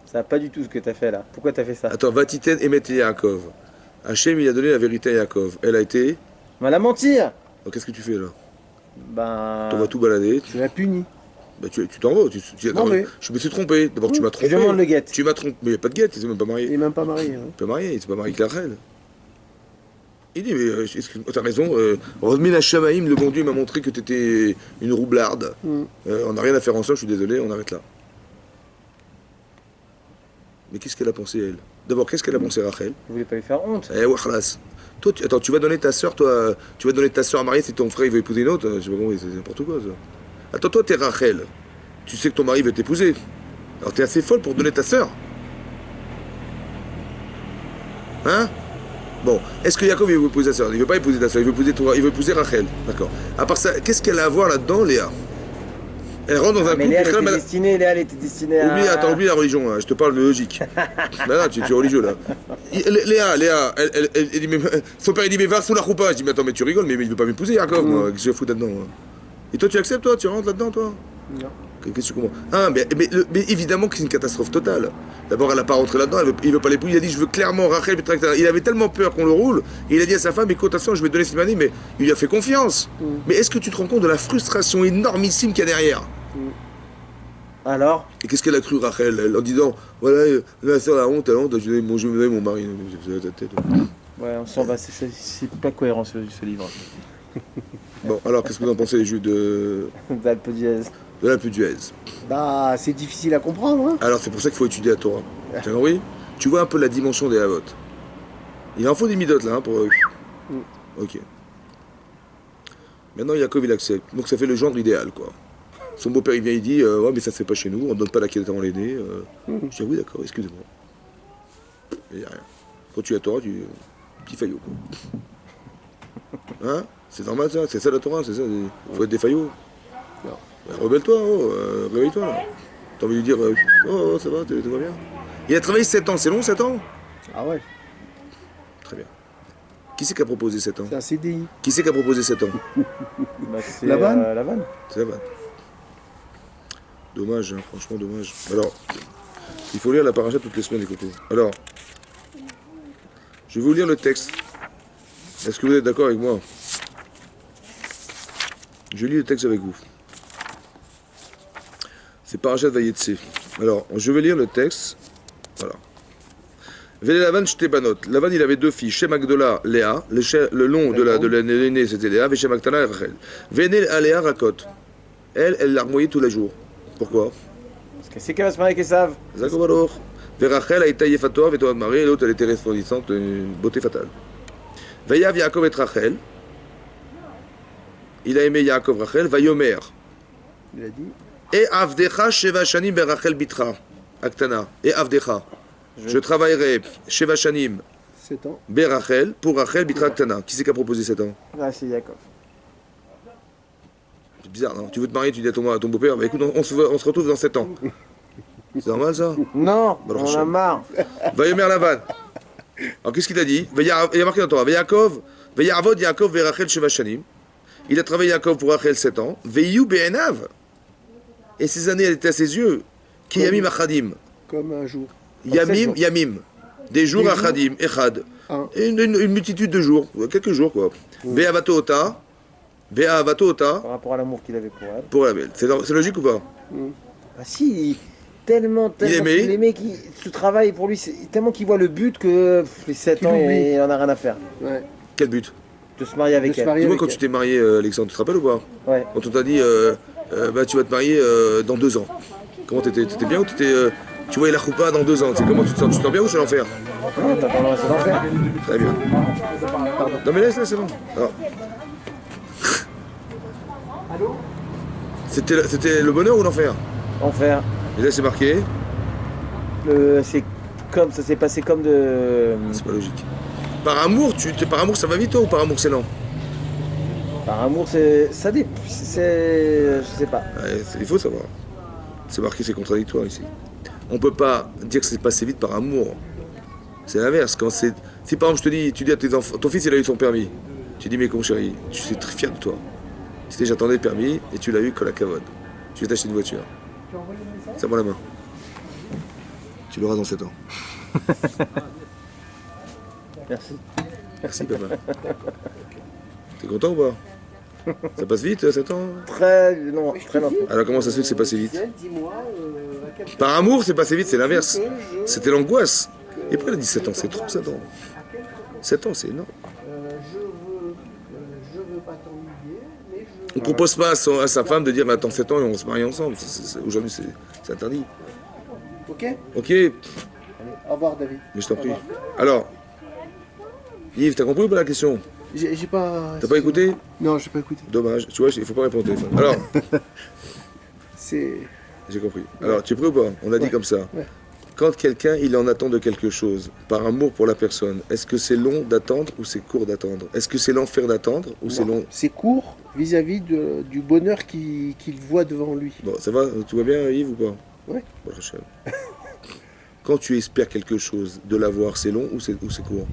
Ça va pas du tout ce que t'as fait là. Pourquoi t'as fait ça? Attends, Vatiten Emet Yaakov. Hachem, il a donné la vérité à Yaakov. Elle a été... Mais elle a menti. Donc qu'est-ce que tu fais, là? Ben. On va tout balader. Je la punis. Bah, tu t'en vas. Non, mais- Je me suis trompé. D'abord, tu m'as trompé. Je demande le guette. Tu m'as trompé. Mais il n'y a pas de guette, il s'est même pas marié. Il n'est même pas marié. Hein. Il s'est pas marié, il s'est pas marié avec la reine. Il dit, mais t'as raison, Rodmin Hachamaïm, le bon Dieu m'a montré que t'étais une roublarde. On n'a rien à faire ensemble, je suis désolé, on arrête là. Mais qu'est-ce qu'elle a pensé, elle? D'abord, qu'est-ce qu'elle a pensé, Rachel? Vous voulez pas lui faire honte? Eh ouais, khalas. Toi, attends, tu vas donner ta soeur, toi, tu vas donner ta soeur à marier si ton frère il veut épouser une autre? Je sais pas comment, c'est n'importe quoi, ça. Attends, toi, t'es Rachel. Tu sais que ton mari veut t'épouser. Alors, t'es assez folle pour donner ta soeur. Hein? Bon, est-ce que Yaakov il veut épouser sa soeur? Il veut pas épouser ta soeur, il veut épouser toi, il veut épouser Rachel. D'accord. À part ça, qu'est-ce qu'elle a à voir là-dedans, Léa? Elle rentre dans un Mais couple. Léa, elle était destinée à. Oublie la religion, hein, je te parle de logique. Ben là, tu es religieux là. Léa, elle dit, mais, son père il dit, mais va sous la roupa. Je dis, mais attends, mais tu rigoles, mais il veut pas m'épouser, Yaakov, moi, qu'est-ce que je fous là-dedans, moi. Et toi, tu acceptes, toi? Tu rentres là-dedans, toi? Non. Qu'est-ce que tu comprends? Ah, mais évidemment que c'est une catastrophe totale. D'abord, elle n'a pas rentré là-dedans, il veut pas l'épouser. Il a dit, je veux clairement Rachel. Il avait tellement peur qu'on le roule, et il a dit à sa femme, écoute, attention, je vais te donner Simani, mais il lui a fait confiance. Mais est-ce que tu te rends compte de la frustration énormissime qu'il y a derrière? Alors? Et qu'est-ce qu'elle a cru, Rachel, elle, en disant, voilà, ma soeur, la honte, je vais donner mon mari. Ouais, on s'en va, c'est pas cohérent ce livre. Bon, alors, qu'est-ce que vous en pensez, les juifs de D'Alpe d'Huez. l'Alpe d'Huez? Bah, c'est difficile à comprendre. Hein. Alors, c'est pour ça qu'il faut étudier la Torah. Tu as compris? Tu vois un peu la dimension des Havot. Il en faut des midotes, là, hein, pour... Ok. Maintenant, Yaakov, il accepte. Donc, ça fait le gendre idéal, quoi. Son beau-père, il vient, il dit, ouais, mais ça se fait pas chez nous, on ne donne pas la quête avant l'aîné. Je dis, oui, d'accord, excusez-moi. Il n'y a rien. Quand tu es à Torah, petit faillot, quoi. Hein? C'est normal, ça? C'est ça la Torah, c'est ça? Il faut être des faillots. Ben, rebelle-toi, réveille-toi, là. T'as envie de lui dire, oh, ça va, tout va bien. Il a travaillé 7 ans, c'est long, 7 ans? Ah ouais, Très bien. Qui c'est qui a proposé 7 ans? c'est un CDI. Qui c'est qui a proposé 7 ans? Bah, c'est Lavan Lavan. C'est la vanne. Dommage, hein, franchement dommage. Alors, il faut lire la paracha toutes les semaines, les cocos. Alors, je vais vous lire le texte. Est-ce que vous êtes d'accord avec moi? Je lis le texte avec vous. C'est parachat Vayetse. Alors, je vais lire le texte. Voilà. Vele Lavan Shtebanot. Lavan, il avait deux filles. Shem Agdola, Léa. Le nom de l'aînée, c'était Léa. Et Shem Aktana, Rachel. Venel à Léa Rakot. Elle larmoyait tous les jours. Pourquoi? Parce que c'est qu'elle va se marier avec Esav. Zakovalor. Rachel a été Yefator, Vetoa de Marie, et l'autre, elle était resplendissante, une beauté fatale. Vayav Yaakov et Rachel. Il a aimé Yaakov Rachel. Vayomer. Il a dit. Et Avdecha Sheva Shanim ben Rachel Bitra. Aktana. Et Avdecha. Je travaillerai Sheva Shanim 7 ans. ben Rachel pour Rachel Bitra Aktana. Qui c'est qui a proposé 7 ans? Ah, c'est Yaakov. C'est bizarre, non? Tu veux te marier, tu dis à ton beau-père, bah écoute, on se retrouve dans 7 ans. C'est normal ça? Non, Baruch on en a Hashem. marre. Vayomer Lavan. Alors qu'est-ce qu'il a dit? Il y a marqué dans le Torah. Vayakov, Vayavod Yaakov ve Rachel Sheva Shanim. Il a travaillé Yaakov pour Rachel 7 ans. Veyu Be'enav. Et ces années, elle était à ses yeux. Ki Yamim Achadim. Comme un jour. Yamim, Yamim. Des jours Achadim, Echad. Un. Une multitude de jours, quelques jours quoi. Be'avato Ota. Be'avato Ota. Par rapport à l'amour qu'il avait pour elle. Pour elle. C'est logique ou pas? Ah si, tellement Il aimait. qu'il aimait, ce travail pour lui, tellement qu'il voit le but que les 7 Qu'il ans, oublie. il en a rien à faire. Ouais. Quel but? De se marier avec De se elle. marier. Dis-moi avec quand elle. tu t'es marié, Alexandre, tu te rappelles ou pas? Ouais. Quand on t'a dit, bah, tu vas te marier dans 2 ans. Comment t'étais? T'étais bien ou tu voyais la choupa dans 2 ans? C'est comment tu te sens? Tu te sens bien ou c'est l'enfer? Non, t'as pas l'impression d'en faire. Très bien. Non mais laisse, c'est bon. Alors. C'était le bonheur ou l'enfer? Enfer. Et là c'est marqué, C'est comme ça s'est passé comme de. c'est pas logique. Par amour, par amour ça va vite toi ou par amour c'est lent? Par amour, ça dépend. Je sais pas. Ouais, il faut savoir. C'est marqué, c'est contradictoire ici. On peut pas dire que c'est passé vite par amour. C'est l'inverse. Si par exemple je te dis, tu dis à tes enfants, ton fils il a eu son permis. Tu dis mais con chéri, je suis très fier de toi. Tu sais j'attendais le permis et tu l'as eu comme la cavode. Je vais t'acheter une voiture. Serre-moi la main. Tu l'auras dans 7 ans. Merci. Merci papa. T'es content ou pas? Ça passe vite 7 ans? Très longtemps. Alors comment ça se fait que c'est passé vite? Dis-moi, à quel point Par amour c'est passé vite, c'est l'inverse. C'était l'angoisse. Et pourquoi elle a dit 7 ans? C'est trop 7 ans. 7 ans c'est énorme. je veux pas t'ennuyer, mais On ne propose pas à sa femme de dire mais attends 7 ans et on se marie ensemble. Aujourd'hui c'est interdit. Ok. Ok, Allez, au revoir David. mais je t'en prie. Alors, Yves, t'as compris ou pas la question? J'ai pas. T'as pas écouté? Non, j'ai pas écouté. Dommage, tu vois, il faut pas répondre au téléphone. Alors, C'est. j'ai compris. Alors, tu es prêt ou pas? On a dit comme ça. Ouais. Quand quelqu'un, il en attend de quelque chose, par amour pour la personne, est-ce que c'est long d'attendre ou c'est court d'attendre? Est-ce que c'est l'enfer d'attendre ou c'est long? C'est court vis-à-vis du bonheur qu'il voit devant lui. Bon, ça va? Tu vois bien, Yves, ou pas? Ouais. Bon, Rachel. Quand tu espères quelque chose, de l'avoir, c'est long ou c'est court?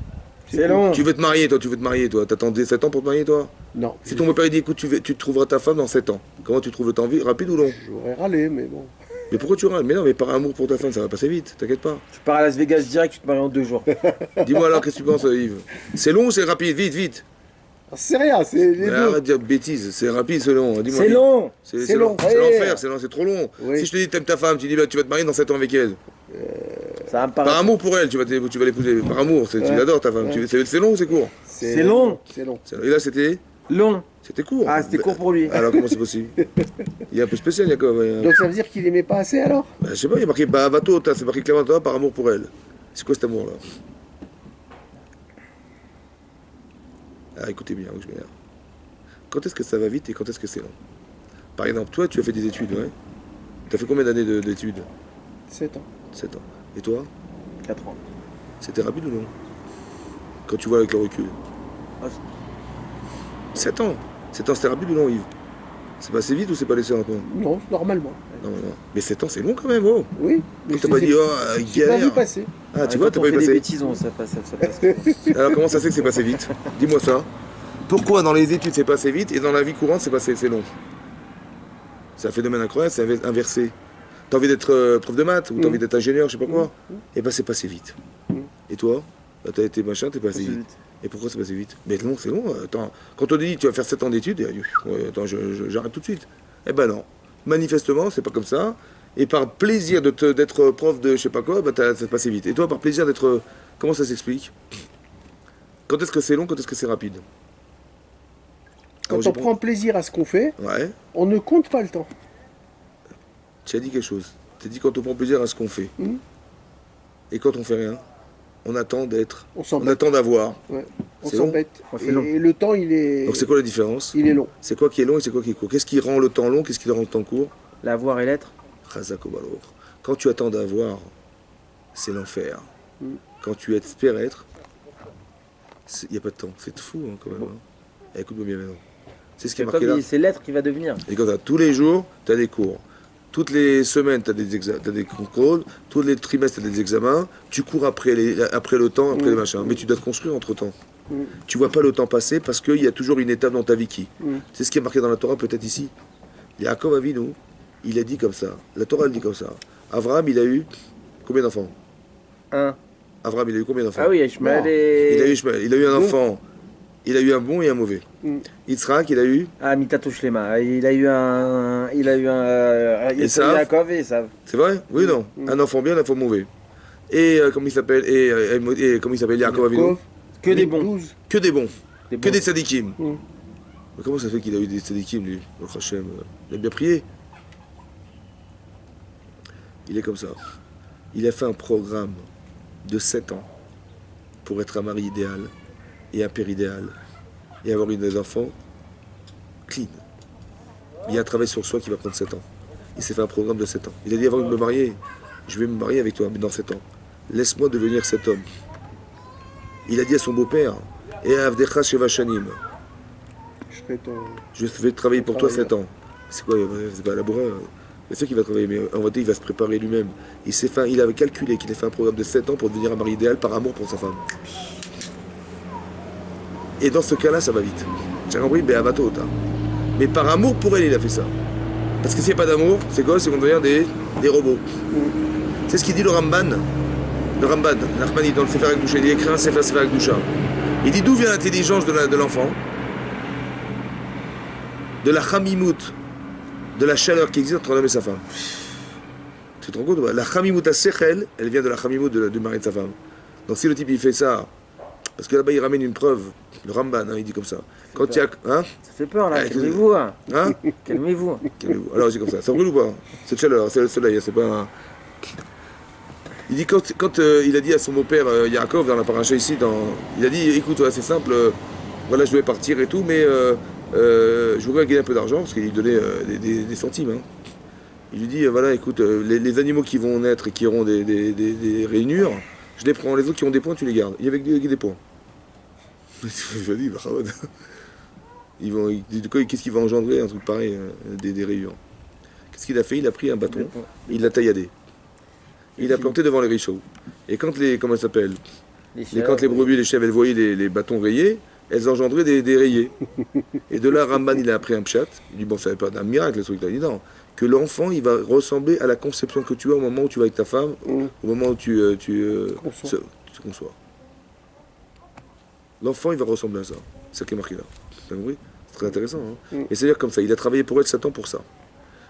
C'est long. Tu veux te marier, toi. T'attendais 7 ans pour te marier, toi? Non. Si ton beau-père il dit, écoute, tu trouveras ta femme dans 7 ans. Comment tu trouves le temps rapide ou long? J'aurais râlé, mais bon. Mais pourquoi tu râles? Mais non, mais par amour pour ta femme, ça va passer vite, t'inquiète pas. Tu pars à Las Vegas direct, tu te maries en 2 jours. Dis-moi alors, qu'est-ce que tu penses, Yves? C'est long ou c'est rapide? Vite, vite. C'est rien, c'est les Mais deux. arrête de dire bêtises, c'est rapide, c'est long. Dis-moi. C'est long. C'est long. C'est Oui. l'enfer, c'est trop long. Oui. Si je te dis t'aimes ta femme, tu dis bah, tu vas te marier dans 7 ans avec elle. Ça va me Par paraître. amour pour elle, tu vas l'épouser. Par amour, tu l'adores ta femme. Ouais. C'est long ou c'est court? C'est long. C'est long. Et là c'était Long. court. Ah, c'était court pour lui. Alors comment c'est possible? Il est un peu spécial, Jacob. Donc ça veut dire qu'il aimait pas assez alors? Bah, je sais pas, il y a marqué Ba'avato, c'est marqué clairement par amour pour elle. C'est quoi cet amour là? Ah, écoutez bien, je m'énerve. Quand est-ce que ça va vite et quand est-ce que c'est long? Par exemple, toi, tu as fait des études, ouais? Tu as fait combien d'années d'études? 7 ans. 7 ans. Et toi? 4 ans. C'était rapide ou non? Quand tu vois avec le recul. Ah, 7 ans. 7 ans, c'était rapide ou non, Yves? C'est passé vite ou c'est pas laissé un peu? Non, normalement. Non. Mais 7 ans, c'est long quand même, oh! Oui. Mais T'as pas dit, oh, j'ai pas vu galère! passer. Ah, tu vois, t'as on pas vu fait des passer. bêtises, ça passe. Alors comment ça se fait que c'est passé vite? Dis-moi ça. Pourquoi dans les études c'est passé vite et dans la vie courante c'est long? C'est un phénomène incroyable, c'est inversé. T'as envie d'être prof de maths ou t'as envie d'être ingénieur, je sais pas quoi? Et ben c'est passé vite. Et toi? Bah, t'as été machin, t'es passé vite. Et pourquoi c'est passé vite? Mais non, c'est long. Attends, quand on te dit tu vas faire 7 ans d'études, ouais, attends, j'arrête tout de suite. Eh ben non. Manifestement, c'est pas comme ça. Et par plaisir d'être prof de je sais pas quoi, bah, ça te passait vite. Et toi, par plaisir d'être... Comment ça s'explique? Quand est-ce que c'est long, quand est-ce que c'est rapide? Quand on prend plaisir à ce qu'on fait, Ouais, on ne compte pas le temps. tu as dit quelque chose. Tu as dit quand on prend plaisir à ce qu'on fait. Et quand on fait rien, on attend d'être... On On s'embête. attend d'avoir. Ouais. On C'est long. s'embête. Ouais, c'est long. Et le temps, il est, Donc c'est quoi la différence? il est long. C'est quoi qui est long et c'est quoi qui est court? Qu'est-ce qui rend le temps long? Qu'est-ce qui rend le temps court? L'avoir et l'être. Chazak Obalour. Quand tu attends d'avoir, c'est l'enfer. Quand tu espères être, il n'y a pas de temps. C'est fou hein, quand même. Hein. Eh, écoute-moi bien maintenant. C'est ce qui est marqué là. C'est l'être qui va devenir. Et quand tous les jours, tu as des cours. Toutes les semaines, tu as des contrôles. Tous les trimestres, tu as des examens. Tu cours après le temps, après les machins. Mais tu dois te construire entre-temps. Tu vois pas le temps passer parce qu'il y a toujours une étape dans ta vie qui. C'est ce qui est marqué dans la Torah, peut-être ici. Yaakov Avinu, il a dit comme ça. La Torah, elle dit comme ça. Abraham, il a eu combien d'enfants? Un. Abraham, il a eu combien d'enfants? Ah oui, Ishmael Il a eu et... Ishmael. Il a eu un enfant. Il a eu un bon et un mauvais. Yitzhak, il a eu... Ah, Mitato Shlema. Il a eu un... Il a eu un... Esav. Yaakov et Esav. C'est vrai? Oui, non. Un enfant bien, un enfant mauvais. Et comment il s'appelle? Et comment il s'appelle? Yaakov Avinu? Que des bons. 12. Que des bons. Des Que bons. des tzadikim. Mais comment ça fait qu'il a eu des tzadikim, lui? Le Hachem, il a bien prié. Il est comme ça. Il a fait un programme de 7 ans pour être un mari idéal et un père idéal et avoir des enfants clean. Il y a un travail sur soi qui va prendre 7 ans. Il s'est fait un programme de 7 ans. Il a dit avant de me marier, je vais me marier avec toi, mais dans 7 ans. Laisse-moi devenir cet homme. Il a dit à son beau-père, et à Avdecha Sheva Shanim, Je serai ton... je vais travailler pour toi 7 ans. C'est quoi? C'est pas laboureux. C'est sûr qu'il va travailler, mais en réalité, il va se préparer lui-même. Il avait calculé qu'il a fait un programme de 7 ans pour devenir un mari idéal par amour pour sa femme. Et dans ce cas-là, ça va vite. Tu as compris? Mais par amour pour elle, il a fait ça. Parce que s'il n'y a pas d'amour, c'est quoi? C'est qu'on devient des robots. C'est ce qu'il dit le Ramban. Le Ramban, l'Achmani, dans le Sefer Akdoucha, il écrit un Sefer Akdoucha. Il dit d'où vient l'intelligence de l'enfant? De la chamimout, de la chaleur qui existe entre l'homme et sa femme. Tu te rends compte? La chamimout à Sechel, elle vient de la chamimout du mari de sa femme. Donc si le type il fait ça, parce que là-bas il ramène une preuve, le Ramban, hein, il dit comme ça. Quand il y a. Hein? Ça fait peur là, Ah, calmez-vous. Hein. Hein? Calmez-vous. Calmez-vous. Alors c'est comme ça. Ça brûle ou pas? C'est de chaleur, c'est le soleil, c'est pas un. Il dit quand il a dit à son beau-père Yaakov dans la paracha ici, il a dit écoute, voilà, c'est simple, voilà je devais partir et tout, mais je voudrais gagner un peu d'argent parce qu'il lui donnait des centimes. Hein. Il lui dit voilà écoute, les animaux qui vont naître et qui auront des rainures, je les prends, les autres qui ont des points tu les gardes. Il y avait des points. Je dis qu'est-ce qu'il va engendrer un truc pareil, des rayures. Qu'est-ce qu'il a fait? Il a pris un bâton, il l'a tailladé. Il l'a planté devant les richots. Et quand comment ça s'appelle? Quand les brebis et les chèvres, elles voyaient les bâtons rayés, elles engendraient des rayés. Et de là, Ramban, il a appris un pshat. Il dit, bon, ça n'est pas un miracle, ce truc-là. Il dit, non, que l'enfant, il va ressembler à la conception que tu as au moment où tu vas avec ta femme, au moment où tu conçois. L'enfant, il va ressembler à ça. C'est ça qui est marqué là. T'as compris? C'est très intéressant. Hein. Et c'est-à-dire comme ça, il a travaillé pour elle 7 ans pour ça.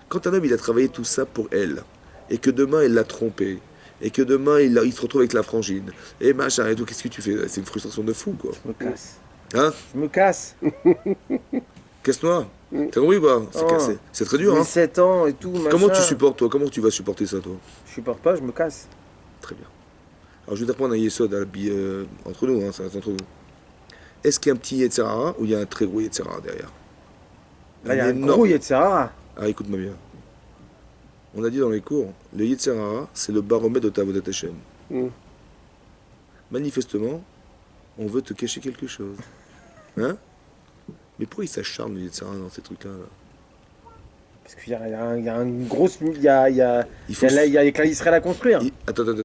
Quand un homme, il a travaillé tout ça pour elle, et que demain, elle l'a trompé, et que demain, il se retrouve avec la frangine, et machin, et tout, qu'est-ce que tu fais? C'est une frustration de fou, quoi. Je me casse. Hein? Je me casse. Casse-toi. T'as compris ou pas? C'est très dur, hein? 7 ans et tout, machin. Comment tu supportes, toi? Comment tu vas supporter ça, toi? Je supporte pas, je me casse. Très bien. Alors, je vais t'apprendre un yesod entre nous, hein, ça reste entre nous. Est-ce qu'il y a un petit Yetzirara ou il y a un très gros Yetzirara derrière? Là, il y a un gros Yetzirara. Ah, écoute-moi bien. On a dit dans les cours, le Yetzirara, c'est le baromètre de ta Avodat Hashem. Manifestement, on veut te cacher quelque chose. Hein? Mais pourquoi il s'acharne, le Yetzirara, dans ces trucs-là là? Parce qu'il y a une grosse... Il y a Israël à construire. Attends.